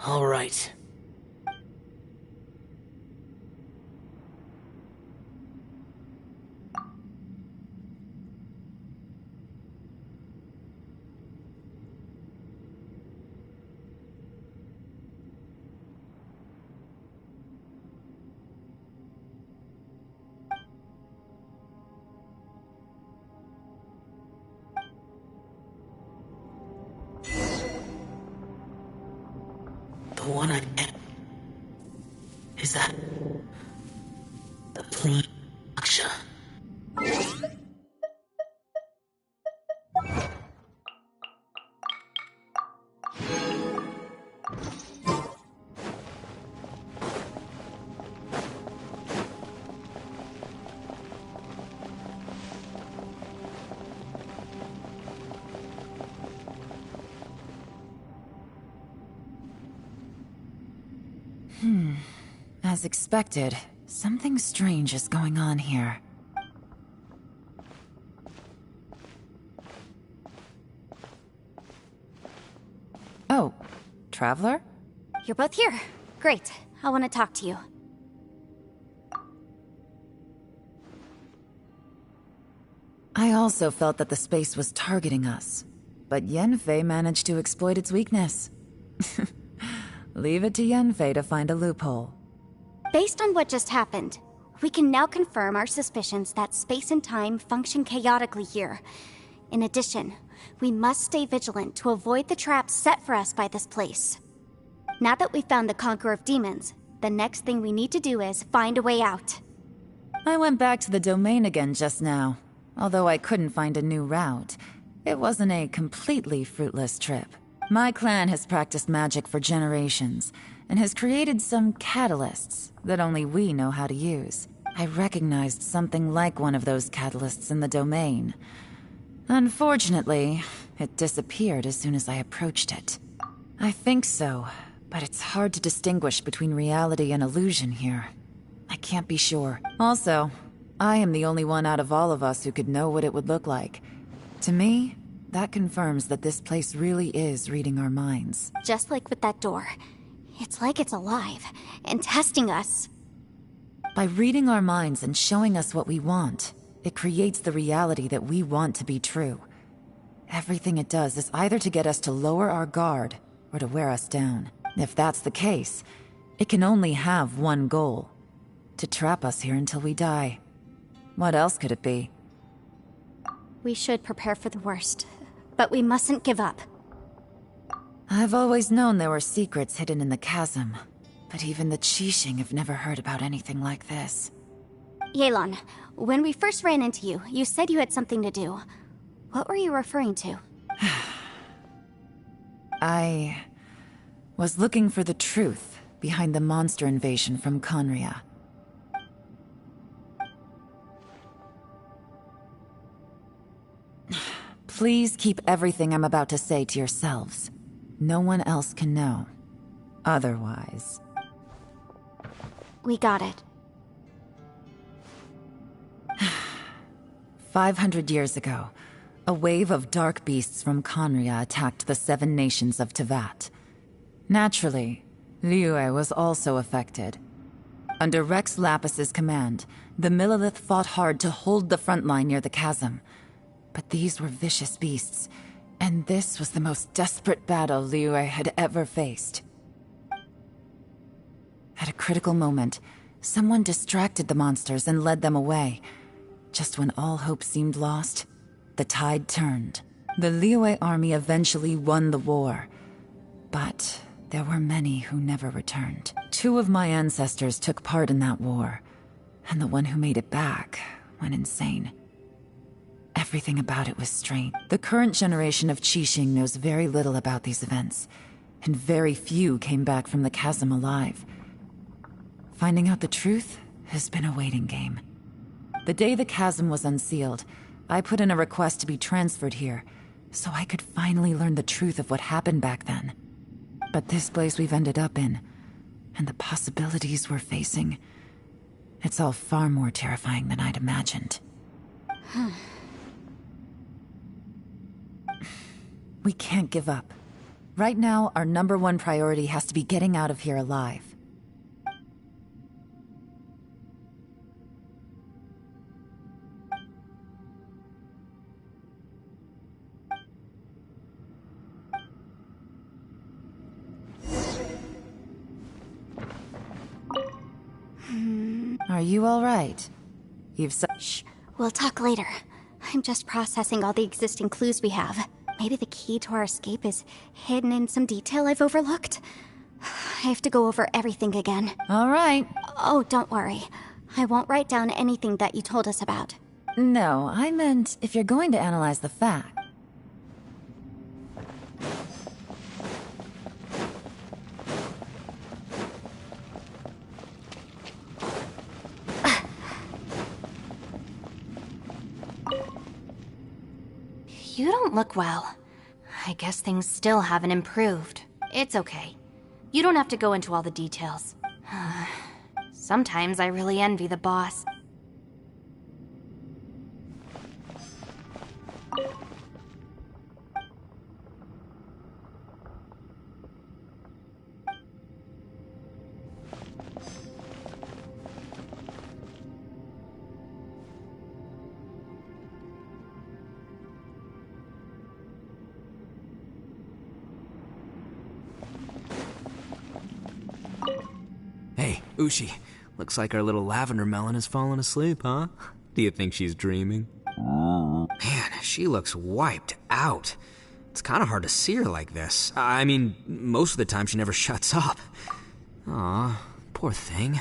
M: All right. The one I get. Is that the Prime Aksha?
L: As expected, something strange is going on here. Oh, Traveler?
I: You're both here. Great. I want to talk to you.
L: I also felt that the space was targeting us, but Yenfei managed to exploit its weakness. Leave it to Yenfei to find a loophole.
I: Based on what just happened, we can now confirm our suspicions that space and time function chaotically here. In addition, we must stay vigilant to avoid the traps set for us by this place. Now that we've found the Conqueror of Demons, the next thing we need to do is find a way out.
L: I went back to the domain again just now. Although I couldn't find a new route, it wasn't a completely fruitless trip. My clan has practiced magic for generations, and has created some catalysts that only we know how to use. I recognized something like one of those catalysts in the domain. Unfortunately, it disappeared as soon as I approached it. I think so, but it's hard to distinguish between reality and illusion here. I can't be sure. Also, I am the only one out of all of us who could know what it would look like. To me, that confirms that this place really is reading our minds.
I: Just like with that door. It's like it's alive, and testing us.
L: By reading our minds and showing us what we want, it creates the reality that we want to be true. Everything it does is either to get us to lower our guard, or to wear us down. If that's the case, it can only have one goal: to trap us here until we die. What else could it be?
I: We should prepare for the worst, but we mustn't give up.
L: I've always known there were secrets hidden in the chasm, but even the Qixing have never heard about anything like this.
I: Yelan, when we first ran into you, you said you had something to do. What were you referring to?
L: I was looking for the truth behind the monster invasion from Conria. Please keep everything I'm about to say to yourselves. No one else can know. Otherwise...
I: We got it.
L: 500 years ago, a wave of dark beasts from Conria attacked the 7 nations of Tevat. Naturally, Liyue was also affected. Under Rex Lapis's command, the Millelith fought hard to hold the front line near the chasm. But these were vicious beasts, and this was the most desperate battle Liyue had ever faced. At a critical moment, someone distracted the monsters and led them away. Just when all hope seemed lost, the tide turned. The Liyue army eventually won the war, but there were many who never returned. 2 of my ancestors took part in that war, and the one who made it back went insane. Everything about it was strange. The current generation of Qixing knows very little about these events, and very few came back from the chasm alive. Finding out the truth has been a waiting game. The day the chasm was unsealed, I put in a request to be transferred here, so I could finally learn the truth of what happened back then. But this place we've ended up in, and the possibilities we're facing, it's all far more terrifying than I'd imagined. We can't give up. Right now, our #1 priority has to be getting out of here alive. Are you all right?
I: Shh. We'll talk later. I'm just processing all the existing clues we have. Maybe the key to our escape is hidden in some detail I've overlooked. I have to go over everything again.
L: All right.
I: Oh, don't worry. I won't write down anything that you told us about.
L: No, I meant if you're going to analyze the fact.
K: You don't look well. I guess things still haven't improved. It's okay. You don't have to go into all the details. Sometimes I really envy the boss.
J: Hey, Ushi. Looks like our little lavender melon has fallen asleep, huh? Do you think she's dreaming? Man, she looks wiped out. It's kind of hard to see her like this. I mean, most of the time she never shuts up. Aw, poor thing.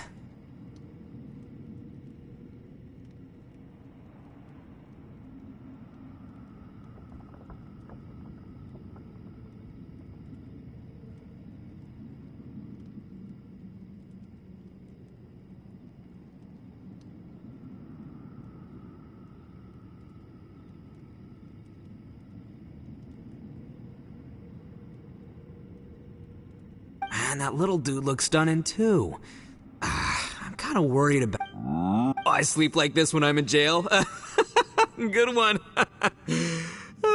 J: Man, that little dude looks stunning too. I'm kind of worried about... Oh, I sleep like this when I'm in jail? Good one.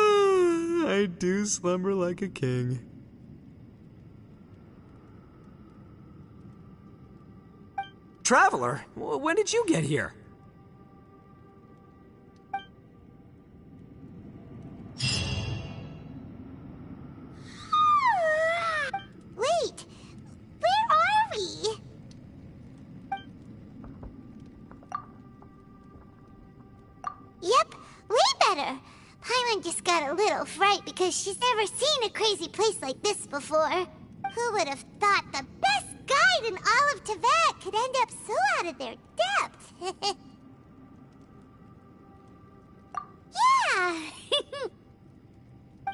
J: I do slumber like a king. Traveler, when did you get here?
B: Wait! Where are we? Yep, way better. Paimon just got a little fright because she's never seen a crazy place like this before. Who would have thought the best guide in all of Teyvat could end up so out of their depth? Yeah!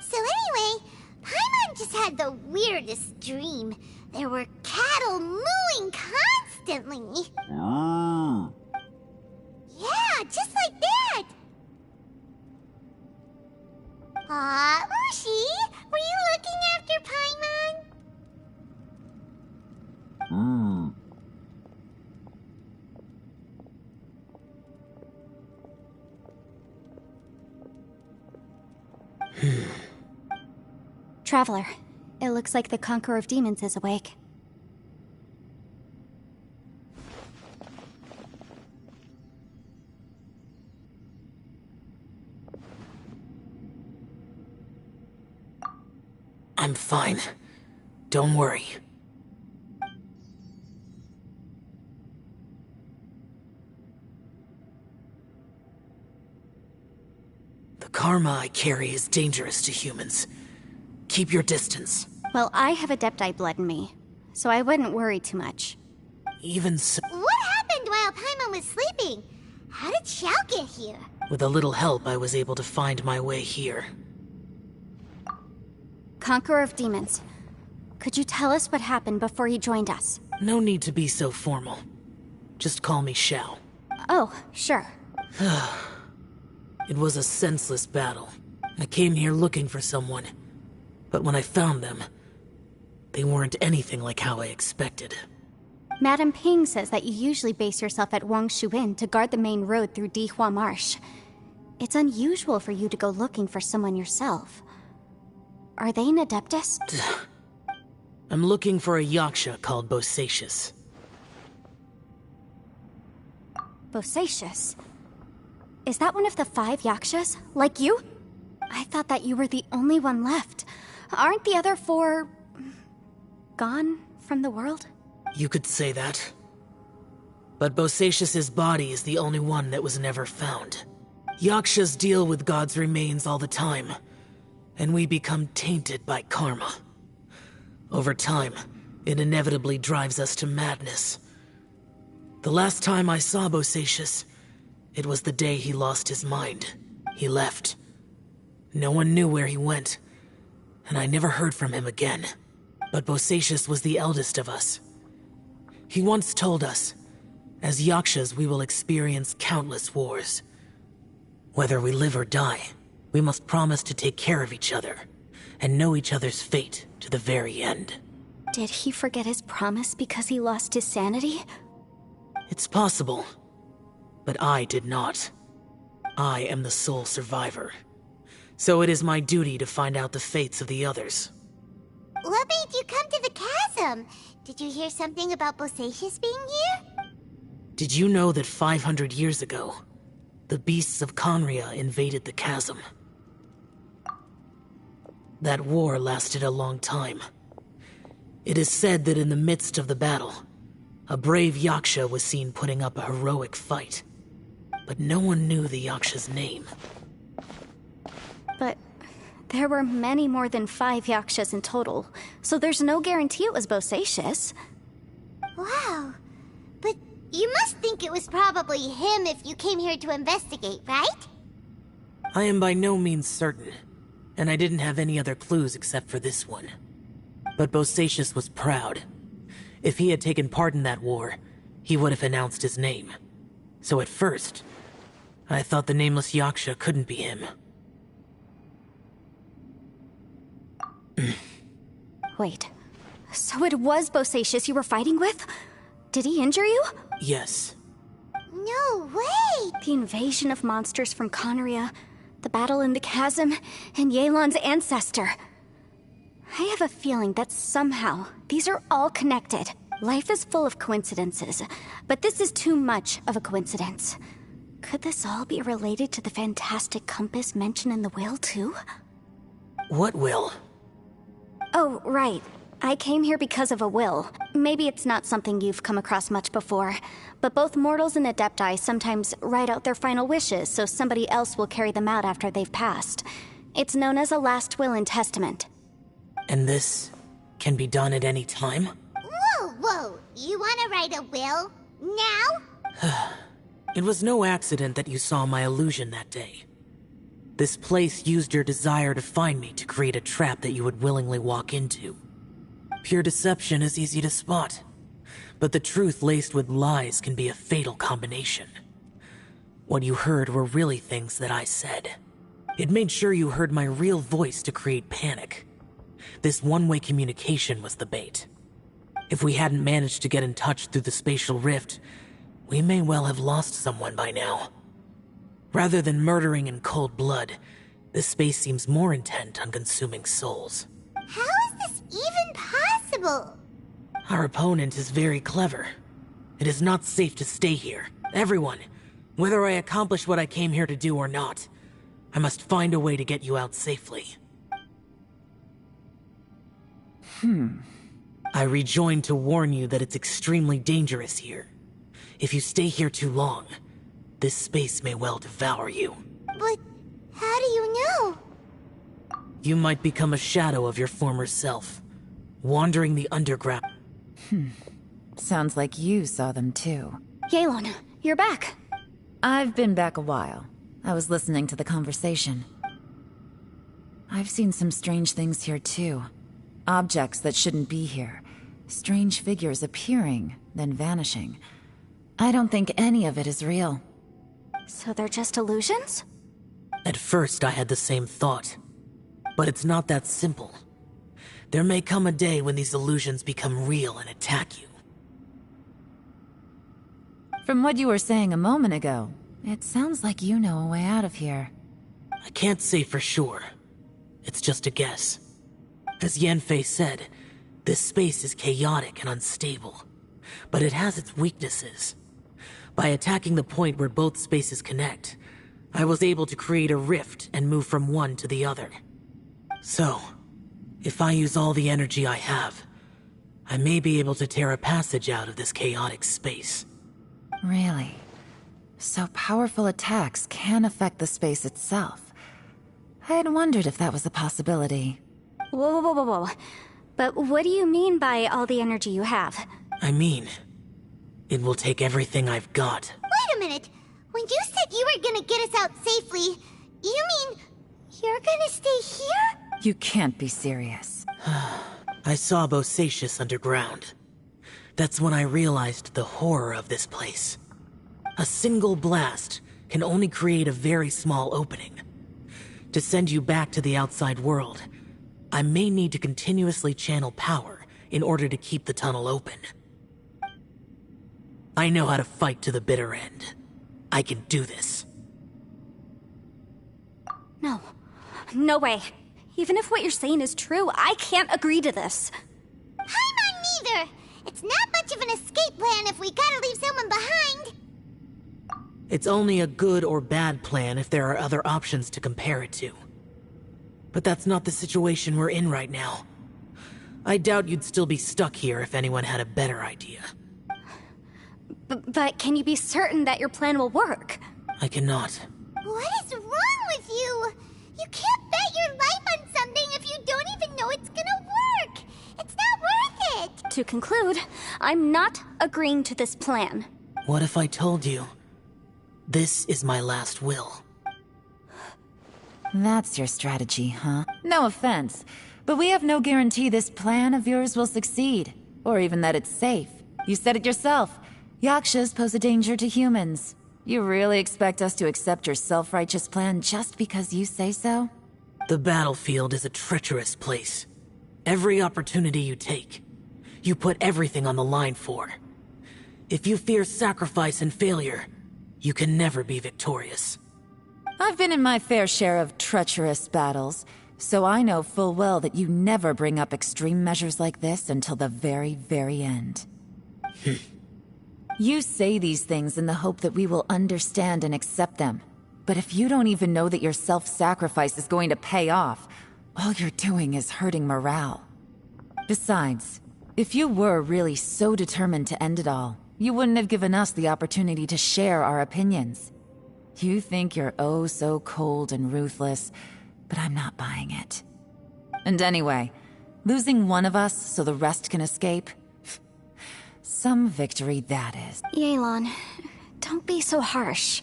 B: So anyway, Paimon just had the weirdest dream. There were cattle mooing constantly. Yeah, just like that. Aw, Ushi, were you looking after Paimon?
I: Traveler, it looks like the Conqueror of Demons is awake.
M: I'm fine. Don't worry. The karma I carry is dangerous to humans. Keep your distance.
I: Well, I have Adepti blood in me, so I wouldn't worry too much.
M: Even so,
B: What happened while Paimon was sleeping? How did Xiao get here?
M: with a little help, I was able to find my way here.
I: Conqueror of Demons, could you tell us what happened before you joined us?
M: No need to be so formal. Just call me Xiao.
I: Oh, sure.
M: It was a senseless battle. I came here looking for someone. But when I found them, they weren't anything like how I expected.
I: Madame Ping says that you usually base yourself at Wangshu Inn to guard the main road through Dihua Marsh. It's unusual for you to go looking for someone yourself. Are they an Adeptus?
M: I'm looking for a Yaksha called Bosacius.
I: Bosacius? Is that one of the 5 Yakshas? Like you? I thought that you were the only one left. Aren't the other 4... gone from the world?
M: You could say that. But Bosacius's body is the only one that was never found. Yakshas deal with God's remains all the time, and we become tainted by karma. Over time, it inevitably drives us to madness. The last time I saw Bosacius, it was the day he lost his mind. He left. No one knew where he went, and I never heard from him again. But Bosacius was the eldest of us. He once told us, as Yakshas we will experience countless wars. Whether we live or die, we must promise to take care of each other, and know each other's fate to the very end.
I: Did he forget his promise because he lost his sanity?
M: It's possible. But I did not. I am the sole survivor. So it is my duty to find out the fates of the others.
B: What made you come to the chasm? Did you hear something about Bosacius being here?
M: Did you know that 500 years ago, the beasts of Conria invaded the chasm? That war lasted a long time. It is said that in the midst of the battle, a brave Yaksha was seen putting up a heroic fight. But no one knew the Yaksha's name.
I: But there were many more than 5 Yakshas in total, so there's no guarantee it was Bosacius.
B: Wow. But you must think it was probably him if you came here to investigate, right?
M: I am by no means certain, and I didn't have any other clues except for this one. But Bosacius was proud. If he had taken part in that war, he would have announced his name. So at first, I thought the nameless Yaksha couldn't be him.
I: Wait, so it was Bosacius you were fighting with? Did he injure you?
M: Yes.
B: No way!
I: The invasion of monsters from Conria, the battle in the chasm, and Yelan's ancestor. I have a feeling that somehow these are all connected. Life is full of coincidences, but this is too much of a coincidence. Could this all be related to the fantastic compass mentioned in the will, too?
M: What will?
I: Oh, right. I came here because of a will. Maybe it's not something you've come across much before, but both mortals and adepti sometimes write out their final wishes so somebody else will carry them out after they've passed. It's known as a last will and testament.
M: And this can be done at any time?
B: Whoa! You wanna write a will? Now?
M: It was no accident that you saw my illusion that day. This place used your desire to find me to create a trap that you would willingly walk into. Pure deception is easy to spot, but the truth laced with lies can be a fatal combination. What you heard were really things that I said. It made sure you heard my real voice to create panic. This one-way communication was the bait. If we hadn't managed to get in touch through the spatial rift, we may well have lost someone by now. Rather than murdering in cold blood, this space seems more intent on consuming souls.
B: How is this even possible?
M: Our opponent is very clever. It is not safe to stay here. Everyone, whether I accomplish what I came here to do or not, I must find a way to get you out safely. I rejoined to warn you that it's extremely dangerous here. If you stay here too long, this space may well devour you.
B: But how do you know?
M: You might become a shadow of your former self, wandering the underground.
L: Sounds like you saw them too.
I: Yelan, you're back.
L: I've been back a while. I was listening to the conversation. I've seen some strange things here too. Objects that shouldn't be here. Strange figures appearing, then vanishing. I don't think any of it is real.
I: So they're just illusions?
M: At first I had the same thought. But it's not that simple. There may come a day when these illusions become real and attack you.
L: From what you were saying a moment ago, it sounds like you know a way out of here.
M: I can't say for sure. It's just a guess. As Yanfei said, this space is chaotic and unstable. But it has its weaknesses. By attacking the point where both spaces connect, I was able to create a rift and move from one to the other. So, if I use all the energy I have, I may be able to tear a passage out of this chaotic space.
L: Really? So powerful attacks can affect the space itself. I had wondered if that was a possibility.
I: Whoa. But what do you mean by all the energy you have?
M: I mean, it will take everything I've got.
B: Wait a minute. When you said you were gonna get us out safely, you mean you're gonna stay here?
L: You can't be serious.
M: I saw Bosacius underground. That's when I realized the horror of this place. A single blast can only create a very small opening. To send you back to the outside world, I may need to continuously channel power in order to keep the tunnel open. I know how to fight to the bitter end. I can do this.
I: No. No way. Even if what you're saying is true, I can't agree to this.
B: Paimon neither! It's not much of an escape plan if we gotta leave someone behind.
M: It's only a good or bad plan if there are other options to compare it to. But that's not the situation we're in right now. I doubt you'd still be stuck here if anyone had a better idea.
I: But can you be certain that your plan will work?
M: I cannot.
B: What is wrong with you? You can't bet your life on something if you don't even know it's gonna work. It's not worth it.
I: To conclude, I'm not agreeing to this plan.
M: What if I told you, this is my last will?
L: That's your strategy, huh? No offense, but we have no guarantee this plan of yours will succeed, or even that it's safe. You said it yourself. Yakshas pose a danger to humans. You really expect us to accept your self-righteous plan just because you say so?
M: The battlefield is a treacherous place. Every opportunity you take, you put everything on the line for. If you fear sacrifice and failure, you can never be victorious.
L: I've been in my fair share of treacherous battles, so I know full well that you never bring up extreme measures like this until the very, very end. You say these things in the hope that we will understand and accept them. But if you don't even know that your self-sacrifice is going to pay off, all you're doing is hurting morale. Besides, if you were really so determined to end it all, you wouldn't have given us the opportunity to share our opinions. You think you're oh so cold and ruthless, but I'm not buying it. And anyway, losing one of us so the rest can escape? Some victory that is.
I: Yelan, don't be so harsh.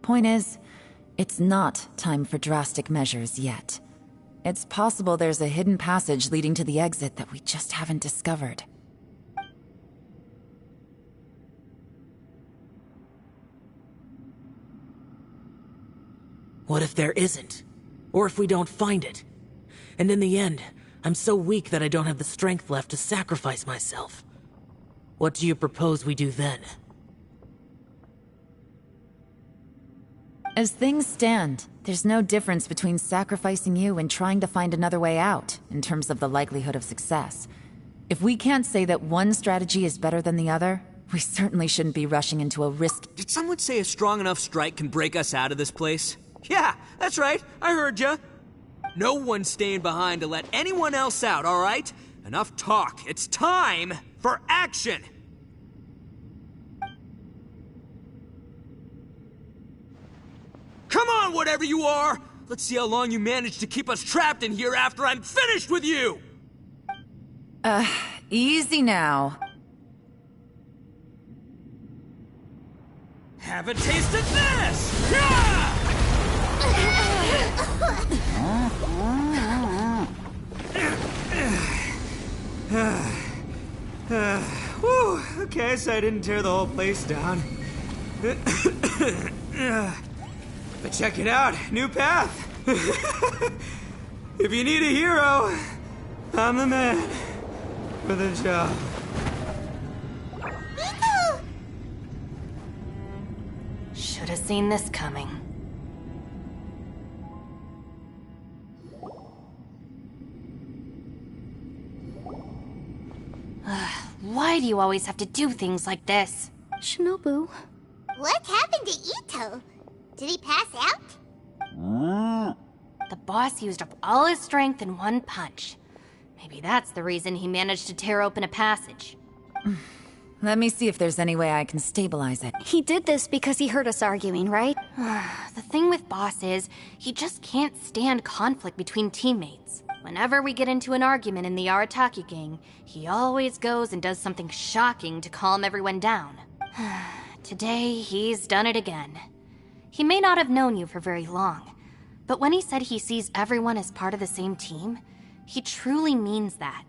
L: Point is, it's not time for drastic measures yet. It's possible there's a hidden passage leading to the exit that we just haven't discovered.
M: What if there isn't? Or if we don't find it? And in the end, I'm so weak that I don't have the strength left to sacrifice myself. What do you propose we do then?
L: As things stand, there's no difference between sacrificing you and trying to find another way out, in terms of the likelihood of success. If we can't say that one strategy is better than the other, we certainly shouldn't be rushing into a risk.
J: Did someone say a strong enough strike can break us out of this place? Yeah, that's right, I heard ya. No one's staying behind to let anyone else out, all right? Enough talk. It's time for action! Come on, whatever you are! Let's see how long you manage to keep us trapped in here after I'm finished with you!
L: Easy now.
J: Have a taste of this! Yeah! Whew, okay, so I didn't tear the whole place down. But check it out, new path. If you need a hero, I'm the man for the job.
K: Should have seen this coming. Why do you always have to do things like this?
I: Shinobu.
B: What happened to Ito? Did he pass out?
K: The boss used up all his strength in one punch. Maybe that's the reason he managed to tear open a passage.
L: Let me see if there's any way I can stabilize it.
I: He did this because he heard us arguing, right?
K: The thing with Boss is, he just can't stand conflict between teammates. Whenever we get into an argument in the Arataki gang, he always goes and does something shocking to calm everyone down. Today, he's done it again. He may not have known you for very long, but when he said he sees everyone as part of the same team, he truly means that.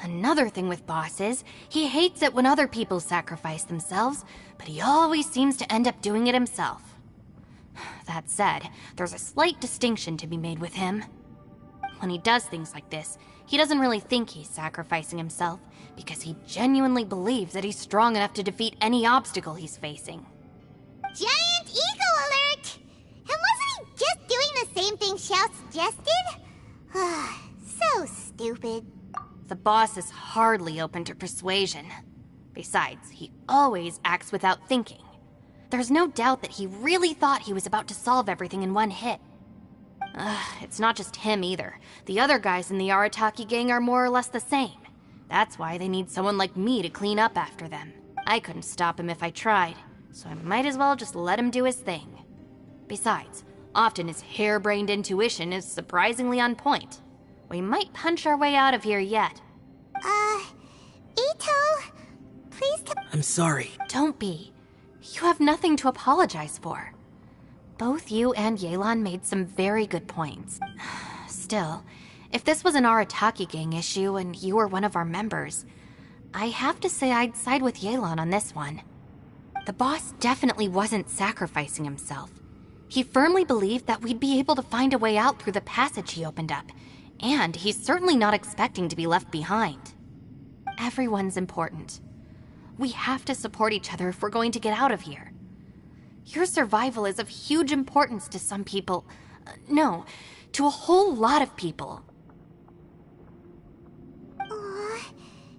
K: Another thing with Boss is, he hates it when other people sacrifice themselves, but he always seems to end up doing it himself. That said, there's a slight distinction to be made with him. When he does things like this, he doesn't really think he's sacrificing himself, because he genuinely believes that he's strong enough to defeat any obstacle he's facing.
B: Giant ego alert! And wasn't he just doing the same thing Xiao suggested? So stupid.
K: The boss is hardly open to persuasion. Besides, he always acts without thinking. There's no doubt that he really thought he was about to solve everything in one hit. It's not just him either. The other guys in the Arataki gang are more or less the same. That's why they need someone like me to clean up after them. I couldn't stop him if I tried, so I might as well just let him do his thing. Besides, often his harebrained intuition is surprisingly on point. We might punch our way out of here yet.
B: Ito, please
M: I'm sorry.
K: Don't be. You have nothing to apologize for. Both you and Yelan made some very good points. Still, if this was an Arataki gang issue and you were one of our members, I have to say I'd side with Yelan on this one. The boss definitely wasn't sacrificing himself. He firmly believed that we'd be able to find a way out through the passage he opened up, and he's certainly not expecting to be left behind. Everyone's important. We have to support each other if we're going to get out of here. Your survival is of huge importance to some people. No, to a whole lot of people.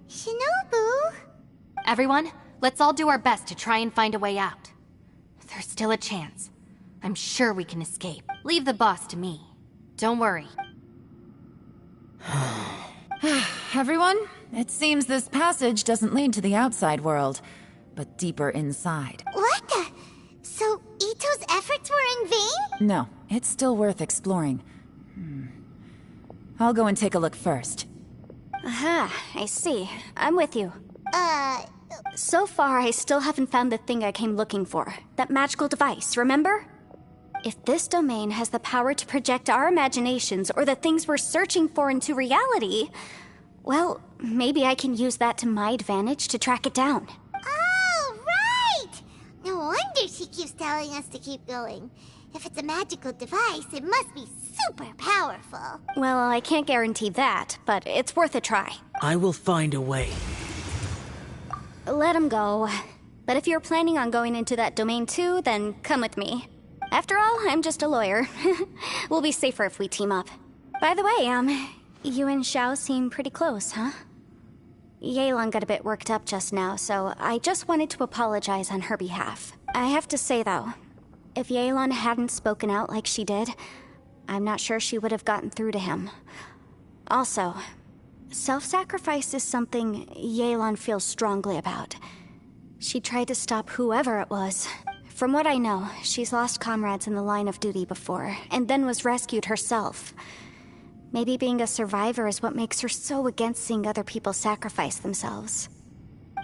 B: Shinobu?
K: Everyone, let's all do our best to try and find a way out. There's still a chance. I'm sure we can escape. Leave the boss to me. Don't worry.
L: Everyone, it seems this passage doesn't lead to the outside world, but deeper inside.
B: What the? So Ito's efforts were in vain?
L: No, it's still worth exploring. I'll go and take a look first.
I: Aha, I see. I'm with you. So far, I still haven't found the thing I came looking for. That magical device, remember? If this domain has the power to project our imaginations or the things we're searching for into reality, well, maybe I can use that to my advantage to track it down.
B: Oh, right! No wonder she keeps telling us to keep going. If it's a magical device, it must be super powerful.
I: Well, I can't guarantee that, but it's worth a try.
M: I will find a way.
I: Let him go. But if you're planning on going into that domain too, then come with me. After all, I'm just a lawyer. We'll be safer if we team up. By the way, you and Xiao seem pretty close, huh? Yelan got a bit worked up just now, so I just wanted to apologize on her behalf. I have to say, though, if Yelan hadn't spoken out like she did, I'm not sure she would have gotten through to him. Also, self-sacrifice is something Yelan feels strongly about. She tried to stop whoever it was. From what I know, she's lost comrades in the line of duty before, and then was rescued herself. Maybe being a survivor is what makes her so against seeing other people sacrifice themselves.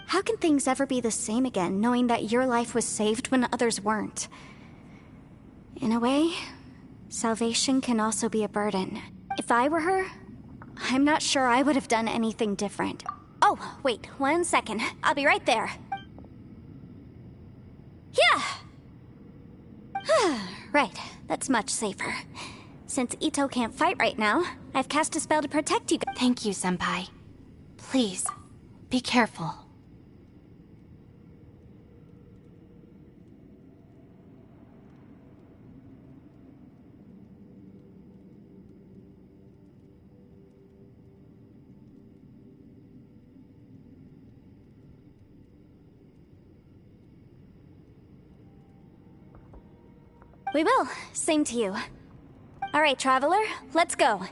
I: How can things ever be the same again, knowing that your life was saved when others weren't? In a way, salvation can also be a burden. If I were her, I'm not sure I would have done anything different. Oh, wait, 1 second. I'll be right there. Yeah! Right, that's much safer. Since Ito can't fight right now, I've cast a spell to protect you guys.
K: Thank you, Senpai. Please, be careful.
I: We will. Same to you. All right, Traveler, let's go.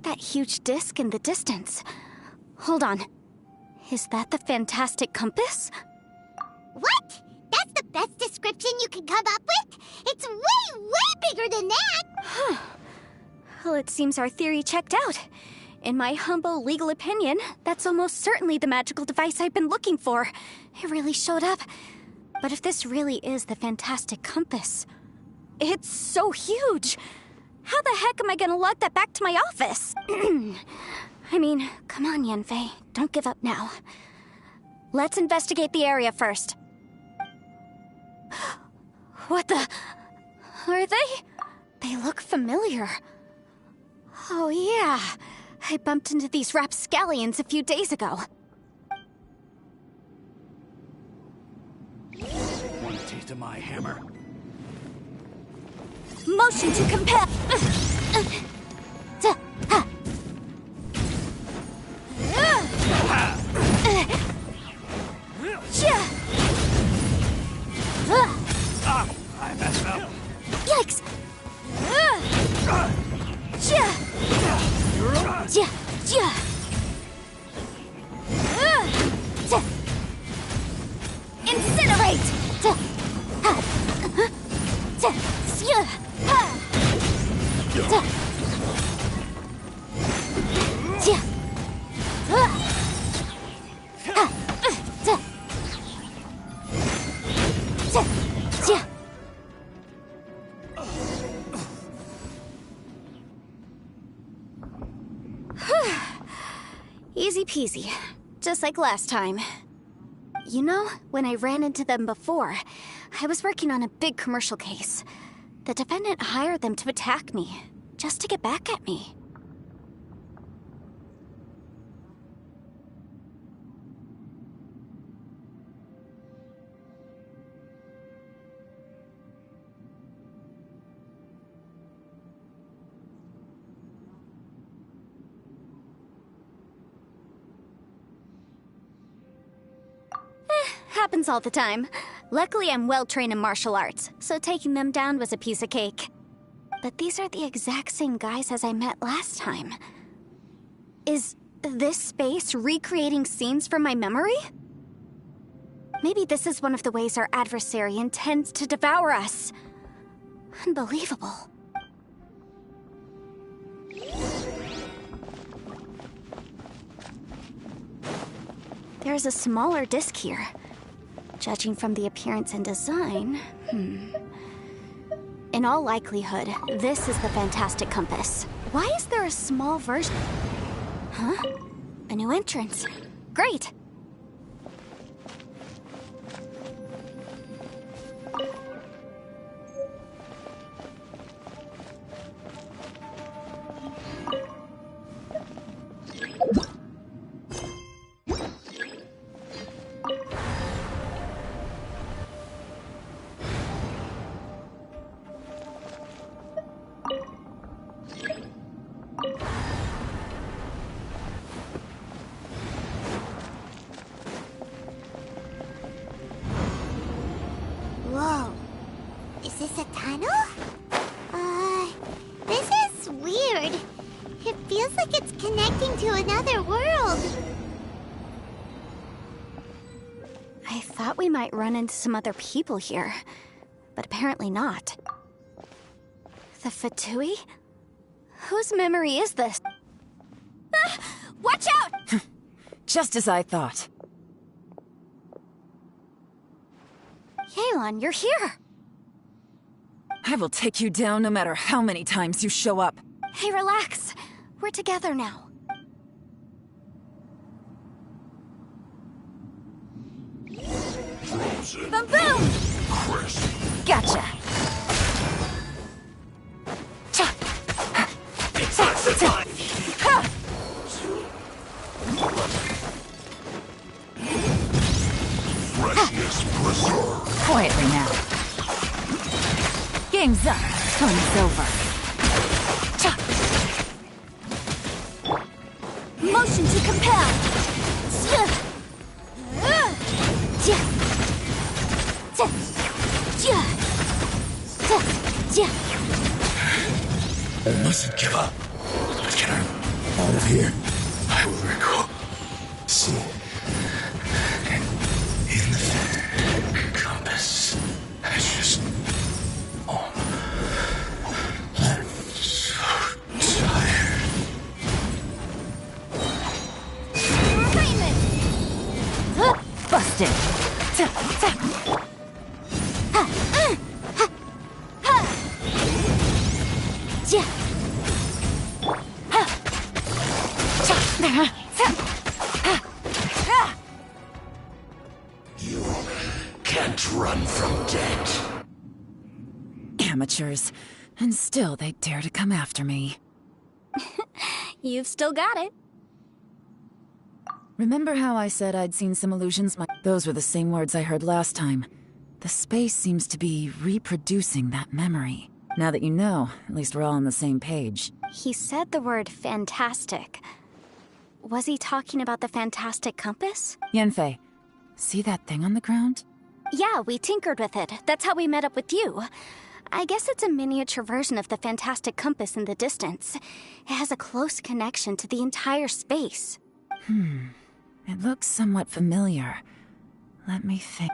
I: that huge disc in the distance. Hold on. Is that the fantastic compass?
B: What? That's the best description you can come up with? It's way, way bigger than that!
I: Well, it seems our theory checked out. In my humble legal opinion, that's almost certainly the magical device I've been looking for. It really showed up. But if this really is the fantastic compass, it's so huge! How the heck am I gonna lug that back to my office? I mean, come on, Yanfei. Don't give up now. Let's investigate the area first. What the... Are they? They look familiar. Oh yeah, I bumped into these rapscallions a few days ago.
N: Want a taste of my hammer?
I: Motion to compel.
N: I messed up.
I: Yikes! Incinerate! Easy peasy, just like last time. You know, when I ran into them before, I was working on a big commercial case. The defendant hired them to attack me, just to get back at me. Happens all the time. Luckily, I'm well-trained in martial arts, so taking them down was a piece of cake. But these are the exact same guys as I met last time. Is this space recreating scenes from my memory? Maybe this is one of the ways our adversary intends to devour us. Unbelievable. There's a smaller disc here. Judging from the appearance and design, In all likelihood, this is the fantastic compass. Why is there a small version? Huh? A new entrance. Great!
B: Whoa. Is this a tunnel? This is weird. It feels like it's connecting to another world.
I: I thought we might run into some other people here, but apparently not. The Fatui? Whose memory is this? Ah, watch out!
L: Just as I thought.
I: Yelan, you're here!
L: I will take you down no matter how many times you show up.
I: Hey, relax. We're together now.
N: Frozen.
I: Boom boom!
N: Crisp.
L: Gotcha!
N: Freshness preserved.
L: Quietly now. Game's up. Fun's over.
I: Motion to compel!
N: I mustn't give up. Look at her. Out of here, I will recall. See. In the compass. I just. Oh. I'm so tired.
G: Busted.
N: You can't run from death.
L: Amateurs. And still they dare to come after me.
I: You've still got it.
L: Remember how I said I'd seen some illusions? Those were the same words I heard last time. The space seems to be reproducing that memory. Now that you know, at least we're all on the same page.
I: He said the word fantastic. Was he talking about the fantastic compass?
L: Yanfei, see that thing on the ground?
I: Yeah, we tinkered with it. That's how we met up with you. I guess it's a miniature version of the fantastic compass in the distance. It has a close connection to the entire space.
L: It looks somewhat familiar. Let me think.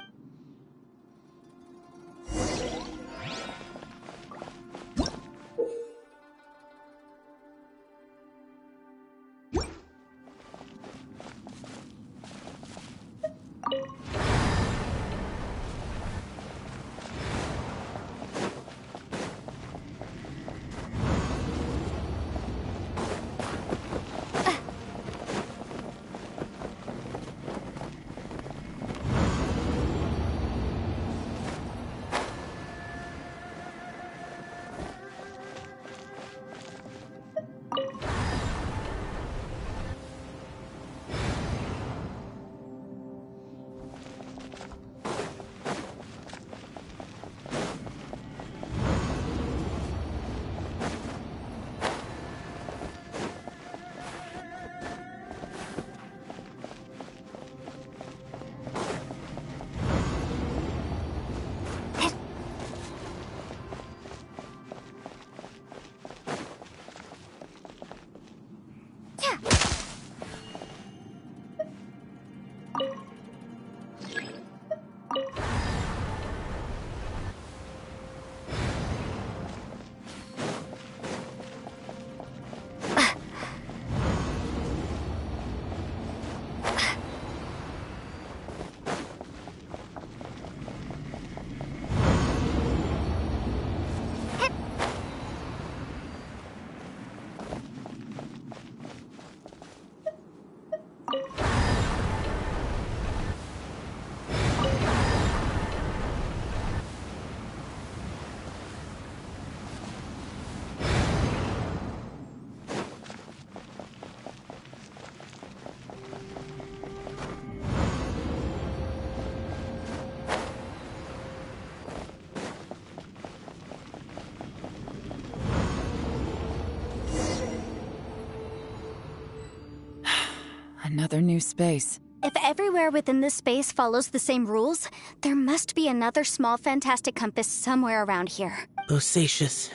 L: Another new space.
I: If everywhere within this space follows the same rules, there must be another small fantastic compass somewhere around here.
M: Bosacius,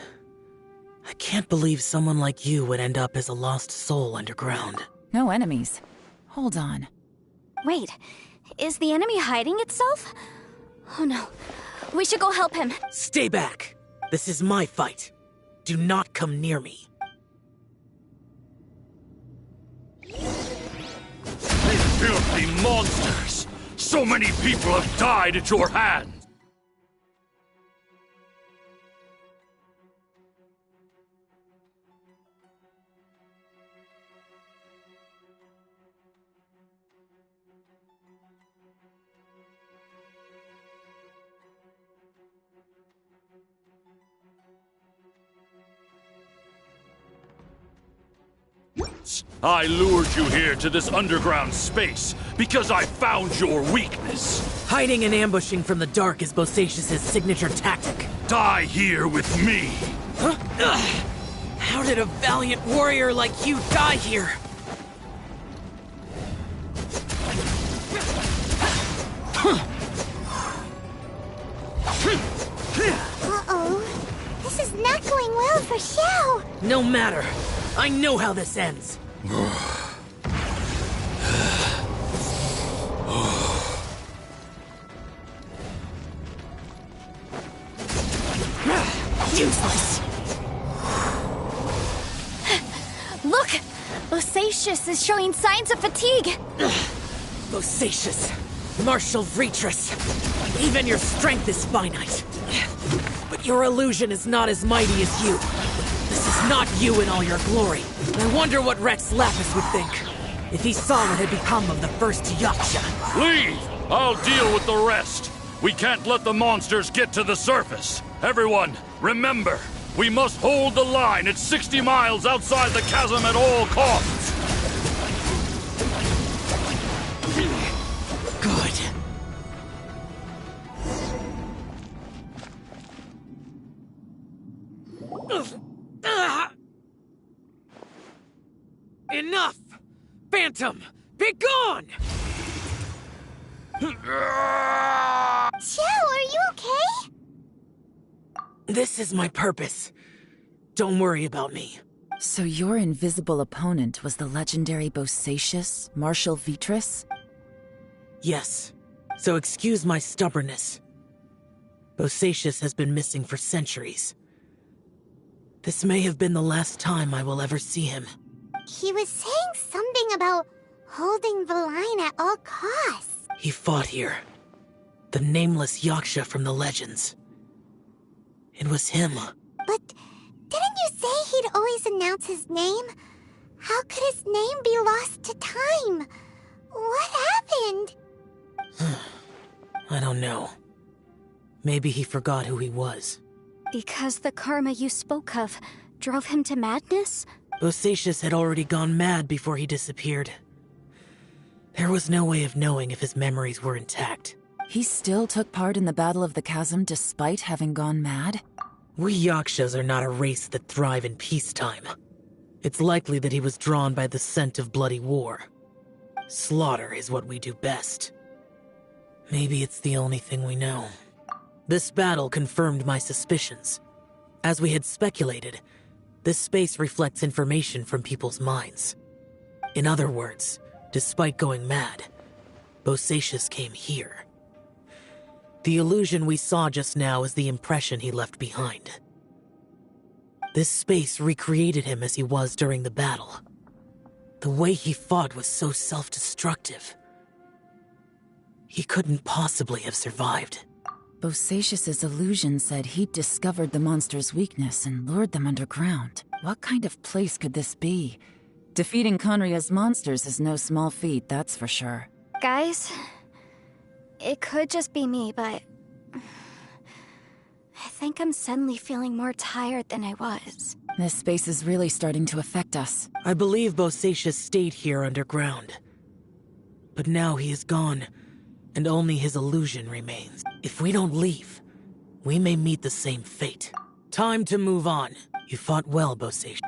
M: I can't believe someone like you would end up as a lost soul underground.
L: No enemies. Hold on.
I: Wait, is the enemy hiding itself? Oh no, we should go help him.
M: Stay back! This is my fight. Do not come near me.
N: Filthy monsters! So many people have died at your hands! I lured you here to this underground space because I found your weakness.
M: Hiding and ambushing from the dark is Bosacius' signature tactic.
N: Die here with me.
M: Huh? How did a valiant warrior like you die here?
B: Uh-oh. This is not going well for Xiao.
M: No matter. I know how this ends.
I: Useless! Look! Bosacius is showing signs of fatigue!
M: Bosacius, Martial Retris, even your strength is finite. But your illusion is not as mighty as you. This is not you in all your glory. I wonder what Rex Lapis would think if he saw what had become of the first Yaksha.
N: Leave! I'll deal with the rest. We can't let the monsters get to the surface. Everyone, remember, we must hold the line at 60 miles outside the chasm at all costs.
M: Good. Enough! Phantom, be gone!
B: Joe, are you okay?
M: This is my purpose. Don't worry about me.
L: So your invisible opponent was the legendary Bosacius, Martial Vitris?
M: Yes. So excuse my stubbornness. Bosacius has been missing for centuries. This may have been the last time I will ever see him.
B: He was saying something about holding the line at all costs.
M: He fought here. The nameless Yaksha from the legends. It was him.
B: But didn't you say he'd always announce his name? How could his name be lost to time? What happened?
M: I don't know. Maybe he forgot who he was.
I: Because the karma you spoke of drove him to madness?
M: Bosacius had already gone mad before he disappeared. There was no way of knowing if his memories were intact.
L: He still took part in the Battle of the Chasm despite having gone mad?
M: We Yakshas are not a race that thrive in peacetime. It's likely that he was drawn by the scent of bloody war. Slaughter is what we do best. Maybe it's the only thing we know. This battle confirmed my suspicions. As we had speculated, this space reflects information from people's minds. In other words, despite going mad, Bosacius came here. The illusion we saw just now is the impression he left behind. This space recreated him as he was during the battle. The way he fought was so self-destructive. He couldn't possibly have survived.
L: Bosacius's illusion said he'd discovered the monster's weakness and lured them underground. What kind of place could this be? Defeating Conria's monsters is no small feat, that's for sure.
I: Guys, it could just be me, but I think I'm suddenly feeling more tired than I was.
L: This space is really starting to affect us.
M: I believe Bosacius stayed here underground. But now he is gone, and only his illusion remains. If we don't leave, we may meet the same fate. Time to move on. You fought well, Bosacius.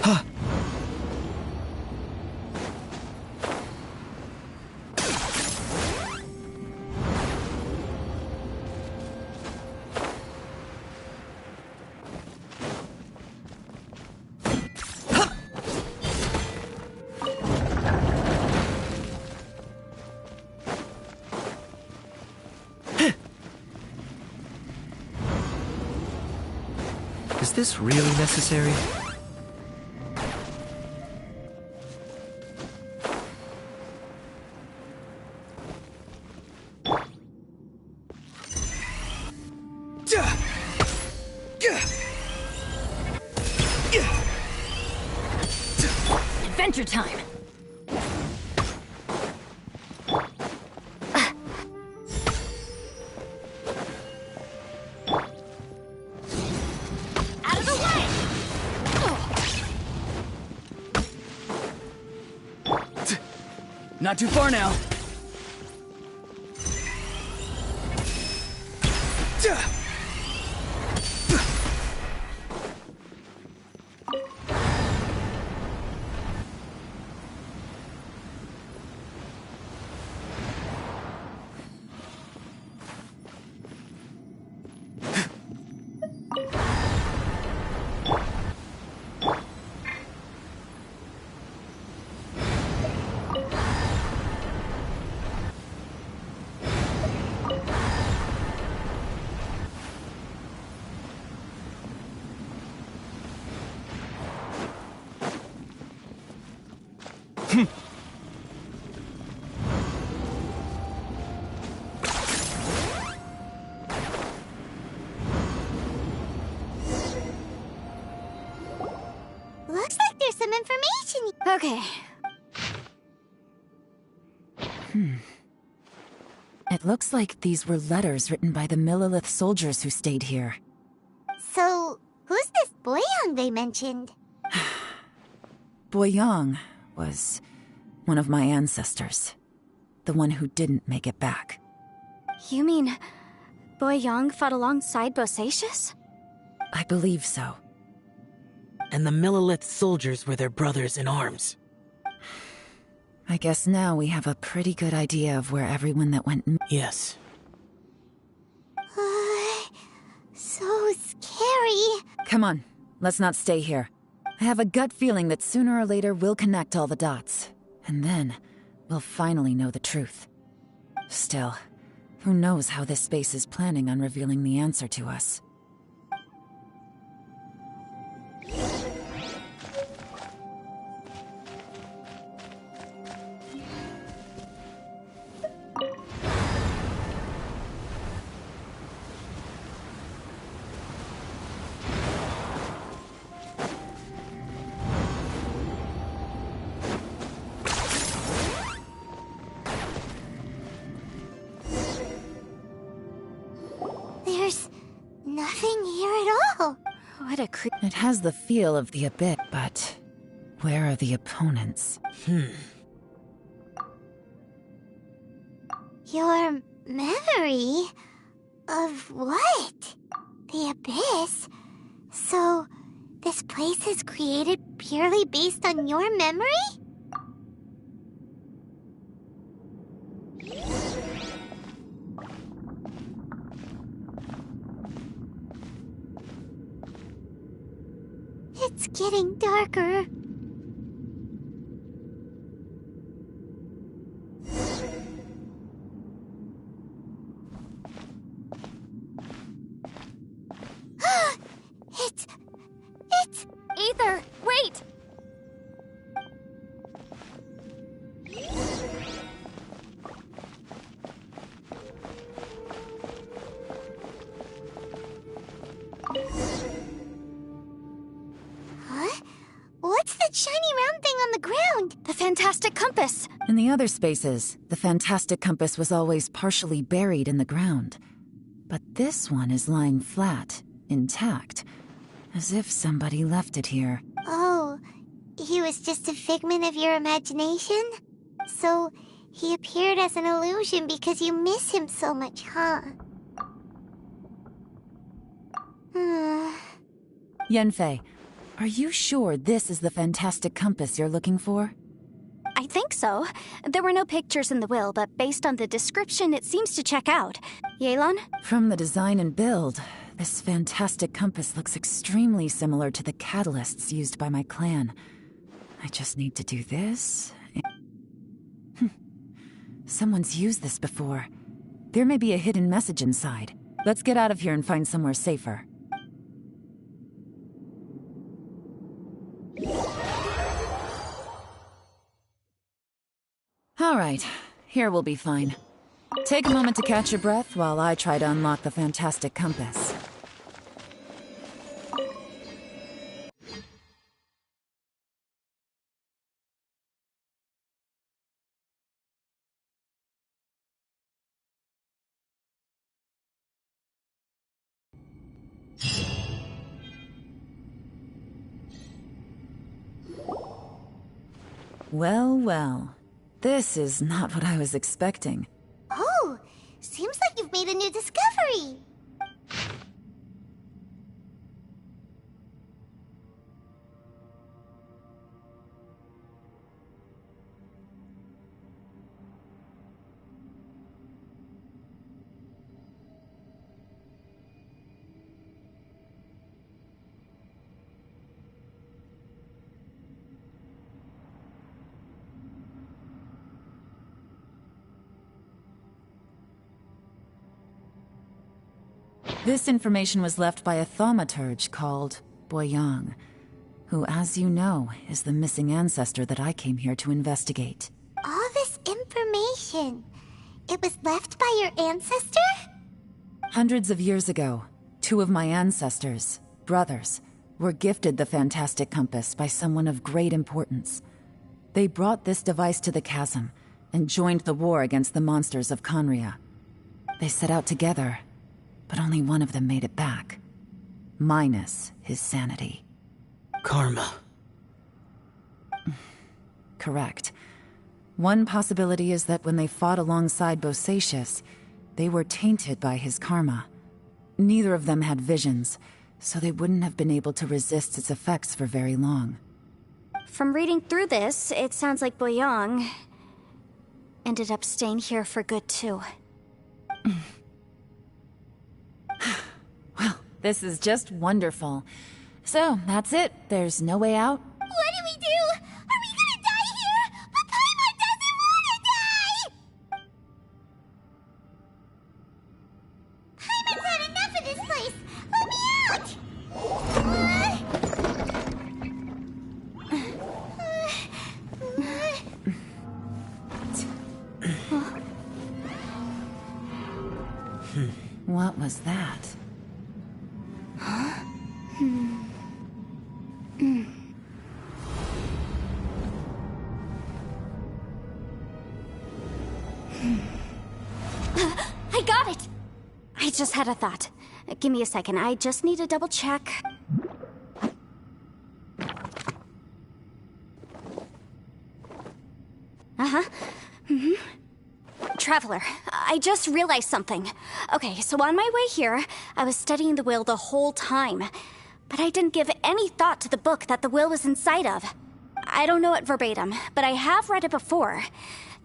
F: Huh. Is this really necessary?
P: Adventure time! Out of the way!
R: Not too far now.
B: Looks like there's some information.
I: Okay.
L: It looks like these were letters written by the Millilith soldiers who stayed here.
B: So, who's this Boyang they mentioned?
L: Boyang was one of my ancestors. The one who didn't make it back.
I: You mean Boyang fought alongside Bosacius?
L: I believe so.
M: And the Millilith soldiers were their brothers in arms.
L: I guess now we have a pretty good idea of where everyone that went...
M: Yes.
B: So scary.
L: Come on, let's not stay here. I have a gut feeling that sooner or later we'll connect all the dots. And then, we'll finally know the truth. Still, who knows how this space is planning on revealing the answer to us.
B: There's nothing here at all.
I: What a
L: It has the feel of the Abyss, but where are the opponents?
B: Your memory? Of what? The Abyss? So, this place is created purely based on your memory? It's getting darker. It's...
I: Ether, wait!
B: Huh? What's that shiny round thing on the ground?
I: The fantastic compass!
L: In the other spaces, the fantastic compass was always partially buried in the ground. But this one is lying flat, intact, as if somebody left it here.
B: Oh, he was just a figment of your imagination? So, he appeared as an illusion because you miss him so much, huh?
L: Yanfei, are you sure this is the fantastic compass you're looking for?
I: I think so. There were no pictures in the will, but based on the description, it seems to check out. Yelan?
L: From the design and build, this fantastic compass looks extremely similar to the catalysts used by my clan. I just need to do this. Someone's used this before. There may be a hidden message inside. Let's get out of here and find somewhere safer. All right, here we'll be fine. Take a moment to catch your breath while I try to unlock the fantastic compass. Well, well. This is not what I was expecting.
B: Oh, seems like you've made a new discovery.
L: This information was left by a thaumaturge called Boyang, who, as you know, is the missing ancestor that I came here to investigate.
B: All this information, it was left by your ancestor?
L: Hundreds of years ago, two of my ancestors, brothers, were gifted the fantastic compass by someone of great importance. They brought this device to the chasm and joined the war against the monsters of Conria. They set out together, but only one of them made it back. Minus his sanity.
M: Karma.
L: Correct. One possibility is that when they fought alongside Bosacius, they were tainted by his karma. Neither of them had visions, so they wouldn't have been able to resist its effects for very long.
I: From reading through this, it sounds like Boyang ended up staying here for good too.
L: Well, this is just wonderful. So, that's it. There's no way out?
B: What do we do? Are we gonna die here? But Paimon doesn't wanna die! Paimon's had enough of this place! Let me out!
L: What was that?
I: I got it! I just had a thought. Give me a second, I just need to double check. Uh-huh. Traveler, I just realized something. Okay, so on my way here, I was studying the will the whole time. But I didn't give any thought to the book that the will was inside of. I don't know it verbatim, but I have read it before.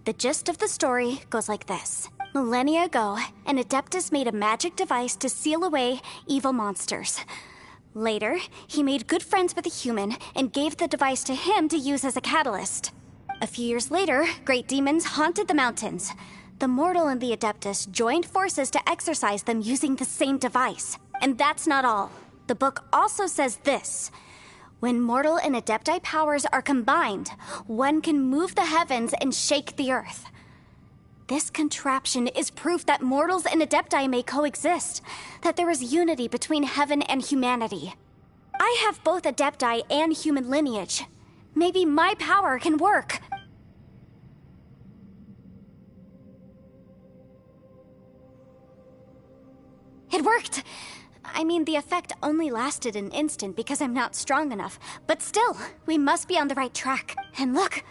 I: The gist of the story goes like this. Millennia ago, an Adeptus made a magic device to seal away evil monsters. Later, he made good friends with a human and gave the device to him to use as a catalyst. A few years later, great demons haunted the mountains. The mortal and the Adeptus joined forces to exorcise them using the same device. And that's not all. The book also says this. When mortal and Adepti powers are combined, one can move the heavens and shake the earth. This contraption is proof that mortals and Adepti may coexist, that there is unity between heaven and humanity. I have both Adepti and human lineage. Maybe my power can work. It worked! I mean, the effect only lasted an instant because I'm not strong enough. But still, we must be on the right track. And look,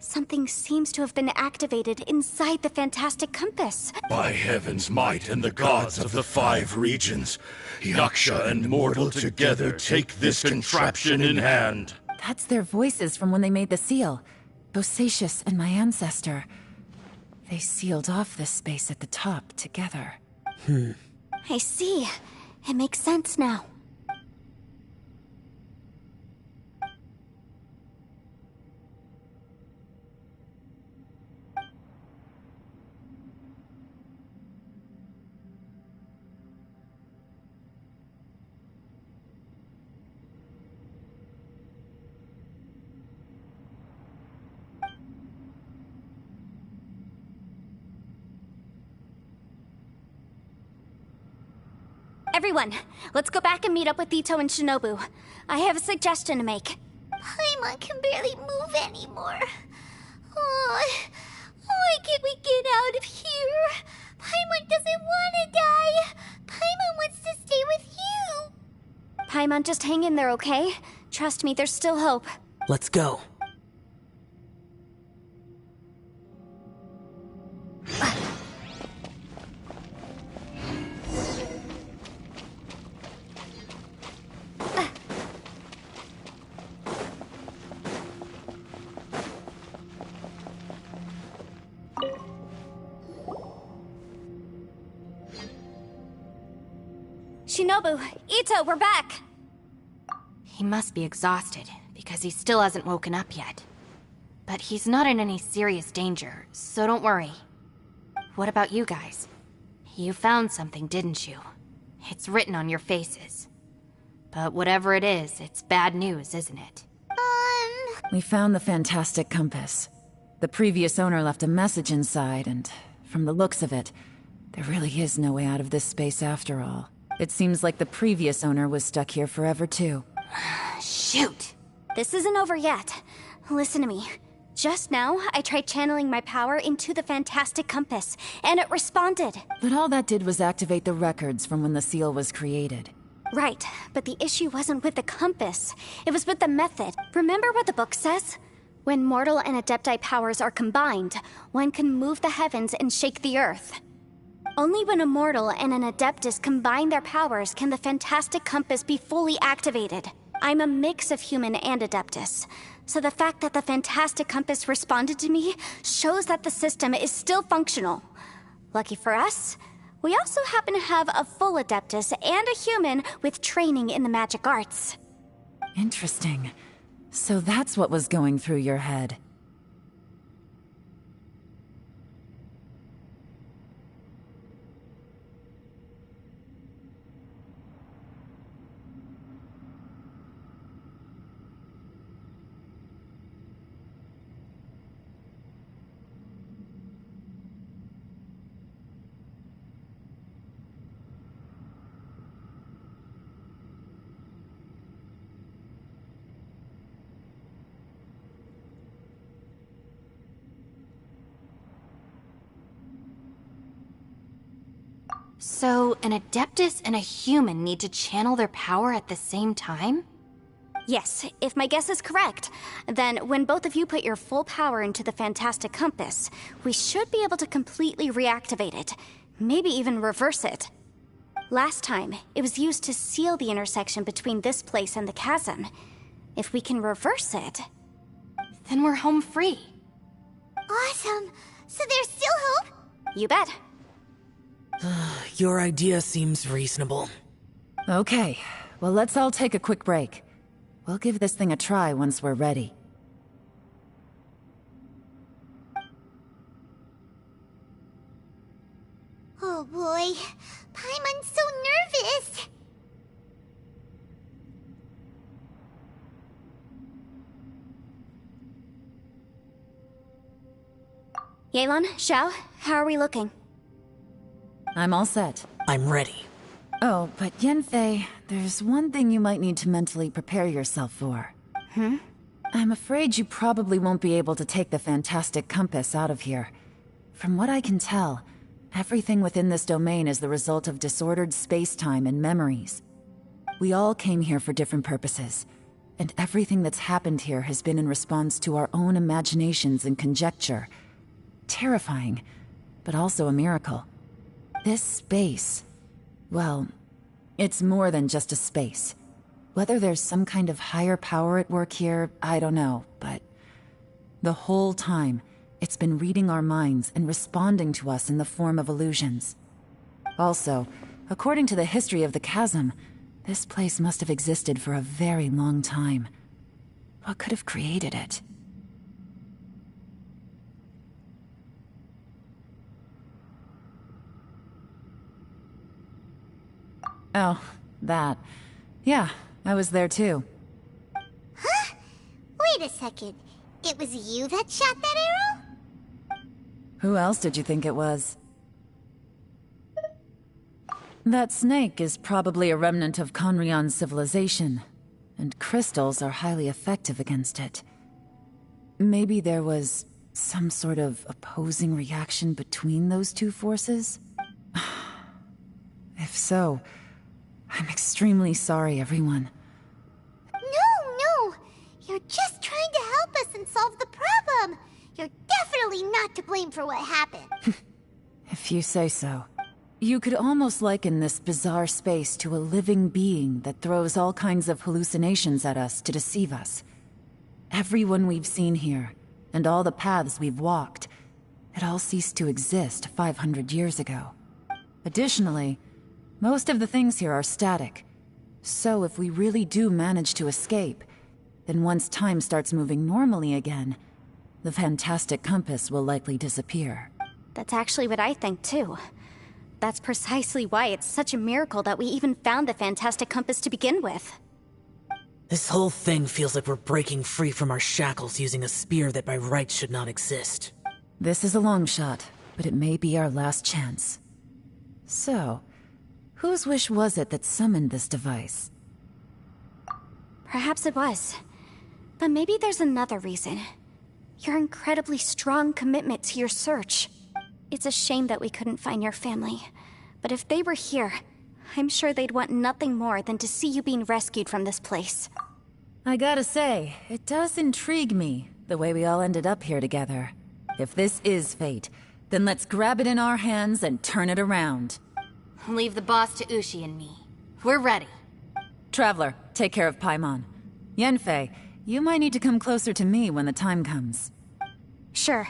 I: Something seems to have been activated inside the Fantastic Compass.
R: By heaven's might and the gods of the 5 regions, Yaksha and mortal together take this contraption in hand.
L: That's their voices from when they made the seal. Bosacius and my ancestor. They sealed off this space at the top together.
I: I see. It makes sense now. Everyone, let's go back and meet up with Ito and Shinobu. I have a suggestion to make.
B: Paimon can barely move anymore. Oh, why can't we get out of here? Paimon doesn't want to die. Paimon wants to stay with you.
I: Paimon, just hang in there, okay? Trust me, there's still hope.
M: Let's go.
I: Shinobu, Ito, we're back!
K: He must be exhausted, because he still hasn't woken up yet. But he's not in any serious danger, so don't worry. What about you guys? You found something, didn't you? It's written on your faces. But whatever it is, it's bad news, isn't it?
L: We found the Fantastic Compass. The previous owner left a message inside, and from the looks of it, there really is no way out of this space after all. It seems like the previous owner was stuck here forever, too.
K: Shoot!
I: This isn't over yet. Listen to me. Just now, I tried channeling my power into the Fantastic Compass, and it responded.
L: But all that did was activate the records from when the seal was created.
I: Right, but the issue wasn't with the compass. It was with the method. Remember what the book says? When mortal and Adepti powers are combined, one can move the heavens and shake the earth. Only when a mortal and an Adeptus combine their powers can the Fantastic Compass be fully activated. I'm a mix of human and Adeptus, so the fact that the Fantastic Compass responded to me shows that the system is still functional. Lucky for us, we also happen to have a full Adeptus and a human with training in the magic arts.
L: Interesting. So that's what was going through your head.
K: So, an Adeptus and a human need to channel their power at the same time?
I: Yes, if my guess is correct, then when both of you put your full power into the Fantastic Compass, we should be able to completely reactivate it, maybe even reverse it. Last time, it was used to seal the intersection between this place and the chasm. If we can reverse it,
K: then we're home free.
B: Awesome! So there's still hope?
I: You bet.
M: Your idea seems reasonable.
L: Okay, well let's all take a quick break. We'll give this thing a try once we're ready.
B: Oh boy, Paimon's so nervous!
I: Yelan, Xiao, how are we looking?
L: I'm all set.
M: I'm ready.
L: Oh, but Yanfei, there's one thing you might need to mentally prepare yourself for. I'm afraid you probably won't be able to take the Fantastic Compass out of here. From what I can tell, everything within this domain is the result of disordered space-time and memories. We all came here for different purposes, And everything that's happened here has been in response to our own imaginations and conjecture. Terrifying, but also a miracle. This space, well, it's more than just a space. Whether there's some kind of higher power at work here, I don't know, but the whole time, it's been reading our minds and responding to us in the form of illusions. Also, according to the history of the chasm, this place must have existed for a very long time. What could have created it? Oh, that. Yeah, I was there too.
B: Huh? Wait a second. It was you that shot that arrow?
L: Who else did you think it was? That snake is probably a remnant of Conrion's civilization, and crystals are highly effective against it. Maybe there was some sort of opposing reaction between those two forces? If so, I'm extremely sorry, everyone.
B: No! You're just trying to help us and solve the problem! You're definitely not to blame for what happened.
L: If you say so. You could almost liken this bizarre space to a living being that throws all kinds of hallucinations at us to deceive us. Everyone we've seen here, and all the paths we've walked, it all ceased to exist 500 years ago. Additionally, most of the things here are static. So if we really do manage to escape, then once time starts moving normally again, the fantastic compass will likely disappear.
I: That's actually what I think too. That's precisely why it's such a miracle that we even found the fantastic compass to begin with.
M: This whole thing feels like we're breaking free from our shackles using a spear that by rights should not exist.
L: This is a long shot, but it may be our last chance. So, whose wish was it that summoned this device?
I: Perhaps it was. But maybe there's another reason. Your incredibly strong commitment to your search. It's a shame that we couldn't find your family. But if they were here, I'm sure they'd want nothing more than to see you being rescued from this place.
L: I gotta say, it does intrigue me, the way we all ended up here together. If this is fate, then let's grab it in our hands and turn it around.
K: Leave the boss to Ushi and me. We're ready.
L: Traveler, take care of Paimon. Yanfei, you might need to come closer to me when the time comes.
I: Sure.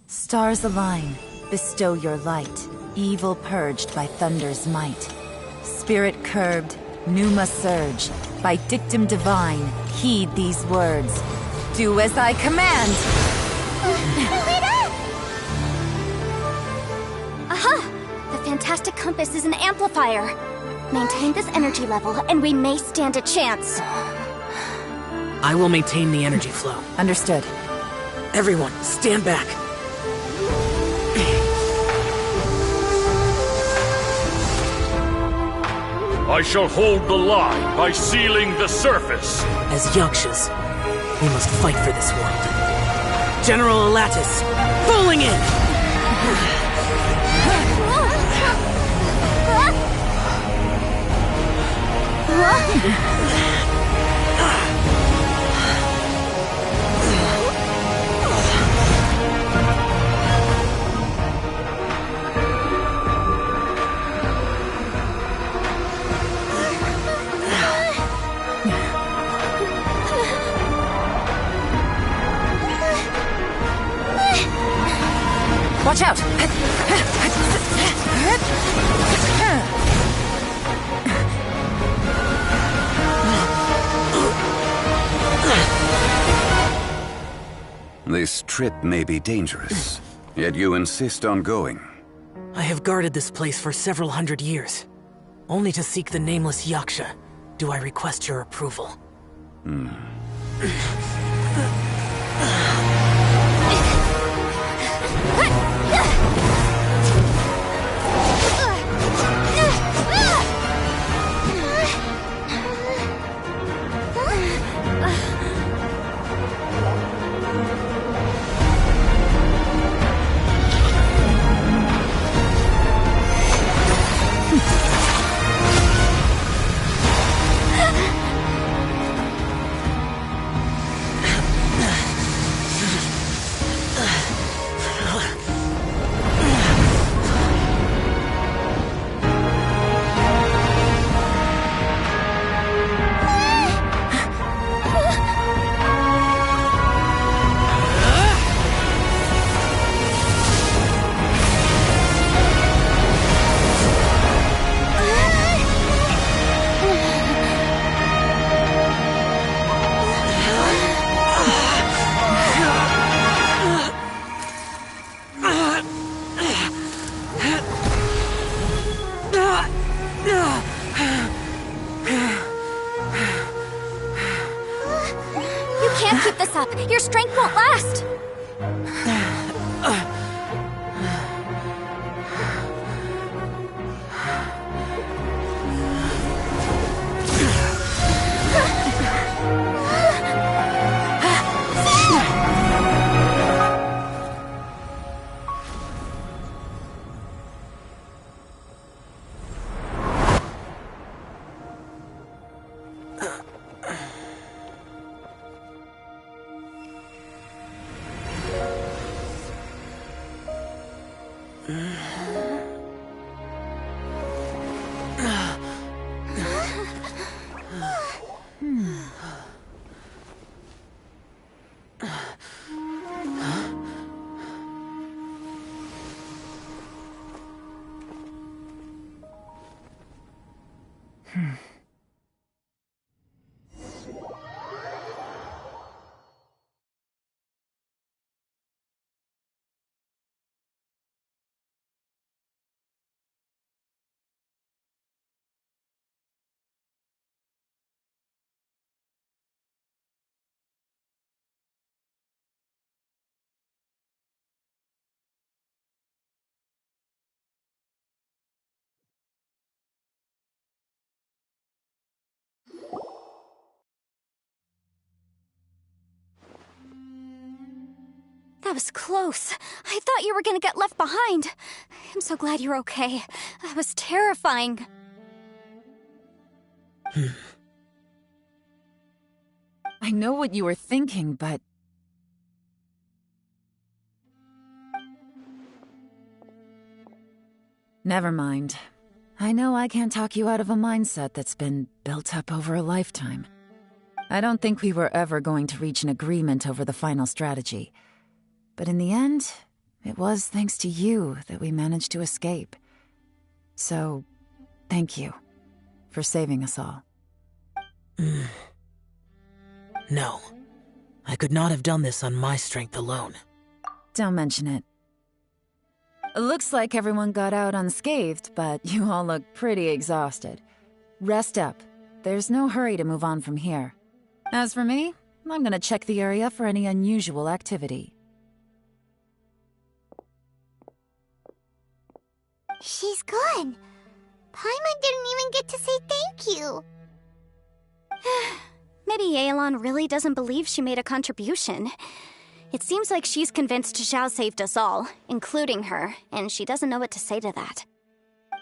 I: Stars align, bestow your light, evil purged by thunder's might. Spirit curbed, pneuma surge, by dictum divine, heed these words. Do as I command! Aha! The fantastic compass is an amplifier. Maintain this energy level, and we may stand a chance.
M: I will maintain the energy flow.
L: Understood.
M: Everyone, stand back.
N: I shall hold the line by sealing the surface.
M: As Yakshas, we must fight for this world. General Elatus, falling in!
L: Watch out!
S: This trip may be dangerous, yet you insist on going.
M: I have guarded this place for several hundred years. Only to seek the nameless Yaksha, do I request your approval.
I: can't keep this up. Your strength won't last. That was close. I thought you were gonna get left behind. I'm so glad you're okay. That was terrifying.
L: I know what you were thinking, but... Never mind. I know I can't talk you out of a mindset that's been built up over a lifetime. I don't think we were ever going to reach an agreement over the final strategy. But in the end, it was thanks to you that we managed to escape. So, thank you for saving us all.
M: No. I could not have done this on my strength alone.
L: Don't mention it. Looks like everyone got out unscathed, but you all look pretty exhausted. Rest up. There's no hurry to move on from here. As for me, I'm gonna check the area for any unusual activity.
B: She's gone. Paimon didn't even get to say thank you.
I: Maybe Yelan really doesn't believe she made a contribution. It seems like she's convinced Xiao saved us all, including her, and she doesn't know what to say to that.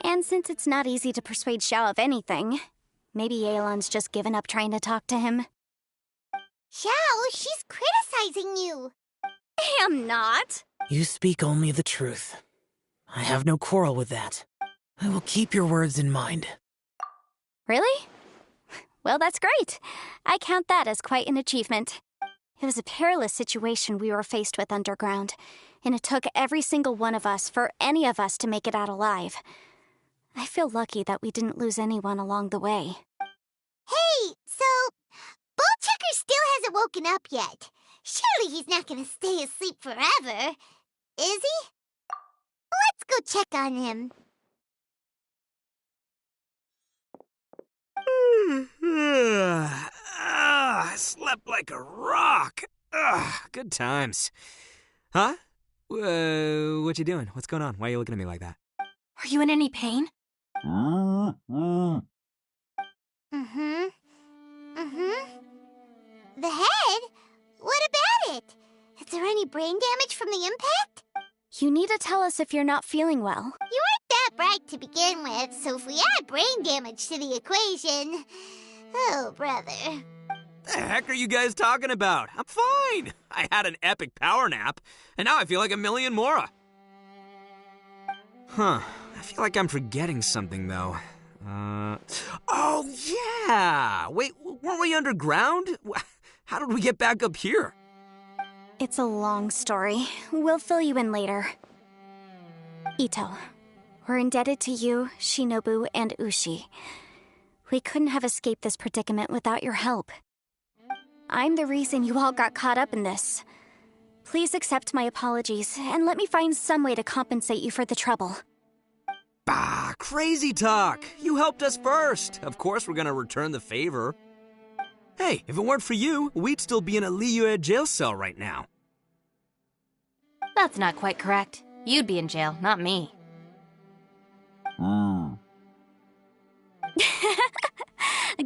I: And since it's not easy to persuade Xiao of anything, maybe Yelan's just given up trying to talk to him.
B: Xiao, she's criticizing you.
I: I am not.
M: You speak only the truth. I have no quarrel with that. I will keep your words in mind.
I: Really? Well, that's great. I count that as quite an achievement. It was a perilous situation we were faced with underground, and it took every single one of us for any of us to make it out alive. I feel lucky that we didn't lose anyone along the way.
B: Hey, so Ballchecker still hasn't woken up yet. Surely he's not gonna stay asleep forever, is he? Let's go check on him.
J: I slept like a rock. Good times. Huh? What you doing? What's going on? Why are you looking at me like that?
K: Are you in any pain?
B: The head? What about it? Is there any brain damage from the impact?
I: You need to tell us if you're not feeling well.
B: You weren't that bright to begin with, so if we add brain damage to the equation... Oh, brother.
J: The heck are you guys talking about? I'm fine. I had an epic power nap, and now I feel like a million more. Huh. I feel like I'm forgetting something, though. Oh, yeah! Wait, weren't we underground? How did we get back up here?
I: It's a long story. We'll fill you in later. Ito, we're indebted to you, Shinobu, and Ushi. We couldn't have escaped this predicament without your help. I'm the reason you all got caught up in this. Please accept my apologies, and let me find some way to compensate you for the trouble.
J: Bah, crazy talk! You helped us first. Of course we're gonna return the favor. Hey, if it weren't for you, we'd still be in a Liyue jail cell right now.
K: That's not quite correct. You'd be in jail, not me.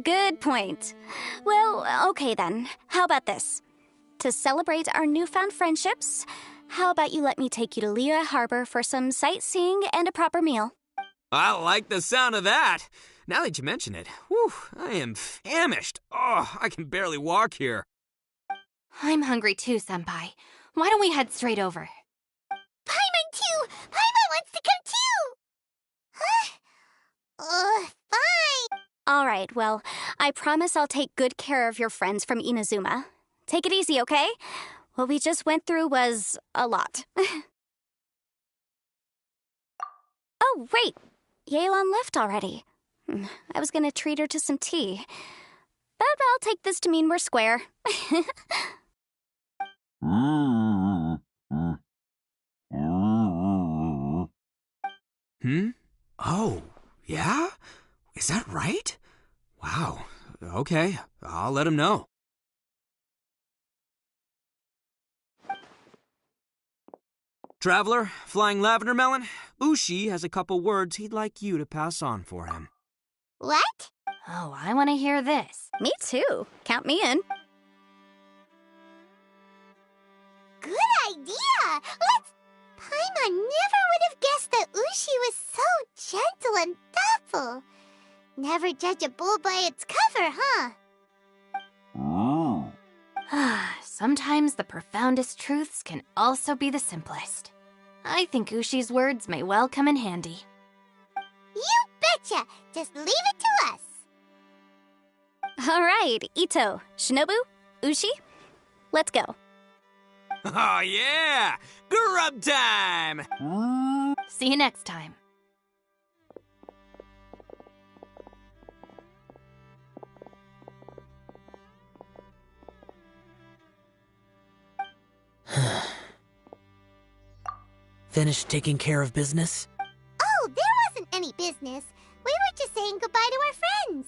I: Good point. Well, okay then. How about this? To celebrate our newfound friendships, how about you let me take you to Liyue Harbor for some sightseeing and a proper meal?
J: I like the sound of that. Now that you mention it, whew, I am famished. Oh, I can barely walk here.
K: I'm hungry too, Senpai. Why don't we head straight over?
B: Paimon too! Paimon wants to come too! Huh? Fine.
I: Alright, well, I promise I'll take good care of your friends from Inazuma. Take it easy, okay? What we just went through was a lot. Oh, wait! Yelan left already. I was gonna treat her to some tea. But I'll take this to mean we're square.
J: Oh, yeah? Is that right? Wow. Okay, I'll let him know. Traveler, Flying Lavender Melon, Ushi has a couple words he'd like you to pass on for him.
B: What?
K: Oh, I want to hear this.
I: Me too. Count me in.
B: Good idea! Let's... Paimon never would have guessed that Ushi was so gentle and thoughtful. Never judge a bull by its cover, huh?
K: Sometimes the profoundest truths can also be the simplest. I think Ushi's words may well come in handy.
B: You betcha! Just leave it to us!
I: Alright, Ito, Shinobu, Ushi, let's go.
J: Oh yeah! Grub time!
K: See you next time.
M: Finished taking care of business?
B: Oh, there wasn't any business. We were just saying goodbye to our friends.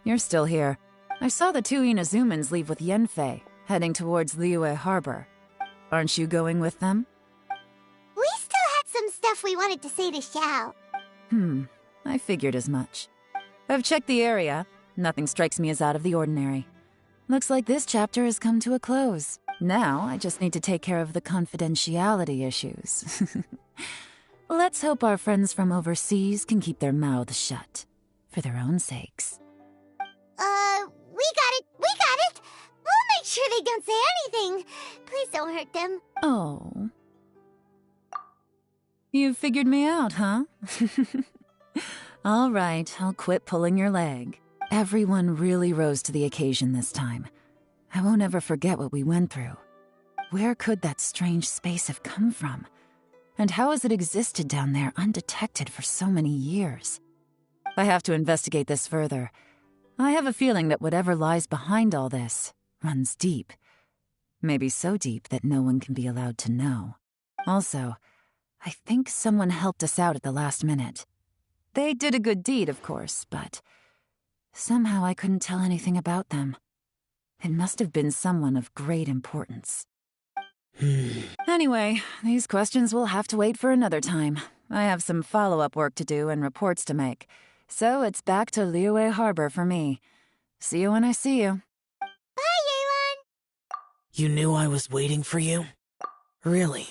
L: You're still here. I saw the two Inazumans leave with Yenfei, heading towards Liyue Harbor. Aren't you going with them?
B: We still had some stuff we wanted to say to Xiao.
L: I figured as much. I've checked the area. Nothing strikes me as out of the ordinary. Looks like this chapter has come to a close. Now, I just need to take care of the confidentiality issues. Let's hope our friends from overseas can keep their mouths shut. For their own sakes.
B: We got it! We'll make sure they don't say anything. Please don't hurt them.
L: Oh. You figured me out, huh? All right, I'll quit pulling your leg. Everyone really rose to the occasion this time. I won't ever forget what we went through. Where could that strange space have come from? And how has it existed down there undetected for so many years? I have to investigate this further. I have a feeling that whatever lies behind all this runs deep. Maybe so deep that no one can be allowed to know. Also, I think someone helped us out at the last minute. They did a good deed, of course, but somehow I couldn't tell anything about them. It must have been someone of great importance. Anyway, these questions will have to wait for another time. I have some follow-up work to do and reports to make. So it's back to Liyue Harbor for me. See you when I see you.
B: Bye, Yelan!
M: You knew I was waiting for you? Really?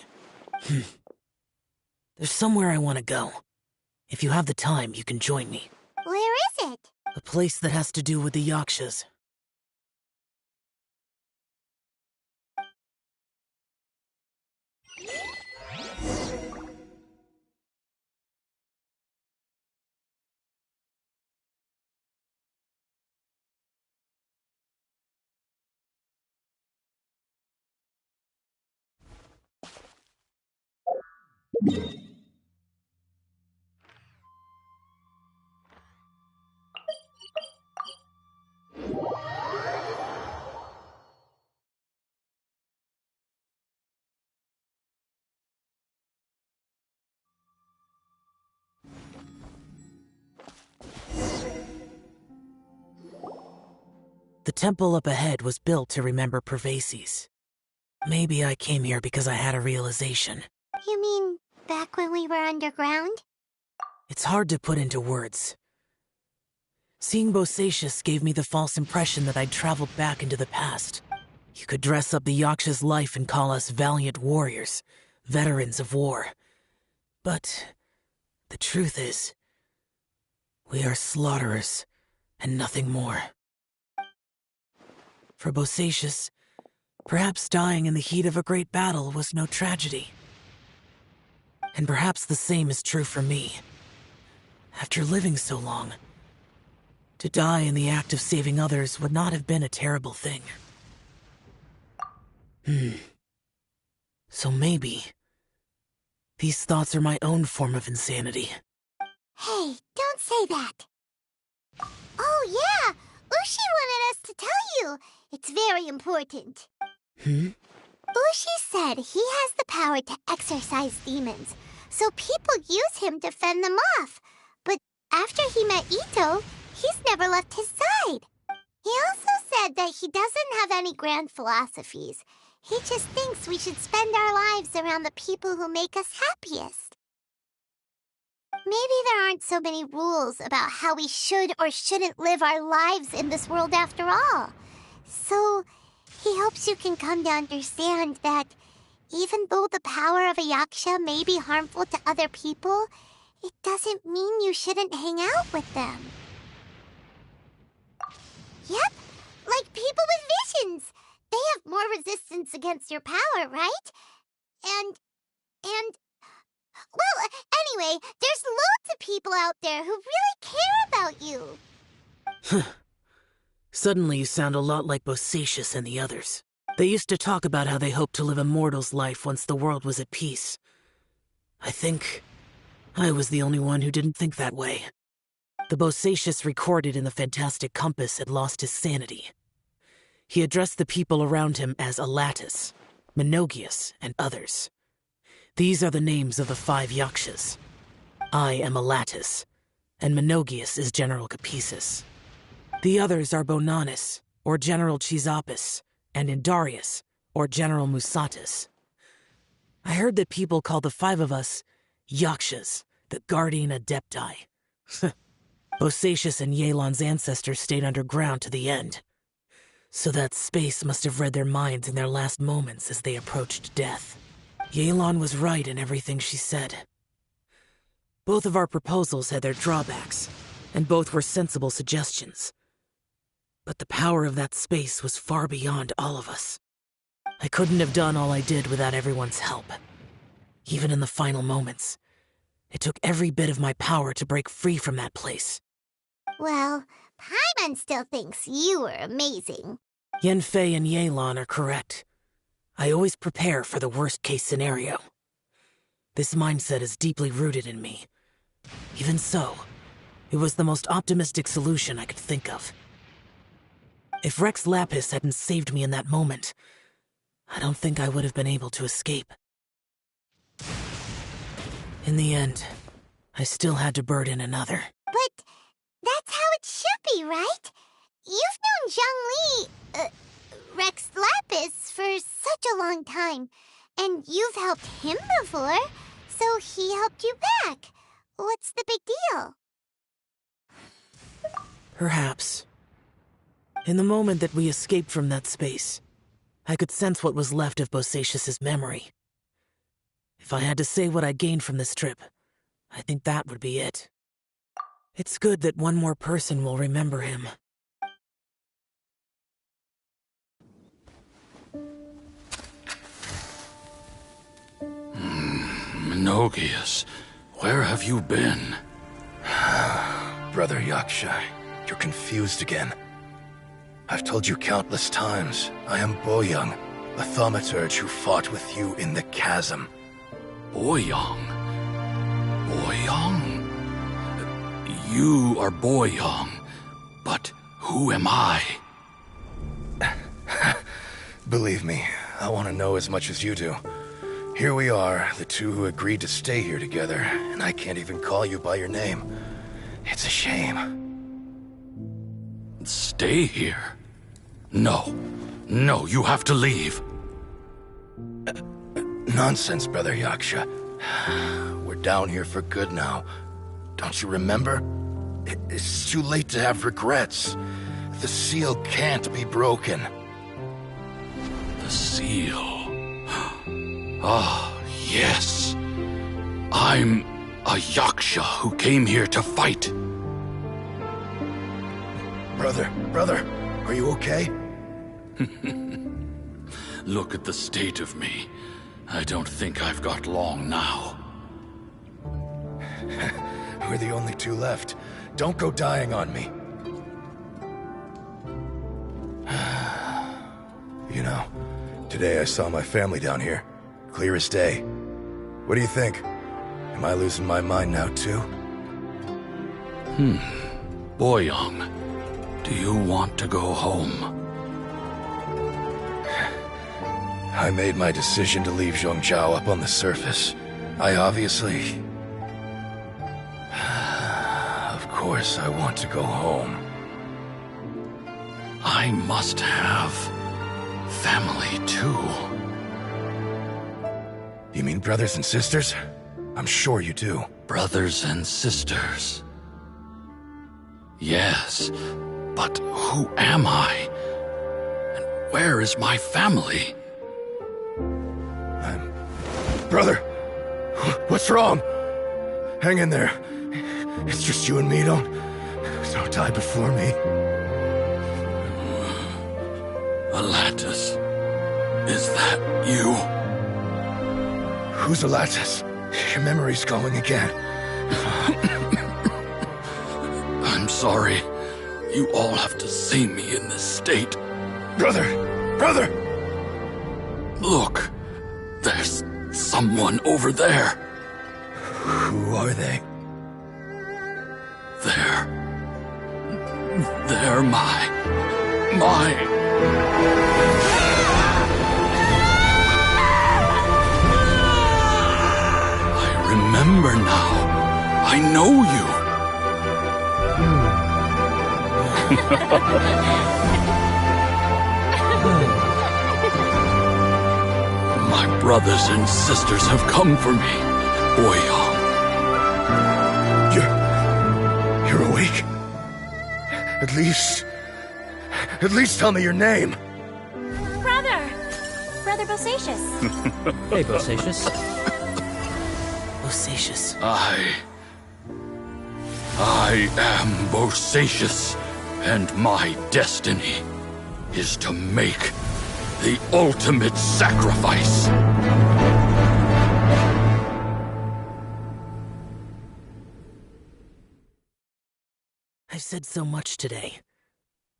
M: There's somewhere I want to go. If you have the time, you can join me.
B: Where is it?
M: A place that has to do with the Yakshas. The temple up ahead was built to remember Pervases. Maybe I came here because I had a realization.
B: You mean back when we were underground?
M: It's hard to put into words. Seeing Bosacius gave me the false impression that I'd traveled back into the past. You could dress up the Yaksha's life and call us valiant warriors, veterans of war. But the truth is, we are slaughterers and nothing more. For Bosacius, perhaps dying in the heat of a great battle was no tragedy. And perhaps the same is true for me. After living so long, to die in the act of saving others would not have been a terrible thing. So maybe these thoughts are my own form of insanity.
B: Hey, don't say that. Oh yeah, Ushi wanted us to tell you. It's very important. Ushi said he has the power to exorcise demons, so people use him to fend them off. But after he met Ito, he's never left his side. He also said that he doesn't have any grand philosophies. He just thinks we should spend our lives around the people who make us happiest. Maybe there aren't so many rules about how we should or shouldn't live our lives in this world after all. So, he hopes you can come to understand that even though the power of a yaksha may be harmful to other people, it doesn't mean you shouldn't hang out with them. Yep, like people with visions. They have more resistance against your power, right? And... Well, anyway, there's loads of people out there who really care about you.
M: Suddenly you sound a lot like Bosacius and the others. They used to talk about how they hoped to live a mortal's life once the world was at peace. I think I was the only one who didn't think that way. The Bosacius recorded in the Fantastic Compass had lost his sanity. He addressed the people around him as Alatus, Menogius, and others. These are the names of the 5 Yakshas. I am Alatus, and Menogius is General Capisis. The others are Bonanis, or General Chizapis, and Indarius, or General Musatus. I heard that people call the 5 of us Yakshas, the Guardian Adepti. Bosacius and Yelan's ancestors stayed underground to the end. So that space must have read their minds in their last moments as they approached death. Yelan was right in everything she said. Both of our proposals had their drawbacks, and both were sensible suggestions. But the power of that space was far beyond all of us. I couldn't have done all I did without everyone's help. Even in the final moments, it took every bit of my power to break free from that place.
B: Well, Paimon still thinks you were amazing.
M: Yanfei and Yelan are correct. I always prepare for the worst-case scenario. This mindset is deeply rooted in me. Even so, it was the most optimistic solution I could think of. If Rex Lapis hadn't saved me in that moment, I don't think I would have been able to escape. In the end, I still had to burden another.
B: But that's how it should be, right? You've known Zhang Li, Rex Lapis, for such a long time, and you've helped him before, so he helped you back. What's the big deal?
M: Perhaps. In the moment that we escaped from that space, I could sense what was left of Bosacius's memory. If I had to say what I gained from this trip, I think that would be it. It's good that one more person will remember him.
R: Menogius, where have you been?
T: Brother Yaksha, you're confused again. I've told you countless times, I am Boyoung, a thaumaturge who fought with you in the chasm.
R: Boyoung? Boyoung? You are Boyoung, but who am I?
T: Believe me, I want to know as much as you do. Here we are, the two who agreed to stay here together, and I can't even call you by your name. It's a shame.
R: Stay here? No. No, you have to leave.
T: Nonsense, Brother Yaksha. We're down here for good now. Don't you remember? It's too late to have regrets. The seal can't be broken.
R: The seal. Ah, yes. I'm a Yaksha who came here to fight.
T: Brother, are you okay?
R: Look at the state of me. I don't think I've got long now.
T: We're the only two left. Don't go dying on me. You know, today I saw my family down here. Clear as day. What do you think? Am I losing my mind now too?
R: Boyoung, do you want to go home?
T: I made my decision to leave Zhongzhao up on the surface. I obviously... Of course I want to go home.
R: I must have family too.
T: You mean brothers and sisters? I'm sure you do.
R: Brothers and sisters. Yes, but who am I? And where is my family?
T: Brother! What's wrong? Hang in there. It's just you and me, don't die before me.
R: Alatus, is that you?
T: Who's Alatus? Your memory's going again.
R: I'm sorry. You all have to see me in this state.
T: Brother!
R: Look, there's someone over there.
T: Who are they?
R: They're my... I remember now. I know you. My brothers and sisters have come for me, Boyoung.
T: You're awake? At least tell me your name.
I: Brother Bosacius.
Q: Hey, Bosacius.
M: Bosacius.
R: I am Bosacius, and my destiny is to make the ultimate sacrifice.
M: I've said so much today,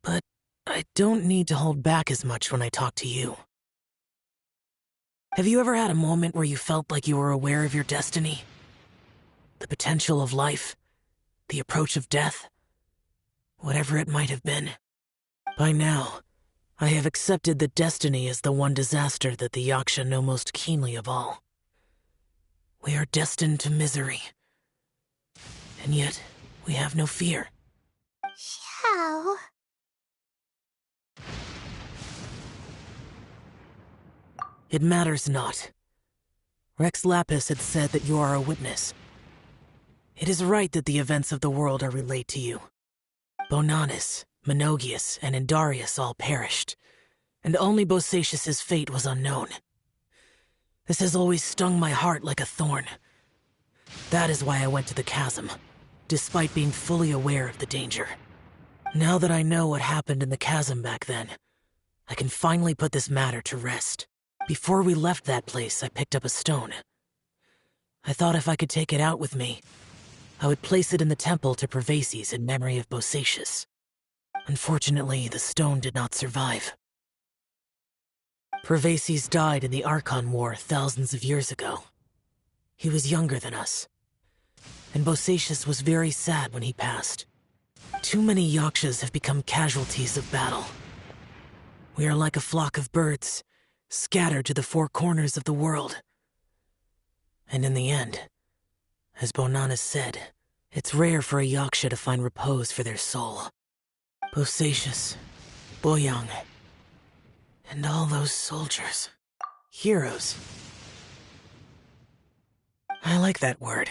M: but I don't need to hold back as much when I talk to you. Have you ever had a moment where you felt like you were aware of your destiny? The potential of life? The approach of death? Whatever it might have been. By now, I have accepted that destiny is the one disaster that the Yaksha know most keenly of all. We are destined to misery. And yet, we have no fear.
B: Xiao.
M: It matters not. Rex Lapis had said that you are a witness. It is right that the events of the world are relayed to you. Bonanis, Menogius, and Indarius all perished, and only Bosacius's fate was unknown. This has always stung my heart like a thorn. That is why I went to the chasm, despite being fully aware of the danger. Now that I know what happened in the chasm back then, I can finally put this matter to rest. Before we left that place, I picked up a stone. I thought if I could take it out with me, I would place it in the temple to Pervases in memory of Bosacius. Unfortunately, the stone did not survive. Pervases died in the Archon War thousands of years ago. He was younger than us, and Bosacius was very sad when he passed. Too many Yakshas have become casualties of battle. We are like a flock of birds, scattered to the four corners of the world. And in the end, as Bonanis said, it's rare for a Yaksha to find repose for their soul. Bosacius, Boyoung, And all those soldiers. Heroes. I like that word.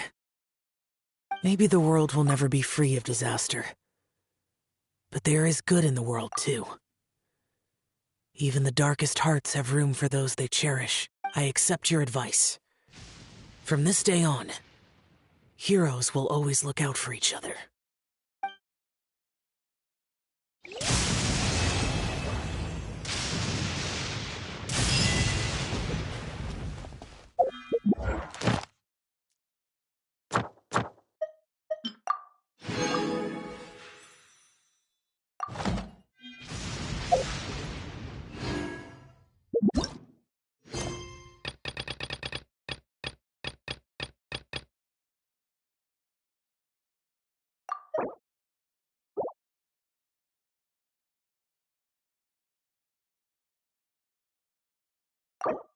M: Maybe the world will never be free of disaster. But there is good in the world, too. Even the darkest hearts have room for those they cherish. I accept your advice. From this day on, heroes will always look out for each other.
B: You